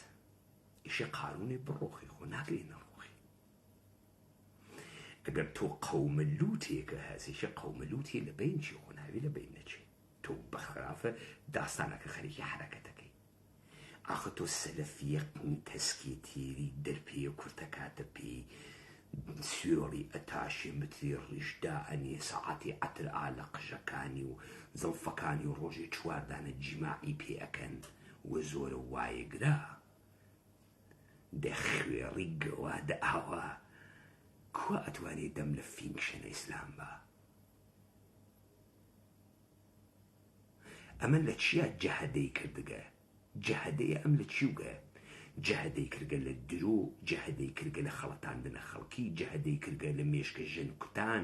ئیشە قارونێک بڕۆخی خۆ ناگرێ نەڕۆخی ئەگەر تۆ قەومە لووتێکە هەست ئیشە قەومە لووتێ لە بین چی خۆ ناوی لە بین نەچێ تۆ بەخرافە داستانەکە خەریکی حرەکەتەکەی ئاخە تۆ سەلەفیەقنی تەسکێتێری دەرپێ کورتەکاتە پێی سوێڵی ئەتاشی متری ڕیشدا ئەنێ سەعاتی عەتر ئالە قژەکانی و زەڵفەکانی و ڕۆژێ چواردانە جیماعی پێ ئەکەن وە زۆرە وایەگرا دەخوێڕی گەوا دە ئاوا کوا ئەتوانێ دەم لە فینکشنە ئیسلام بە ئەمە لە چیە جەهەدەی کردگە جەهەدەیە ئەم لە چیوگە جەهەدەی کردگە لە درۆ جەهەدەی کردگە لە خەڵەتاندنە خەڵکی جەهەدەی کردگە لە مێشکە ژن کوتان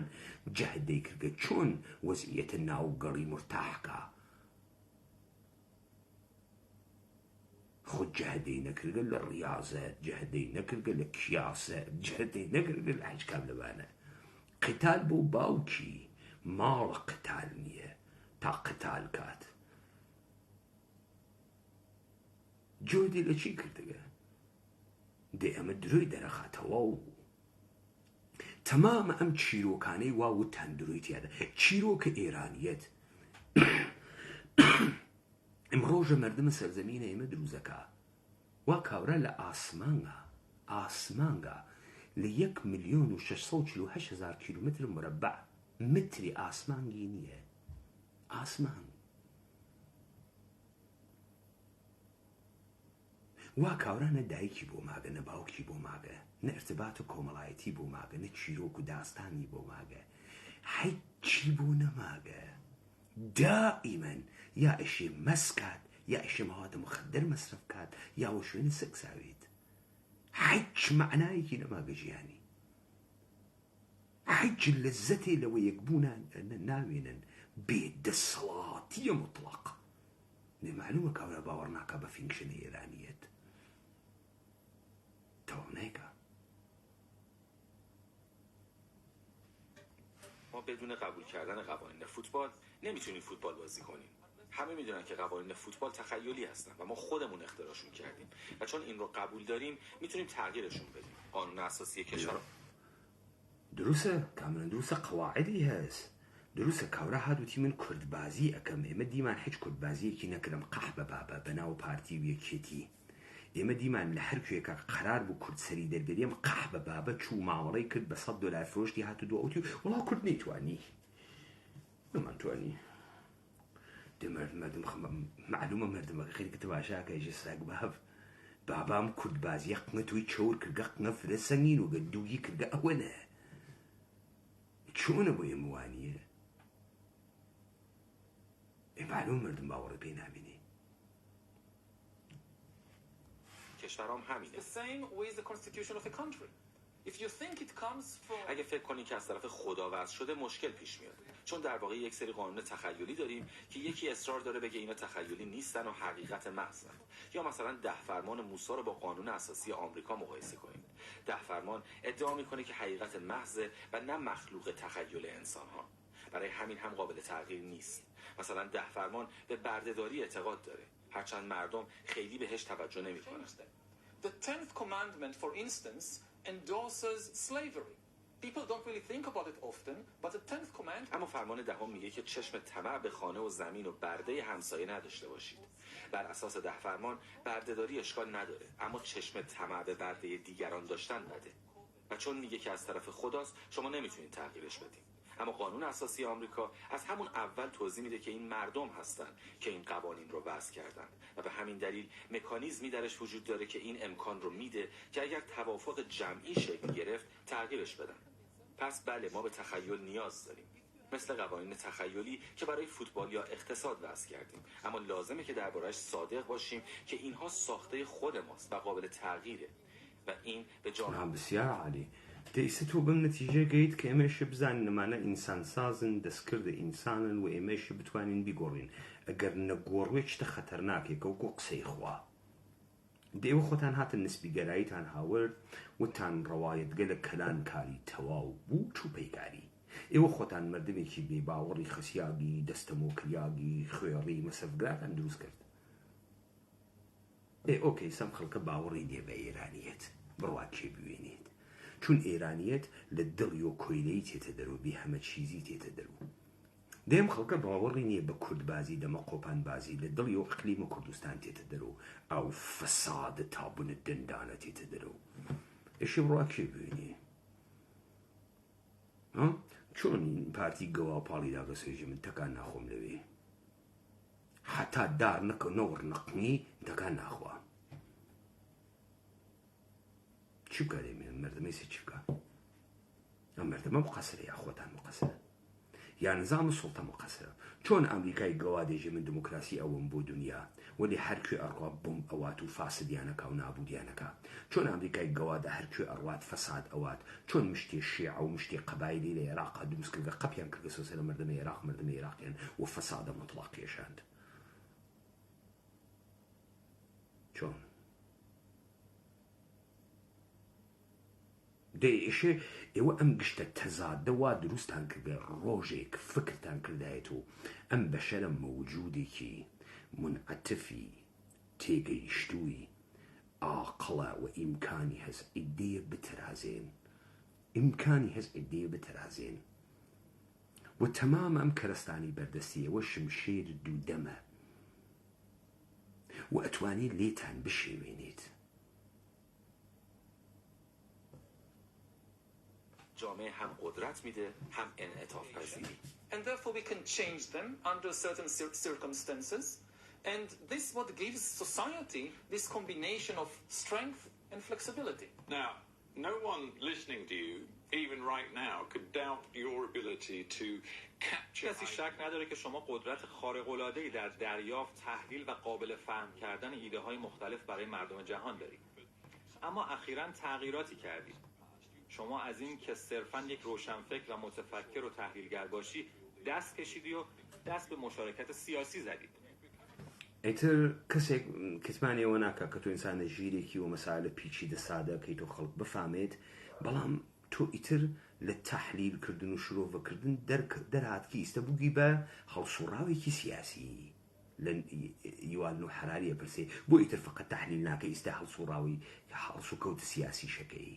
جەهەدەی کردگە چۆن وەزعیەتە ناوگەڕی مرتاحکە خۆ جەهەدەی نەکردگە لە ڕیاضەت جەهەدەی نەکردگە لە کیاسەت جەهەدەی نەکردگە لە حەجکام لەبانە قتال بۆ باوکی ماڵە قتال نییە تا قتال کات جۆدی لە چی کردگە دێ ئەمە درۆی دەرەخاتەوە و تەمامە ئەم چیرۆکانەی وا وتان درۆی تیادا چیرۆکە ئێرانیەت ئەمڕۆژە مردمە سەرزەمینە ئێمە دروزەکە وا کاورە لە ئاسمانگا لە 1,648,000 کیلومتر مربع متری ئاسمانگی نییە ئاسمان وا کاورانە دایکی بۆ ماگە نە باوکی بۆ ماگە نە ئەرتبات و کۆمەڵایەتی بۆ ماگە نە چیرۆک و داستانی بۆ ماگە هیچی بۆ نەماگە دائیمەن یا ئەشێ مەسکات یا ئەشێ مەوادە مخدر مەسرف کات یا وە شوێنە سەکساوێت هیچ معنایەکی نەماگە ژیانی هیچ لەزەتێ لەوە یەکبوونان ناوێنن بێدەسەڵاتیە مطلق نێ معلومە کاورە باوەڕ ناکا بە فینکشنە ئێرانیەت تەواونایکە ما بدون قبول کردن قوانین فوتبال نمیتونیم فوتبال بازی کنیم. همه میدونن که قوانین فوتبال تخیلی هستن و ما خودمون اختراعشون کردیم و چون این رو قبول داریم میتونیم تغییرشون بدیم. قانون اساسی کشور دروسه کاملا دروسه قواعدی هست دروسه کاورا هادوتی من کردبازی ئەەکەم ئێمە دیمان هیچ کردبازیەکی نەکردم قەح بە بابە بەناو پارتی و یەکێتی ئێمە دیمان لە هەر کوێکە قەرار بوو کورد سەری دەربێریم قەح بە بابە چوو ماوەڵەی کرد بە $100 فرۆشتی هاتو دو ئەوتی وڵا کورد نەیتوانی نەمانتوانی مردم معلومە مردمەکە خێری کە باشاکە ژە ساگ باب بابام کردبازیە قنە توی چۆر کردگە قنە فرە سەنگین و گەندووی کردگە ئەوەنە چۆنە بۆ ئێمە وانیە معلوم مردم باوەڕ پێی نامێنێ کشورام همینه. The same with the constitution of a country. If you think it comes from اگه فکر کنی که از طرف خدا وضع شده مشکل پیش میاد، چون در واقع یک سری قانون تخیلی داریم که یکی اصرار داره بگه اینا تخیلی نیستن و حقیقت محضن. یا مثلا 10 فرمان موسی رو با قانون اساسی آمریکا مقایسه کنیم. 10 فرمان ادعا میکنه که حقیقت محض و نه مخلوق تخیل انسان‌ها. برای همین هم قابل تغییر نیست. مثلا 10 فرمان به بردهداری اعتقاد داره، هرچند مردم خیلی بهش توجه نمیکنن. the 10th commandment, for instance, endorses slavery. People don't really think about it often, but the 10th commandment اما فرمان دهم میگه که چشم طمع به خانه و زمین و برده همسایه نداشته باشید. بر اساس 10 فرمان بردهداری اشکال نداره، اما چشم طمع به برده دیگران داشتن بده. و چون میگه که از طرف خداست شما نمیتونید تغییرش بدید. اما قانون اساسی آمریکا از همون اول توضیح میده که این مردم هستن که این قوانین رو وضع کردن و به همین دلیل مکانیزمی درش وجود داره که این امکان رو میده که اگر توافق جمعی شکل گرفت تغییرش بدن. پس بله ما به تخیل نیاز داریم، مثل قوانین تخیلی که برای فوتبال یا اقتصاد وضع کردیم، اما لازمه که درباره‌اش صادق باشیم که اینها ساخته خود ماست و قابل تغییره و این به جان بسیار عالی دەیسە تۆ بەم نەتیجە گەیت کە ئێمەشە بزانین نەمانە ئینسان سازن دەستکردە ئینسانن و ئێمەشە بتوانین بیگۆڕین ئەگەر نەگۆڕوێ شتە خەتەرناکێکە وەکو قسەی خوا دێوە خۆتان هاتن نسبی گەراییتان هاورد وتان ڕەوایەتگە لە کەلان کاری تەواو بوو چوو پەیکاری ئێوە خۆتان مردمێکی بێ باوەڕی خەسیاگی دەستەمۆکریاگی خوێڕی مەسەفگراتان دروست کرد ئۆکەی سەم خەڵکە باوەڕی نییە بە ئێرانیەت بڕوا کێ بوێنێت چون ئێرانیەت لە دڵی و کۆیلەی تێتە دەرو بێ هەمە چیزی تێتە دەرو دێم خەڵکە باوەڕی نییە بە کوردبازی دەمە قۆپانبازی لە دڵی و ئەقلیمە کوردستان تێتە دەرو ئەو فەسادە تابونە دەندانە تێتە دەرو ئێشێ بڕوا کێ بوێنێ چۆن پارتی گەواپاڵی داگەسێژی من تەکان ناخۆم لەوێ حتا دار نەکە نەوەڕ نەقنی تەکان ناخوا چی بکە دەمێن مردمەی سێ چی بکە ئەم مردمە مقەسرە یا خۆتان مقەسرە یا نظام سڵتە مقەسرە چۆن ئەمریکای گەوا دێژێ من دموکراسی ئەوم بۆ دنیا وەلی هەرکوێ ئەڕوا بۆم ئەوات و فاسدیانەکە و نابودیانەکە چۆن ئەمریکای گەوادا هەرکوێ ئەڕوات فەساد ئەوات چۆن مشتی شیع و مشتی قەبایلی لە عێراقا دروست کردە قەپیان کردە سۆسە لە مردمە عێراق مردمە عێراقیان و فەسادە مطلق کێشاند چۆن دەیشێ ئێوە ئەم گشتە تەزادەوا دروستان کردە ڕۆژێک فکرتان کردایەت و ئەم بەشەرە مەوجودێکی منعەتفی تێگەیشتووی ئاقڵ بەڵا و ئیمکانی هەز ئیدەیە بترازێن ئیمکانی هەز ئیدەیە بترازێن و تەمام ئەم کەرەستانی بەردەستیەوە شمشێر دوودەمە و ئەتوانێت لێتان بشێوێنێت. جامعه هم قدرت میده هم انعطاف پذیری. And therefore we can change them under certain circumstances. And this is what gives society this combination of strength and flexibility. Now, no one listening to you, even right now, could doubt your ability to capture. کسی شک نداره که شما قدرت خارق‌العاده‌ای در دریافت، تحلیل و قابل فهم کردن ایده‌های مختلف برای مردم جهان دارید. اما اخیراً تغییراتی کردید. شما از این که صرفاً یک روشنفکر و متفکر و تحلیلگر باشی دست کشیدی و دست به مشارکت سیاسی زدید. ئیتر کەسێک کتمانیەوە ناکە کە تۆ ئینسانە ژیرێکی و مەسائلە پیچیدە سادە کەی تۆ خەڵک بفامێت، بەڵام تۆ ئیتر لە تەحلیلکردن و شرۆڤەکردن دەرهاتکی ئیستە بووگی بە هەڵسوڕاوێکی سیاسی لە یوان و حراریە پرسێ بۆ ئیتر فقط تەحلیل ناکە ئیستە هەڵسوڕاوی هەڵسوکەوت سیاسی شەکەی.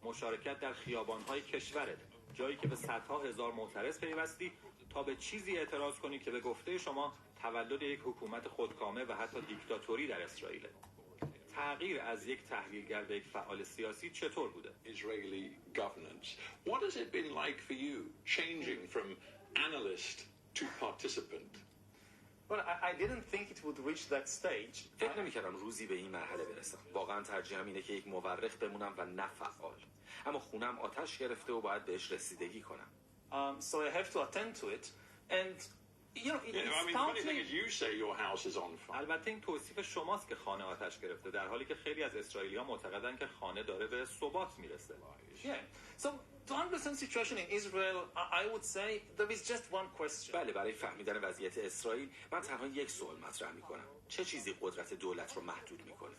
مشارکت در خیابان‌های کشورت، جایی که به صدها هزار معترض پیوستی تا به چیزی اعتراض کنی که به گفته شما تولد یک حکومت خودکامه و حتی دیکتاتوری در اسرائیل. تغییر از یک تحلیلگر به یک فعال سیاسی چطور بوده؟ Israeli governance. What has it been like for you, changing from analyst to participant? Well, I didn't think it would reach that stage. فکر نمی‌کردم روزی به این مرحله برسم. واقعا ترجیحم اینه که یک مورخ بمونم و نه فعال. اما خونم آتش گرفته و باید بهش رسیدگی کنم. So I have to attend to it. And you know, The funny thing is, you say your house is on fire. البته این توصیف شماست که خانه آتش گرفته، در حالی که خیلی از اسرائیلی‌ها معتقدن که خانه داره به ثبات میرسه. Yeah. So to understand the situation in Israel, I would say there is just one question. بله، برای فهمیدن وضعیت اسرائیل من تنها یک سوال مطرح می‌کنم. چه چیزی قدرت دولت رو محدود می‌کنه؟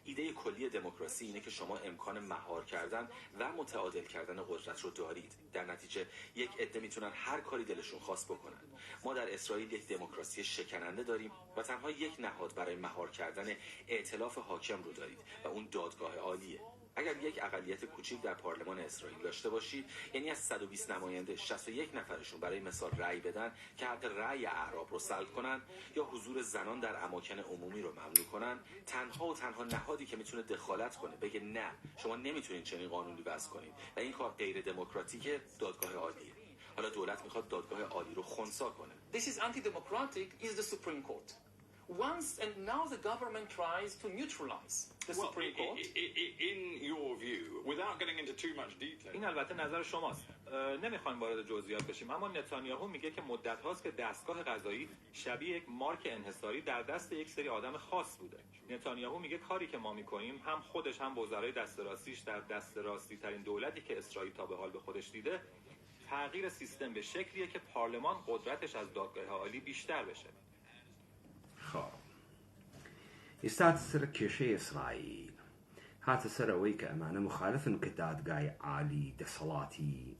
ایده کلی دموکراسی اینه که شما امکان مهار کردن و متعادل کردن قدرت رو دارید. در نتیجه یک عده میتونن هر کاری دلشون خواست بکنن. ما در اسرائیل یک دموکراسی شکننده داریم و تنها یک نهاد برای مهار کردن ائتلاف حاکم رو دارید و اون دادگاه عالیه. اگر یک اقلیت کوچیک در پارلمان اسرائیل داشته باشید، یعنی از 120 نماینده 61 نفرشون برای مثال رأی بدن که حق رأی اعراب رو سلب کنن یا حضور زنان در اماکن عمومی رو ممنوع کنن، تنها نهادی که میتونه دخالت کنه بگه نه شما نمیتونید چنین قانونی وضع کنید و این کار غیر دموکراتیکه، دادگاه عالیه. حالا دولت میخواد دادگاه عالی رو خنثی کنه. This is anti-democratic is the Supreme Court. Once and now the government tries to neutralize the Supreme Court. In your view, without getting into too much detail. این البته نظر شماست. نمیخوایم وارد جزئیات بشیم، اما نتانیاهو میگه که مدت هاست که دستگاه قضایی شبیه یک مارک انحصاری در دست یک سری آدم خاص بوده. نتانیاهو میگه کاری که ما میکنیم، هم خودش هم وزرای دست راستیش در دست راستی ترین دولتی که اسرائیل تا به حال به خودش دیده، تغییر سیستم به شکلیه که پارلمان قدرتش از دادگاه عالی بیشتر بشه. خب ئێستا سەر کێشەی ئیسرائیل هاتە سەر ئەوەی کە ئەمانە مخالفن کە دادگای عالی دەسەڵاتی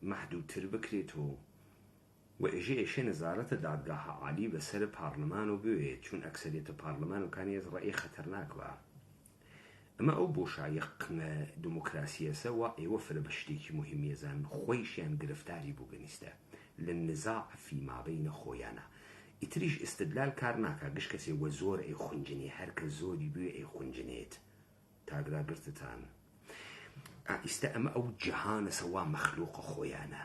محدودتر بکرێت و ئێژێ نەزارەتە دادگاها عالی بەسەر پارلەمان و بوێت، چون ئەکسەریەتە پارلەمانەکانی ڕێی خەتەرناک بە. ئەمە ئەو بۆشایە قمە دموکراسیەسە و ئێوە فرە بە شتێکی مهمیێزان خۆیشیان گرفتاری بوو بنیستە لە نزاع فيما بين خۆیانە. ئیتریش ئستدلال کار ناکە گشت کەسێ وە زۆر ئەی خونجنێ هەرکە زۆری بوێ ئەی خونجنێت تاگراگرتتان. ئیستە ئەمە ئەو جەهانە سەوا مەخلوقە خۆیانە.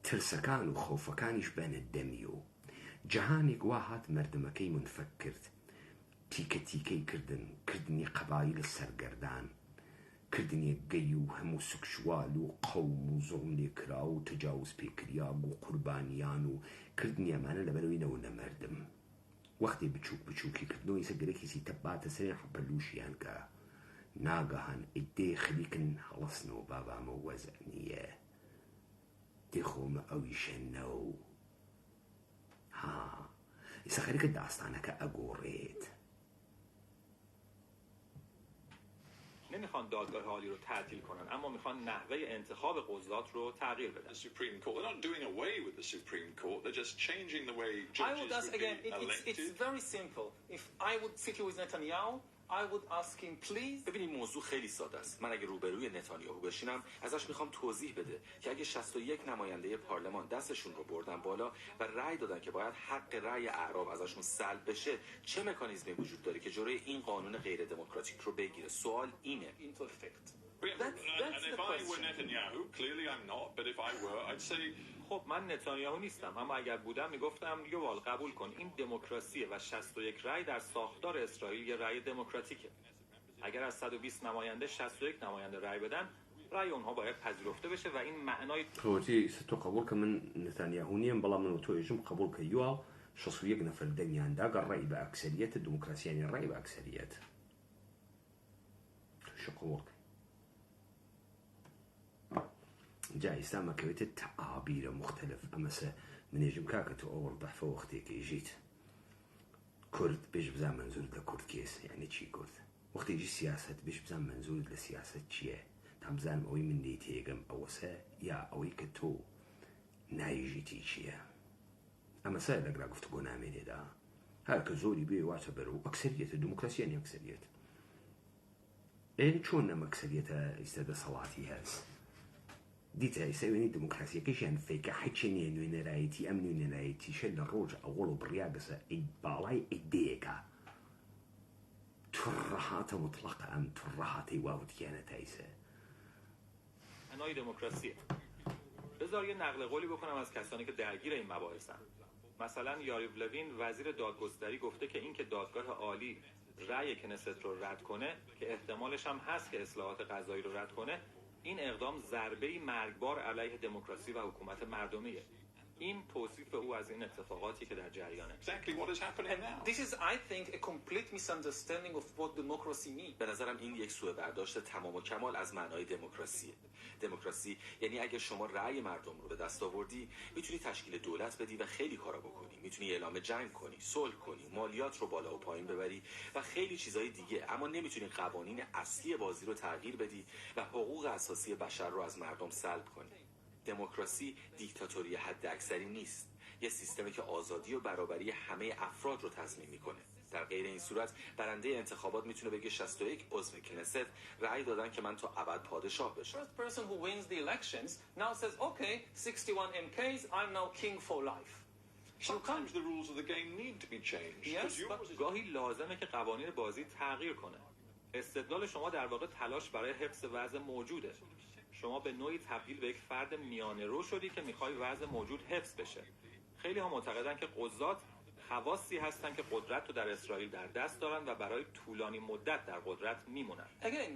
ترسەکان و خەوفەکانیش بەنە دەمی و جەهانێک وا هات مەردەمەکەی منفەک کرد، تیکە تیکەی کردنی قەبایل سەرگەردان، کردنی گەی و هەموو سوکشوال و قەوم و زۆڵم لێکرا و تەجاوز پێکریاب و قوربانیان و کردنی ئەمانە لەبەرەوەی نەوە نەمەردم. وەختی بچووکی کردنەوەی سەگەرەکیسی تەباتە سەرێن حەپەلووشیان کە ناگەهان ئیدێ خەریکن هەڵەسنەوە بابامە وەزع نییە دێخۆمە ئەویشەنەوە ها ئێستا خەریکە داستانەکە ئەگۆڕێت. نمیخوان نمیخوان دادگاه عالی رو تعطیل کنن، اما میخوان نحوه انتخاب قضات رو تغییر بدن. The Supreme Court. They're not doing away with the Supreme Court. They're just changing the way I judges would ask would again, be elected. it's very simple. If I would sit here with Netanyahu, I would ask him, please. ببینید موضوع خیلی ساده است. من اگه روبروی نتانیاهو بشینم ازش میخوام توضیح بده که اگه 61 نماینده پارلمان دستشون رو بردن بالا و رأی دادن که باید حق رأی اعراب ازشون سلب بشه، چه مکانیزمی وجود داره که جلوی این قانون غیر دموکراتیک رو بگیره؟ سوال اینه. Into effect. But yeah, That's and the if I were question. Netanyahu, clearly I'm not, but if I were, I'd say خب من نتانیاهو نیستم، اما اگر بودم میگفتم یوال قبول کن این دموکراسیه و 61 رأی در ساختار اسرائیل یه رأی دموکراتیکه. اگر از 120 نماینده 61 نماینده رأی بدن، رأی اونها باید پذیرفته بشه و این معنای خوتي ستو قبول من نتانياهو نيم بلا من تو يجم قبول كيوال شخص يقنا في الدنيا داق الرأي بأكثرية الديمقراطية يعني الرأي بأكثرية شو قبولك جاي سامة كويت التعابير مختلف أما من يجم كاكتو أول ضحفة وقتي كي جيت كرد بيش بزام منزول لكرد كيس يعني تشي كرد وقت يجي سياسة بيش بزام منزول لسياسة تشيه تمزان أوي من ديتيجم أو سا يا أوي كتو نايجي تيشيه أما سا لقرا قفت قونا مني دا هاك زولي بي واعتبروا أكثرية الديمقراطية يعني أكثرية إيه شون أما أكثرية استاذ صلاتي هاس ديتا يسويني ديمقراطية كيشان فيك حيتشيني نوين رايتي أم نوين رايتي شل الروج أولو برياقسة إبالاي إديكا ترهات مطلقة أم ترهات واوديانة تايسة معنای دموکراسی. بذار یه نقل قولی بکنم از کسانی که درگیر این مباحثن. مثلا یاریو لوین وزیر دادگستری گفته که اینکه دادگاه عالی رأی کنست رو رد کنه که احتمالش هم هست که اصلاحات قضایی رو رد کنه، این اقدام ضربه‌ای مرگبار علیه دموکراسی و حکومت مردمیه. این توصیف او از این اتفاقاتی که در جریانه. exactly what is happening now. This is, I think, a complete misunderstanding of what democracy means. به نظرم این یک سوء برداشت تمام و کمال از معنای دموکراسیه. دموکراسی یعنی اگه شما رأی مردم رو به دست آوردی، میتونی تشکیل دولت بدی و خیلی کارا بکنی. میتونی اعلام جنگ کنی، صلح کنی، مالیات رو بالا و پایین ببری و خیلی چیزای دیگه، اما نمیتونی قوانین اصلی بازی رو تغییر بدی و حقوق اساسی بشر رو از مردم سلب کنی. دموکراسی دیکتاتوری حداکثری نیست. یه سیستمی که آزادی و برابری همه افراد رو تضمین میکنه. در غیر این صورت برنده انتخابات میتونه بگه 61 عضو کنست رأی دادن که من تا ابد پادشاه بشم. First person who wins the elections now says, okay, 61 MKs, I'm now king for life. Sometimes the rules of the game need to be changed. Yes, 'cause yours but is- گاهی لازمه که قوانین بازی تغییر کنه. استدلال شما در واقع تلاش برای حفظ وضع موجوده. شما به نوعی تبدیل به یک فرد میانه رو شدی که میخوای وضع موجود حفظ بشه. خیلی ها معتقدن که قضات خواصی هستن که قدرت رو در اسرائیل در دست دارن و برای طولانی مدت در قدرت میمونن. Again,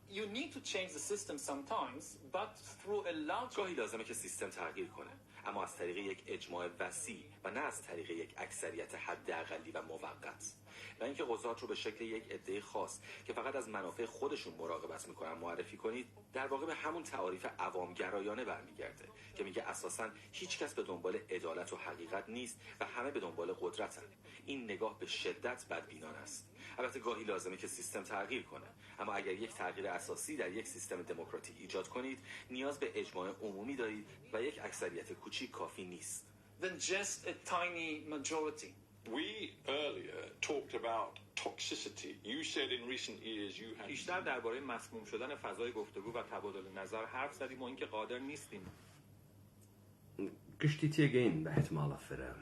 you need to change the system sometimes, but through a large... گاهی لازمه که سیستم تغییر کنه، اما از طریق یک اجماع وسیع و نه از طریق یک اکثریت حداقلی و موقت. و اینکه قضات رو به شکل یک عده خاص که فقط از منافع خودشون مراقبت میکنن معرفی کنید، در واقع به همون تعاریف عوامگرایانه برمیگرده که میگه اساساً هیچ کس به دنبال عدالت و حقیقت نیست و همه به دنبال قدرتن. این نگاه به شدت بدبینانه است. البته گاهی لازمه که سیستم تغییر کنه، اما اگر یک تغییر اساسی در یک سیستم دموکراتیک ایجاد کنید، نیاز به اجماع عمومی دارید و یک اکثریت کوچیک کافی نیست. than just a tiny majority. We earlier talked about toxicity. You said in recent years you had... بیشتر درباره مسموم شدن فضای گفتگو و تبادل نظر حرف زدیم و اینکه قادر نیستیم گشتی تێگەین بە احتمالە فرە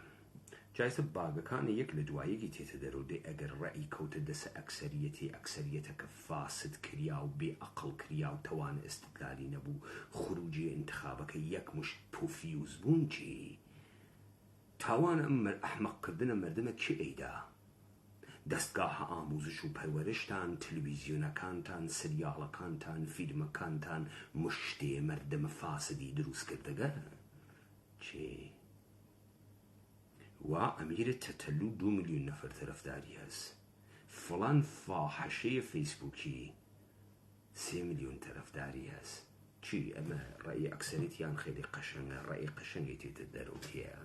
جایسە باگەکانی یەک لە دوایەکی تێتە دەرەوە ئەگەر ڕەئی کەوتە دەسە ئەکسەریەتەکە فاسد کریا و بێ ئەقڵ کریا و تەوانە ئستدلالی نەبوو خروجی انتخابەکە یەک مشت پۆفیوز بوون چی تاوانە ئەم ئەحمەقکردنە مردمە چی ئەیدا دەستگاهە ئاموزش و پەروەرشتان تەلەڤیزیۆنەکانتان سریاڵەکانتان فیلمەکانتان مشتێ مردمە فاسدی دروست کردەگە چی وا ئەمیرە تەتەلو 2 ملیۆن نەفەر تەرەفداری هەست فڵان فاحشەیە فەیسبووکی 3 ملیۆن تەرەفداری هەست چی ئەمە ڕەئی ئەکسەریەتیان خێلی قەشەنگە ڕەئی قەشەنگی تێتە دەرەوتیە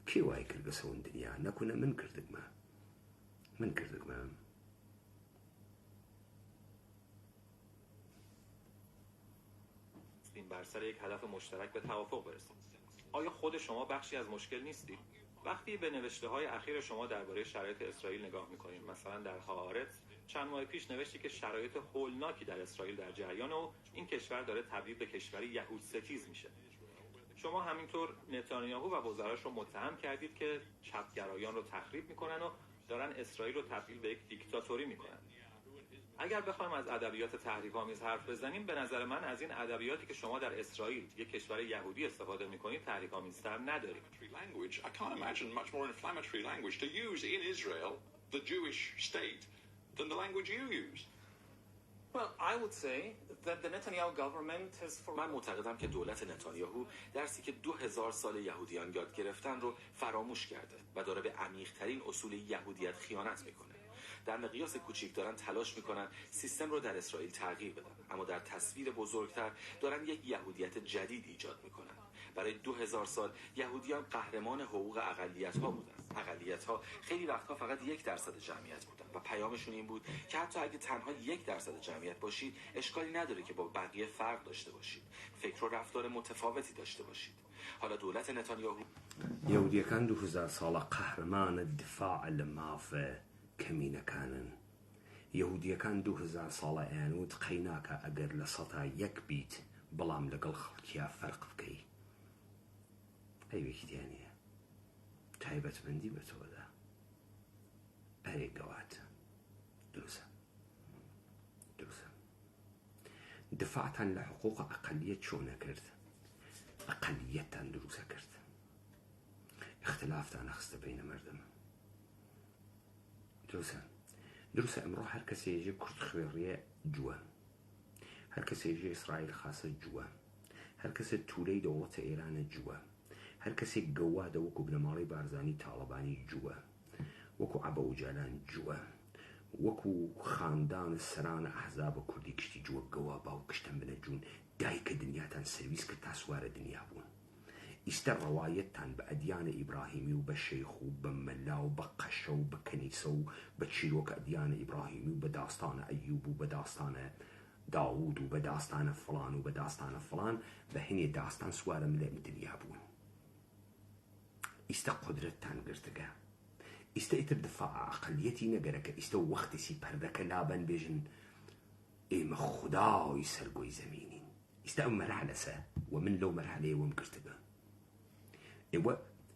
کێ وای کرد بە سەون دنیا نەکونە من کردگمە من کردگمە بر سر یک هدف مشترک به توافق برسیم. آیا خود شما بخشی از مشکل نیستید؟ وقتی به نوشته‌های اخیر شما درباره شرایط اسرائیل نگاه می‌کنیم، مثلا در هآرتس چند ماه پیش نوشتی که شرایط هولناکی در اسرائیل در جریان و این کشور داره تبدیل به کشوری یهود ستیز میشه. شما همینطور نتانیاهو و وزراش رو متهم کردید که چپگرایان رو تخریب میکنن و دارن اسرائیل رو تبدیل به یک دیکتاتوری میکنن. اگر بخوایم از ادبیات تحریف‌آمیز حرف بزنیم، به نظر من از این ادبیاتی که شما در اسرائیل یک کشور یهودی استفاده میکنید تحریف‌آمیزتر ندارید. Language, I can't imagine much more inflammatory language to use in Israel, the Jewish state, than the language you use. Well, I would say that the Netanyahu government has من معتقدم که دولت نتانیاهو درسی که 2000 سال یهودیان یاد گرفتن رو فراموش کرده و داره به عمیق‌ترین اصول یهودیت خیانت میکنه. در مقیاس کوچیک دارن تلاش میکنن سیستم رو در اسرائیل تغییر بدن، اما در تصویر بزرگتر دارن یک یهودیت جدید ایجاد میکنن. برای 2000 سال یهودیان قهرمان حقوق اقلیت‌ها بودن. اقلیت‌ها خیلی وقتها فقط 1% جمعیت بودن و پیامشون این بود که حتی اگه تنها 1% جمعیت باشید اشکالی نداره که با بقیه فرق داشته باشید، فکر و رفتار متفاوتی داشته باشید. حالا دولت نتانیاهو یهودیەکان 2000 ساڵە قەهرمانە دفاع لە مافە کەمینەکانن. یهودیەکان 2000 ساڵە ئەیانوت قەیناکە ئەگەر لە سەتا یەک بیت بەڵام لەگەڵ خەڵکیا فەرق بکەی. هەیوێکیان نییە، تایبەتمەندی بە تۆدا. ئەرێ گەواتە دروستە دفاعتان لە حقوق ئەقەلیەت چۆنە کرد؟ ئەقەلیەتتان دروستە کرد، اختلافتان ئەخستە بینە مردم. دروستە ئەمڕۆ هەر کەسێژێ کورد خوێڕیە جووە، هەر کەسێژێ ئیسرائیل خاسە جووە، هەر کەسێ توولەی دەوڵەتە ئێرانە جووە، هەر کەسێک گەوادە وەکو بنەماڵی بارزانی تاڵەبانی جووە، وەکو عەبەوجەلان جووە، وەکو خاندان سەرانە ئەحزابە کوردی کشتی جووە گەوا باو کشتن بنە جوون دایکە دنیاتان سەرویس کرد تا سوارە دنیا بوون. ئیستا ڕەوایەتتان بە ئەدیانە ئیبراهیمی و بە شەیخ و بە مەلا و بە قەشە و بە کەنیسە و بە چیرۆکە ئەدیانە ئیبراهیمی و بە داستانە ئەیوب و بە داستانە داوود و بە داستانە فڵان و بە داستانە فڵان بە هەنێ داستان سوارە ملێم دنیا بوون. ئیستا قودرەتتان گرتگە، ئیستا ئیتر دفاع ئەقەلیەتی نەگەرەکە، ئیستا وەختێسی پەردەکە لابەن بێژن ئێمە خودای سەرگۆی زەمینین. ئیستا ئەو مەرحەلەسە و من لەو مەرحەلەیەوەم گرتگە. ئێوە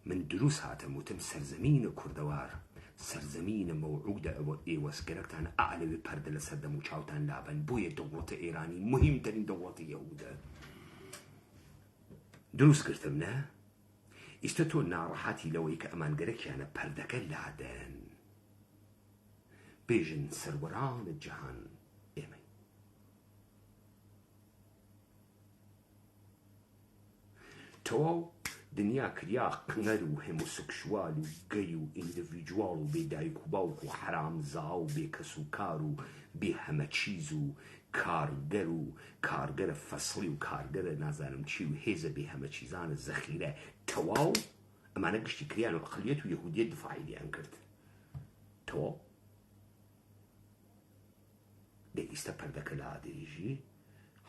من دروست هاتم وتم سەرزەمینە کوردەوار، سەرزەمینە مەوعودە ئێوەسگەرەکتان ئالەوێ پەردە لە سەردەم و چاوتان لابەن. بۆیە دەوڵەتە ئێرانی مهمترین دەوڵەتی یەهودە. دروست کردم نە؟ ئیستا تۆ ناڕەحەتی لەوەی کە ئەمانگەرەکیانە پەردەکە لادەن بێژن سەروەرانە جەهان ئێمەی. تەواو دنیا کریا قنەر و هێموسێکشوال و گەی و ئیندیڤیدوال و بێدایک و باوک و حرامزا و بێکەس و کار و بێ هەمە چیز و کارگەر و کارگەرە فەسڵی و کارگەرە نازانم چی و هێزە بێ هەمە چیزانە زەخیرە. تەواو ئەمانە گشتی کریان و ئەقلیەت و یەهودیەت دفاعی لیان کرد. تەواو دە ئیستا پەردەکە لادەیژی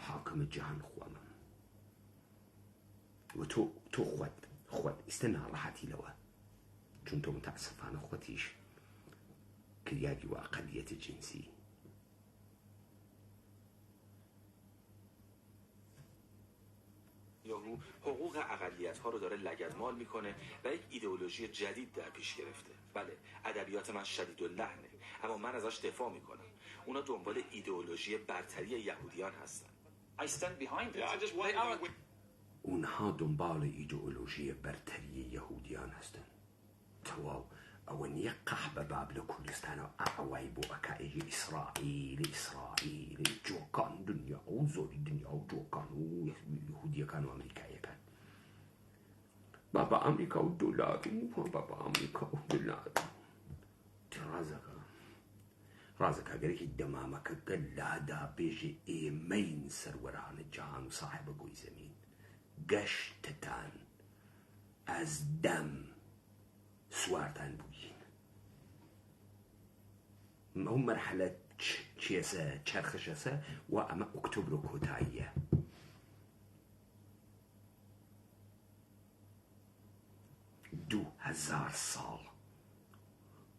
حاکمە جەهان خوامە و تۆ خۆت ئیستا ناڕەحەتی لەوە، چون تۆ متاسفانە خۆتیش کریاگی و ئەقلیەتە جنسی. یهو حقوق اقلیت‌ها رو داره لگدمال میکنه و یک ایدئولوژی جدید در پیش گرفته. بله، ادبیات من شدید اللحنه، اما من ازش دفاع میکنم. اونا دنبال ایدئولوژی برتری یهودیان هستن. I stand behind it. Yeah, I just They wonder are اونها دنبال ایدئولوژی برتری یهودیان هستن. تەواو ئەوە نییە قەح بە باب لە کوردستانە ئاوای بۆ ئەکائێژی ئیسرائیل جۆکان دنیا و زۆری دنیا و جۆکان و یهودیەکان و ئەمریکایەکان. بابا ئەمریکا و دۆلار و بابا ئەمریکا و دۆلار. ڕازەکە گەرێکی دەمامەکە گەل لادا بێژێ ئێمەین سەروەرانە جەهان و ساحێبە گۆی زەمین. گەشتتان ئەز دەم سوارتان بووین. ئەو مەرحەلە چێسە چەرخەشەسە و ئەمە ئۆکتۆبر و کۆتاییە. 2000 ساڵ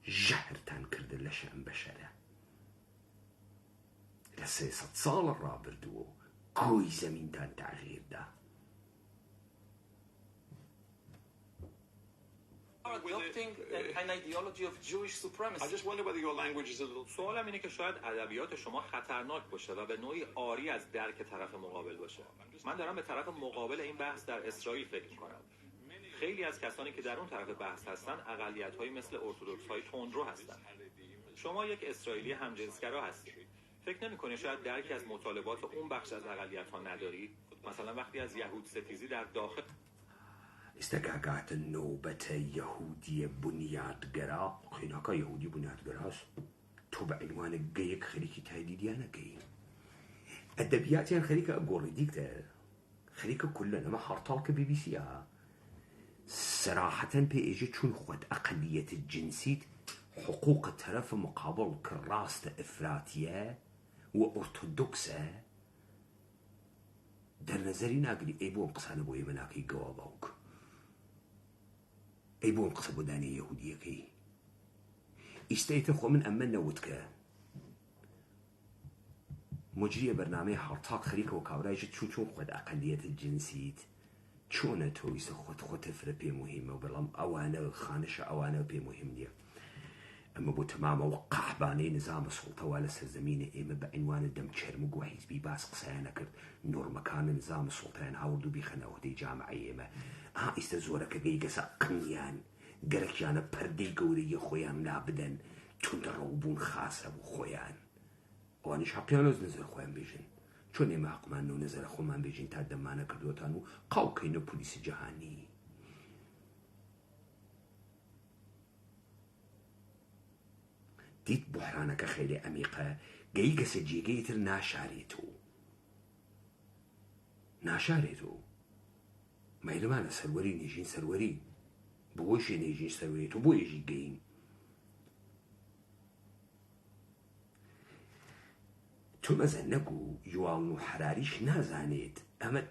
ژەهرتان کردن لە شەم بەشەرە لە 300 ساڵ ڕابردووە و کۆی زەمینتان تەغییردا. Adopting an ideology of Jewish supremacy. I just wonder whether your language is a little... سوالم اینه که شاید ادبیات شما خطرناک باشه و به نوعی عاری از درک طرف مقابل باشه. من دارم به طرف مقابل این بحث در اسرائیل فکر می‌کنم. خیلی از کسانی که در اون طرف بحث هستن اقلیت‌هایی مثل ارتدوکس‌های تندرو هستن. شما یک اسرائیلی همجنسگرا هستید. فکر نمی‌کنی شاید درکی از مطالبات اون بخش از اقلیت‌ها نداری؟ مثلا وقتی از یهود ستیزی در داخل استکاکات نوبت یهودی بنیادگرا خیناکا یهودی بنیادگراست تو به عنوان گیک خریکی تاییدیانه گی ادبیاتیان خریکا اگوری دیکته خریکا کلنا ما حرطالك بي بي سي ها صراحة بي اجي چون خود اقلية الجنسيت حقوق الطرف مقابل كراست افراتية وارتودوكسة در نظري ناقلي ايبو انقصان بوي مناكي قوابوك ايبو انقص بوداني يهوديكي استيت خو من اما نوتك مجري برنامج حرطاق خريكه وكاوراجي چون خود اقلية الجنسيت چون تويس خود فربي مهمة وبلام اوانه خانش اوانه بي مهم دي اما بو تمام وقع باني نظام السلطة ولا سرزمين اما بعنوان الدم شرمق وحزبي باس قسانا كرد نور مكان نظام السلطة هاوردو بيخنا وهدي جامعي اما استزورك قيقسا قنيان قركيانا پردي قوري خويان نابدن تندروبون خاصة وخويان وانش حقيانوز نظر خويان بيجن چون اما حقمانو نظر خومان بيجن تا دمانا كردوتانو قاوكينو پوليس جهاني ديت بحرانك خيلي عميقة جيجا سجيجيتر ناشاريتو ما يلمانا سروري نيجين سروري بوشي نيجين سروري تو بو يجي جين تو مزنكو يوالنو حراريش نازانيت اما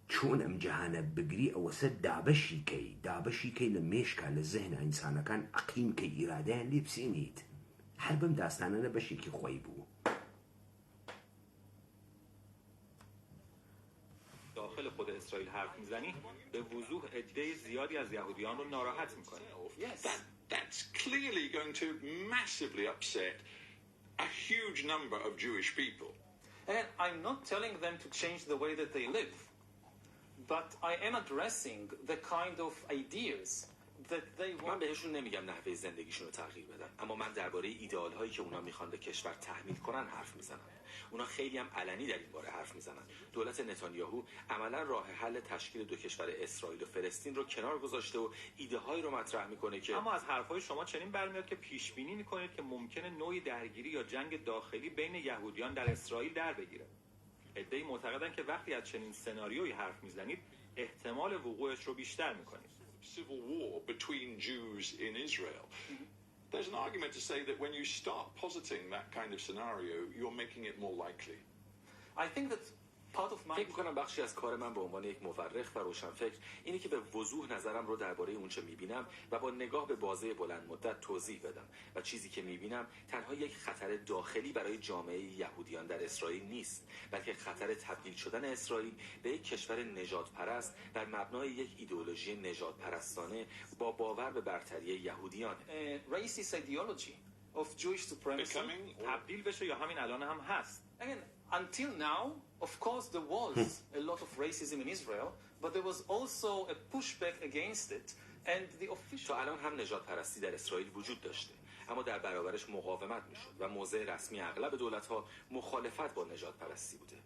چون ام جهانا بقري او سد دابشي كي لميشكا للذهن انسانا كان اقيم كي ارادان لي بسينيت حربم داستانه بشيكي خوي بو داخل خود اسرائیل حرف میزنی به وضوح عده زیادی از یهودیان رو ناراحت میکنه. Yes. That's clearly going to massively upset a huge number of Jewish people. And I'm not telling them to change the way that they live, but I am addressing the kind of ideas that they من want. بهشون نمیگم نحوه زندگیشون رو تغییر بدن، اما من درباره ایدئال هایی که اونا میخوان به کشور تحمیل کنن حرف میزنم. اونا خیلی هم علنی در این باره حرف میزنن. دولت نتانیاهو عملا راه حل تشکیل دو کشور اسرائیل و فلسطین رو کنار گذاشته و ایده هایی رو مطرح میکنه که اما از حرفهای شما چنین برمیاد که پیش بینی میکنید که ممکنه نوعی درگیری یا جنگ داخلی بین یهودیان در اسرائیل در بگیره. عده‌ای معتقدن که وقتی از چنین سناریویی حرف میزنید احتمال وقوعش رو بیشتر میکنید. Civil war between Jews in Israel. There's an argument to say that when you start positing that kind of scenario, you're making it more likely. I think that part of my فکر میکنم بخشی از کار من به عنوان یک مورخ و روشنفکر اینه که به وضوح نظرم رو درباره اونچه میبینم و با نگاه به بازه بلند مدت توضیح بدم و چیزی که میبینم تنها یک خطر داخلی برای جامعه یهودیان در اسرائیل نیست، بلکه خطر تبدیل شدن اسرائیل به یک کشور نژاد پرست بر مبنای یک ایدئولوژی نژاد پرستانه با باور به برتری یهودیان. racist ideology of Jewish supremacy. تبدیل بشه یا همین الان هم هست. Again, until now, of course, there was a lot of racism in Israel, but there was also a pushback against it, and the official. تا الان هم نژاد پرستی در اسرائیل وجود داشته، اما در برابرش مقاومت میشد و موضع رسمی اغلب دولت‌ها مخالفت با نژاد پرستی بوده.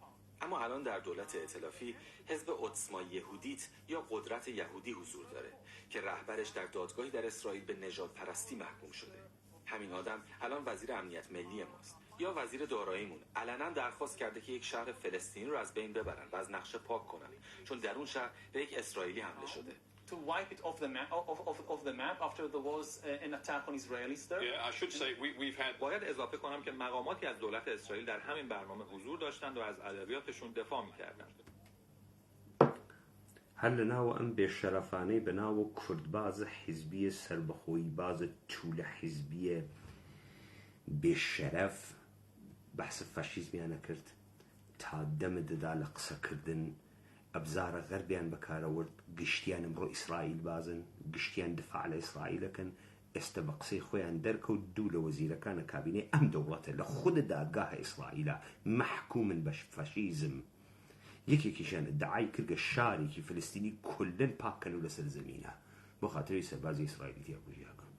اما الان در دولت ائتلافی حزب عظما یهودیت یا قدرت یهودی حضور داره که رهبرش در دادگاهی در اسرائیل به نژاد پرستی محکوم شده. همین آدم الان وزیر امنیت ملی ماست یا وزیر داراییمون علنا درخواست کرده که یک شهر فلسطینی رو از بین ببرن و از نقشه پاک کنن، چون در اون شهر به یک اسرائیلی حمله شده. To wipe it off the map after there was an attack on Israelis there. Yeah, I should say we've had. باید اضافه کنم که مقاماتی از دولت اسرائیل در همین برنامه حضور داشتند و از ادبیاتشون دفاع می‌کردند. هەر لە ناوە ئەم بێشەرەفانەی بە ناوە کوردبازە حیزبیە سربەخۆیی بازە چوولە حیزبیە بێشەرەف بەحسە فەشیزمیانە کرد تا دەمە دەدا لە قسەکردن ئەبزارە غەربیان بەکارەوەرد گشتیان ئەمڕۆ ئیسرائیل بازن گشتیان دفاع لە ئیسرائیلەکەن ئێستا بە قسەی خۆیان دەرکەوت دوو لە وەزیرەکانە کابینەی ئەم دەوڵەتە لە خودە دادگاهە ئیسرائیلە مەحکومن بە فەشیزم یەکێکیشان دەعای کردگە شارێکی فلستینی کولەن پاکەن و لەسەر زەمینە بۆ خاتری سەربازی ئیسرائیلی تیا کوژیاکەن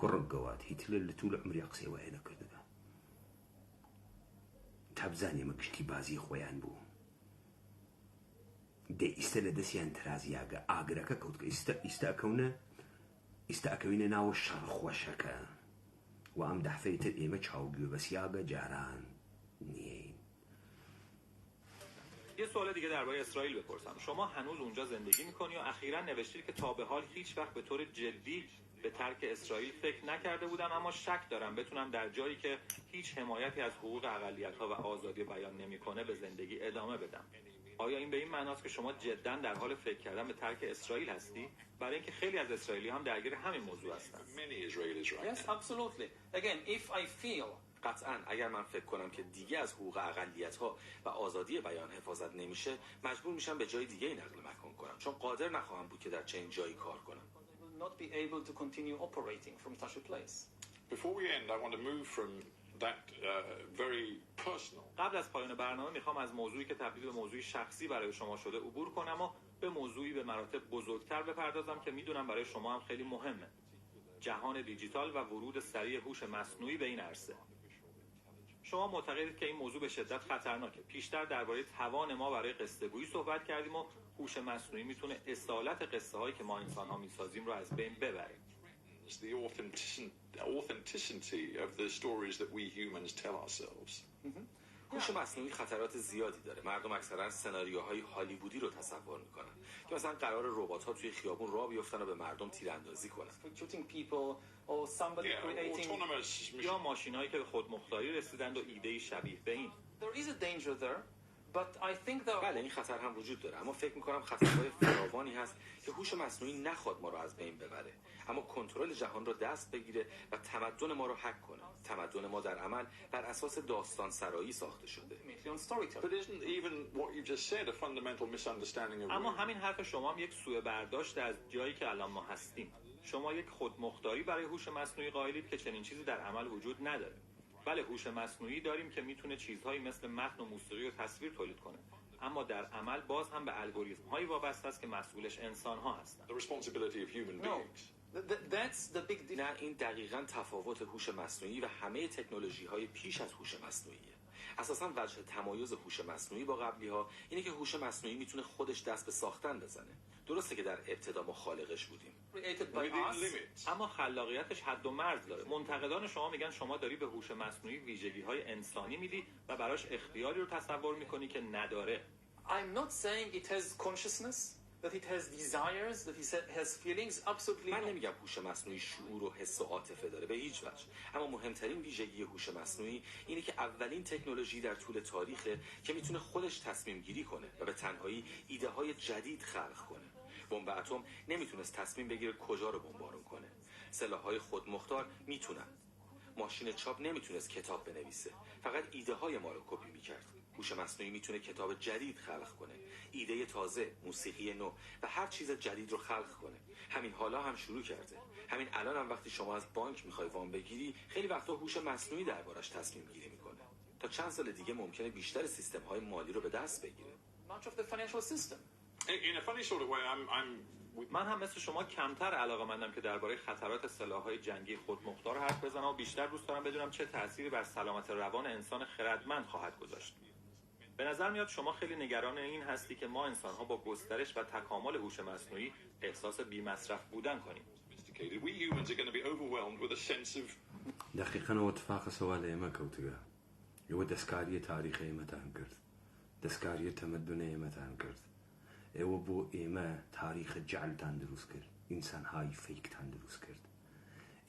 کوڕگەوات هیتلر لە توولە عمری قسەی وایە نەکردگە تا بزانێ مە گشتی بازی خۆیان بوو دە ئیستە لە دەستیان ترازیاگە ئاگرەکە کەوتکە ئیستە ئەکەوینە ناوە شەڕخۆشەکە و ئەم دەحفەی تر ئێمە چاوگوێ بەسیاگە جاران نیەین. یه سوال دیگه درباره اسرائیل بپرسم. شما هنوز اونجا زندگی میکنی و اخیراً نوشتید که تا به حال هیچ وقت به طور جدی به ترک اسرائیل فکر نکرده بودم، اما شک دارم بتونم در جایی که هیچ حمایتی از حقوق اقلیت‌ها و آزادی بیان نمیکنه به زندگی ادامه بدم. آیا این به این معناست که شما جداً در حال فکر کردن به ترک اسرائیل هستی؟ برای اینکه خیلی از اسرائیلی هم درگیر همین موضوع هستن. Yes, absolutely. Again, if I feel قطعاً اگر من فکر کنم که دیگه از حقوق اقلیت‌ها و آزادی بیان حفاظت نمیشه مجبور میشم به جای دیگه نقل مکان کنم چون قادر نخواهم بود که در چنین جایی کار کنم. will not be able to continue operating from such a place. Before we end, I want to move from that very personal. قبل از پایان برنامه میخوام از موضوعی که تبدیل به موضوعی شخصی برای شما شده عبور کنم و به موضوعی به مراتب بزرگتر بپردازم که میدونم برای شما هم خیلی مهمه. جهان دیجیتال و ورود سریع هوش مصنوعی به این عرصه. شما معتقدید که این موضوع به شدت خطرناکه. پیشتر درباره توان ما برای قصه گویی صحبت کردیم و هوش مصنوعی میتونه اصالت قصه هایی که ما انسان ها میسازیم رو از بین ببره. It's the authenticity of the stories that we humans tell ourselves. هوش مصنوعی خطرات زیادی داره. مردم اکثرا سناریوهای هالیوودی رو تصور میکنن که مثلا قرار ربات‌ها توی خیابون راه بیفتن و به مردم تیراندازی کنن. Shooting people or somebody creating. Autonomous یا ماشین‌هایی که به خودمختاری رسیدند و ایده‌ای شبیه به این. There is a danger there, but I think there. بله این خطر هم وجود داره اما فکر میکنم خطرهای فراوانی هست که هوش مصنوعی نخواد ما رو از بین ببره اما کنترل جهان رو دست بگیره و تمدن ما رو هک کنه. تمدن ما در عمل بر اساس داستان سرایی ساخته شده. But isn't even what you just said a fundamental misunderstanding of اما real? همین حرف شما هم یک سوء برداشت از جایی که الان ما هستیم. شما یک خودمختاری برای هوش مصنوعی قائلید که چنین چیزی در عمل وجود نداره. بله هوش مصنوعی داریم که میتونه چیزهایی مثل متن و موسیقی و تصویر تولید کنه، اما در عمل باز هم به الگوریتم‌هایی وابسته است که مسئولش انسان‌ها هستند. The responsibility of human No, beings. that's the big difference. نه این دقیقاً تفاوت هوش مصنوعی و همه تکنولوژی‌های پیش از هوش مصنوعیه. اساساً وجه تمایز هوش مصنوعی با قبلی‌ها اینه که هوش مصنوعی میتونه خودش دست به ساختن بزنه. درسته که در ابتدا ما خالقش بودیم. Created by Within us. limits. اما خلاقیتش حد و مرز داره. منتقدان شما میگن شما داری به هوش مصنوعی ویژگی‌های انسانی میدی و براش اختیاری رو تصور میکنی که نداره. I'm not saying it has consciousness, that it has desires, that it has feelings. Absolutely من not. نمیگم هوش مصنوعی شعور و حس و عاطفه داره به هیچ وجه، اما مهمترین ویژگی هوش مصنوعی اینه که اولین تکنولوژی در طول تاریخه که میتونه خودش تصمیم گیری کنه و به تنهایی ایده های جدید خلق کنه. بمب اتم نمیتونست تصمیم بگیره کجا رو بمبارون کنه. سلاح‌های خودمختار میتونن. ماشین چاپ نمیتونست کتاب بنویسه، فقط ایده های ما رو کپی میکرد. هوش مصنوعی میتونه کتاب جدید خلق کنه، ایده تازه، موسیقی نو و هر چیز جدید رو خلق کنه. همین حالا هم شروع کرده. همین الان هم وقتی شما از بانک میخوای وام بگیری، خیلی وقتا هوش مصنوعی دربارش تصمیم گیری میکنه. تا چند سال دیگه ممکنه بیشتر سیستم های مالی رو به دست بگیره. Much of the financial system. In a funny sort of way, I'm with من هم مثل شما کمتر علاقه‌مندم که درباره خطرات سلاح‌های جنگی خودمختار حرف بزنم و بیشتر دوست دارم بدونم چه تأثیری بر سلامت روان انسان خردمند خواهد گذاشت. به نظر میاد شما خیلی نگران این هستی که ما انسان‌ها با گسترش و تکامل هوش مصنوعی احساس بی‌مصرف بودن کنیم. sophisticated. We humans are going to be overwhelmed with a sense of دقیقاً ئەوە اتفاقە سەوالە ئێمە کەوتگە ئێوە دەستکاریە تاریخی ئێمەتان کرد، دەستکاریە تەمەدونە ئێمەتان کرد. ئێوە بۆ ئێمە تاریخە جەعلتان دروست کرد، ئینسانهای فەیکتان دروست کرد.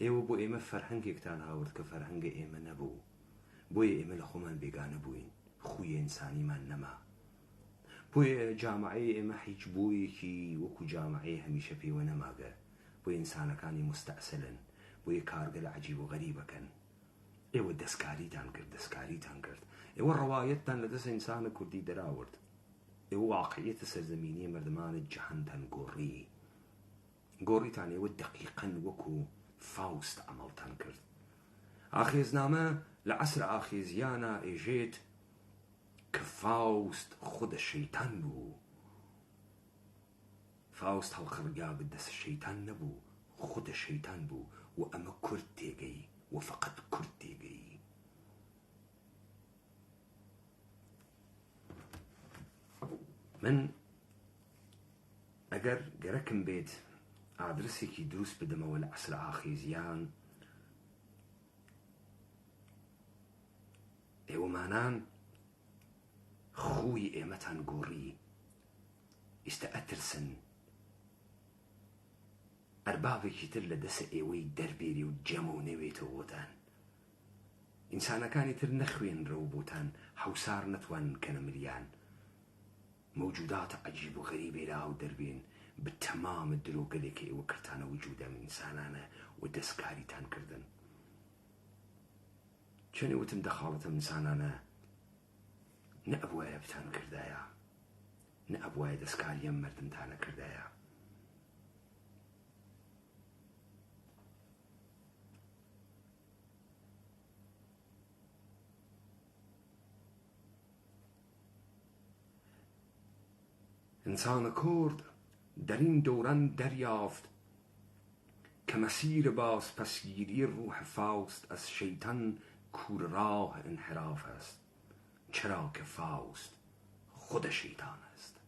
ئێوە بۆ ئێمە فەرهەنگێکتان هاورد کە فەرهەنگە ئێمە نەبوو. بۆیە ئێمە لە خۆمان بێگانە بووین، خوی ئینسانیمان نەما. بوی جامعه اما هیچ بوی کی وکو جامعه همیشه پیوه نماگه بوی انسانەکانی مستەعسلن بوی کارگەل عجیب و غەریبەکەن ئێوە دەستکاریتان کرد ئێوە ڕەوایەتتان لەدەست ئینسانە کوردی دەراورد ئێوە واقعیەتە سەرزەمینی مردمانی جەهانتان گۆڕیتان ئێوە دەقیقەن وەکو فاوست عەمەڵتان کرد ئاخێزنامە لە عەسرە ئاخێزیانە ئێژێت کە فاوست خودە شەیتان بوو فاوست هەڵخڕگا بدەست شەیتان نەبوو خودە شەیتان بوو و ئەمە کورد تێگەی و فقط کورد تێگەی من ئەگەر گەرەکم بێت ئادرسێکی دروست بدەمەوە لە عەسرە ئاخێزیان ئێوەمانان خوی ئێمەتان گۆڕی ئێستا ئەترسن ئەربابێکی تر لە دەسە ئێوەی دەربێری و جەمە و نەوێتەوە بۆتان ئینسانەکانی تر نەخوێنرەوە بۆتان هەوسار نەتوانن کەنە مریان مەوجوداتە عەجیب و غەریبەی لاو دەربێن بە تەمامە درۆگەلێکە ئێوە کردانە وجودە ئینسانانە و دەستکاریتان کردن چۆنێ وتم دەخاڵەتە ئینسانانە نە ئەبوایە بتان کردایە نە ئەبوایە دەستکاریە مردمتانە کردایە انسان کرد در این دوران دریافت که مسیر باز پسگیری روح فاوست از شیطان کور راه انحراف است چرا که فاوست خود شیطان است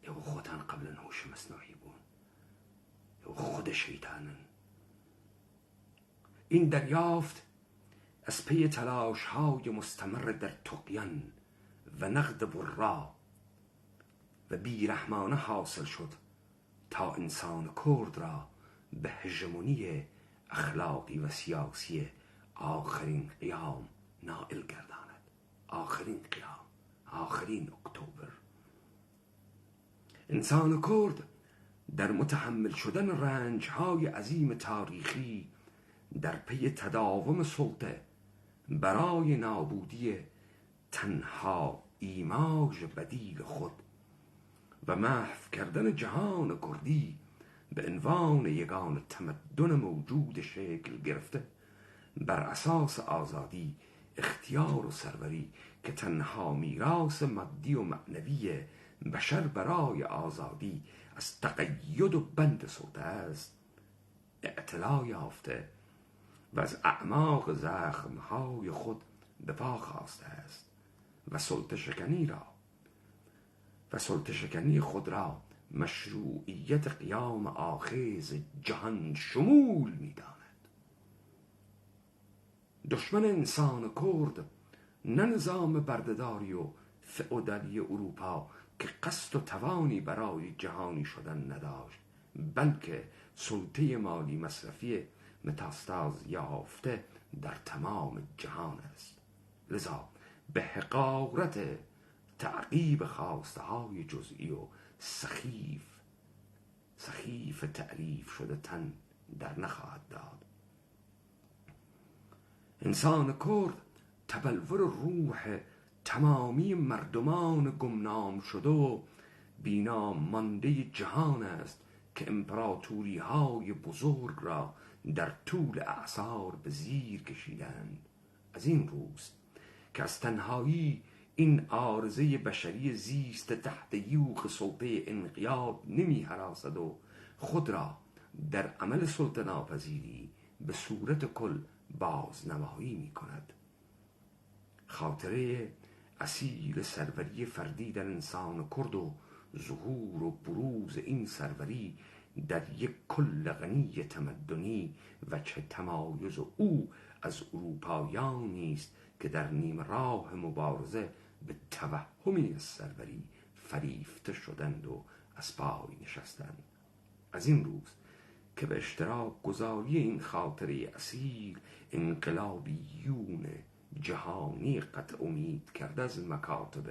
او خودان قبل هوش مصنوعی بون او خود شیطانن این دریافت از پی تلاش های مستمر در طغیان و نقد برا و بیرحمانه حاصل شد تا انسان کرد را به هژمونی اخلاقی و سیاسی آخرین قیام نائل گرداند آخرین قیام آخرین اکتبر انسان کرد در متحمل شدن رنج‌های عظیم تاریخی در پی تداوم سلطه برای نابودی تنها ایماژ بدیل خود و محو کردن جهان کردی به عنوان یگان تمدن موجود شکل گرفته بر اساس آزادی اختیار و سروری که تنها میراث مادی و معنوی بشر برای آزادی از تقید و بند سلطه است اعتلا یافته و از اعماق زخمهای خود به پا خاسته است و سلطه شکنی خود را مشروعیت قیام آخیز جهان شمول می داند. دشمن انسان کرد نه نظام بردهداری و فئودالی اروپا که قصد و توانی برای جهانی شدن نداشت بلکه سلطه مالی مصرفی متاستاز یافته در تمام جهان است لذا به حقارت تعقیب خواسته های جزئی و سخیف تعریف شده تن در نخواهد داد انسان کرد تبلور روح تمامی مردمان گمنام شده و بینام مانده جهان است که امپراتوری های بزرگ را در طول اعصار به زیر کشیدند از این روز که از تنهایی این عارضه بشری زیست تحت یوغ سلطه انقیاد نمی هراسد و خود را در عمل سلطه ناپذیری به صورت کل بازنمایی می کند خاطره اصیل سروری فردی در انسان کرد و ظهور و بروز این سروری در یک کل غنی تمدنی و چه تمایز او از اروپایانی است که در نیم راه مبارزه به توهمی از سروری فریفته شدند و از پای نشستند از این روز که به اشتراک گذاری این خاطره اصیل انقلابیون جهانی قطع امید کرده از مکاتب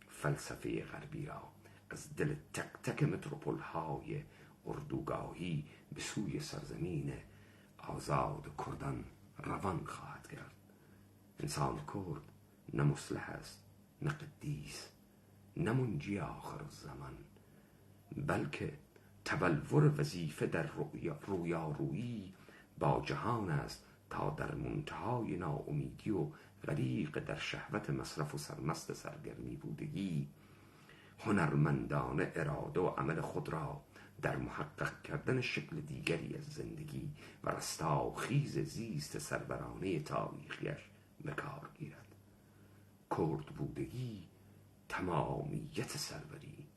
فلسفه غربی را از دل تک تک متروپول های اردوگاهی به سوی سرزمین آزاد کردان روان خواهد کرد. انسان کرد نه مصلح است، نه قدیس، نه منجی آخر الزمان، بلکه تبلور وظیفه در رویارویی با جهان است تا در منتهای ناامیدی و غریق در شهوت مصرف و سرمست سرگرمی بودگی هنرمندانه اراده و عمل خود را در محقق کردن شکل دیگری از زندگی و رستاخیز زیست سرورانه تاریخیش به کار گیرد. کرد بودگی تمامیت سروری،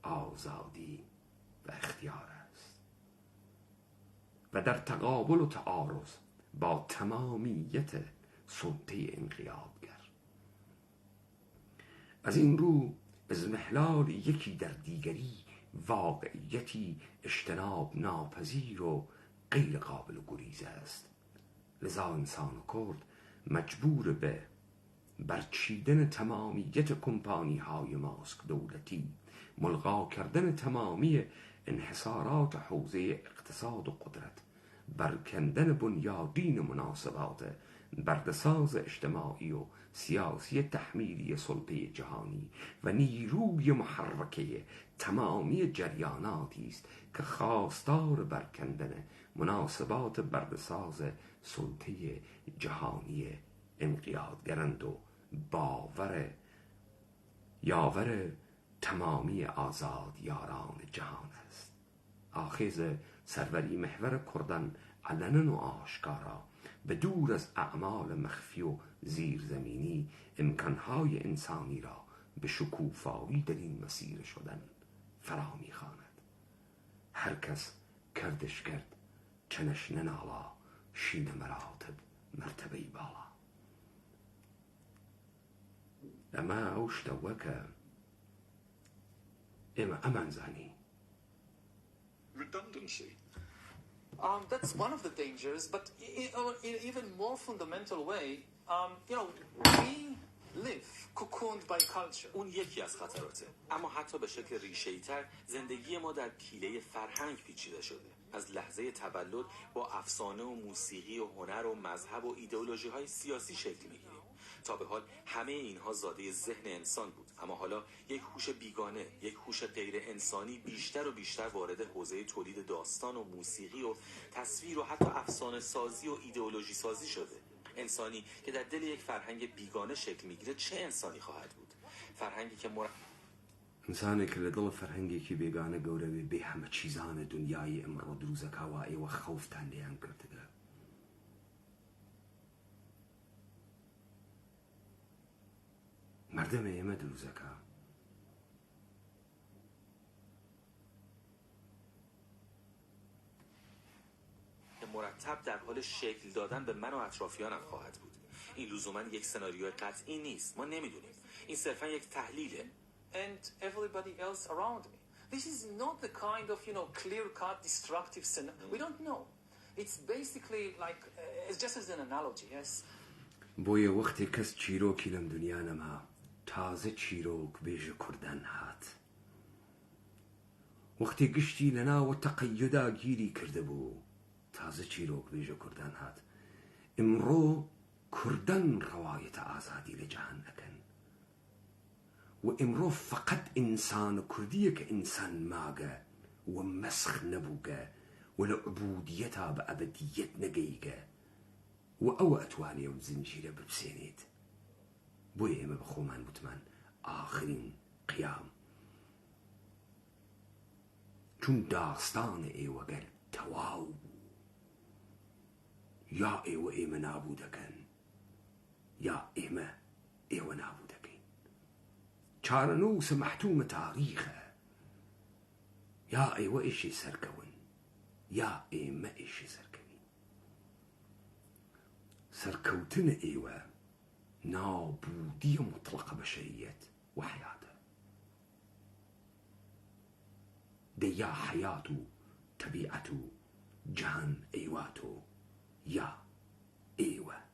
آزادی و اختیار است و در تقابل و تعارض با تمامیت سلطه انقیادگر. از این رو اضمحلال یکی در دیگری واقعیتی اجتناب ناپذیر و غیر قابل گریز است. لذا انسان کرد مجبور به برچیدن تمامیت کمپانی های ماسک دولتی، ملغا کردن تمامی انحصارات حوزه اقتصاد و قدرت، برکندن بنیادین مناسبات برده‌ساز اجتماعی و سیاسی تحمیلی سلطه جهانی و نیروی محرکه تمامی جریاناتی است که خواستار برکندن مناسبات برده‌ساز سلطه جهانی انقیادگرند و یاور تمامی آزاد یاران جهان است. آخیز سروری محور کردن علنا و آشکارا به دور از اعمال مخفی و زیرزمینی امکانهای انسانی را به شکوفایی در این مسیر شدن فرا می‌خواند. هر کس کردش کرد چنش ننالا، شین مراتب مرتبه بالا. اما اوش دوکه اما امان زانی. Redundancy. That's one of the dangers, but in even more fundamental way, we live cocooned by culture. اون یکی از خطراته، اما حتی به شکل ریشه‌ای‌تر زندگی ما در پیله فرهنگ پیچیده شده. از لحظه تولد با افسانه و موسیقی و هنر و مذهب و ایدئولوژی‌های سیاسی شکل می‌گیریم. تا به حال همه اینها زاده ذهن انسان بود، اما حالا یک هوش بیگانه، یک هوش غیر انسانی بیشتر و بیشتر وارد حوزه تولید داستان و موسیقی و تصویر و حتی افسانه سازی و ایدئولوژی سازی شده. انسانی که در دل یک فرهنگ بیگانه شکل میگیره چه انسانی خواهد بود؟ فرهنگی که انسانی که لدل فرهنگی که بیگانه گوروی به همه چیزان دنیای امرو دروزکاوایی و خوفتان لیان کرده. مردم ایمه دروزکا مرتب در حال شکل دادن به من و اطرافیانم خواهد بود. این لزوما یک سناریوی قطعی نیست، ما نمیدونیم. این صرفا یک تحلیله. And everybody else around me. This is not the kind of, clear-cut destructive scenario. We don't know. It's basically like, it's just as an analogy, yes? بوی وقتی کس چیروکی لم دنیا نما تازه چیروک بیج کردن هات. وقتی گشتی لنا و تقیدا گیری کرده بو تازه چیروک بیج کردن هات. امرو کردن روایت آزادی لجهان اکن و امرو فقط انسان کردیه که انسان ماگه و مسخ نبوگه ولعبودیتا به ابدیت نگیگه و او اتواني و زنجيره ببسينيت بوي ما بخومان بتمان آخرين قيام چون داستان ايوه قال تواو يا ايوه ايما نابودكن يا ايما ايوه نابودكين چارنوس محتوم تاريخه يا ايوه ايشي سركون يا ايما ايشي سركون سركوتن ايوه نابودية مطلقة بشرية وحياته ديا حياته طبيعته جهان ايواته يا ايوه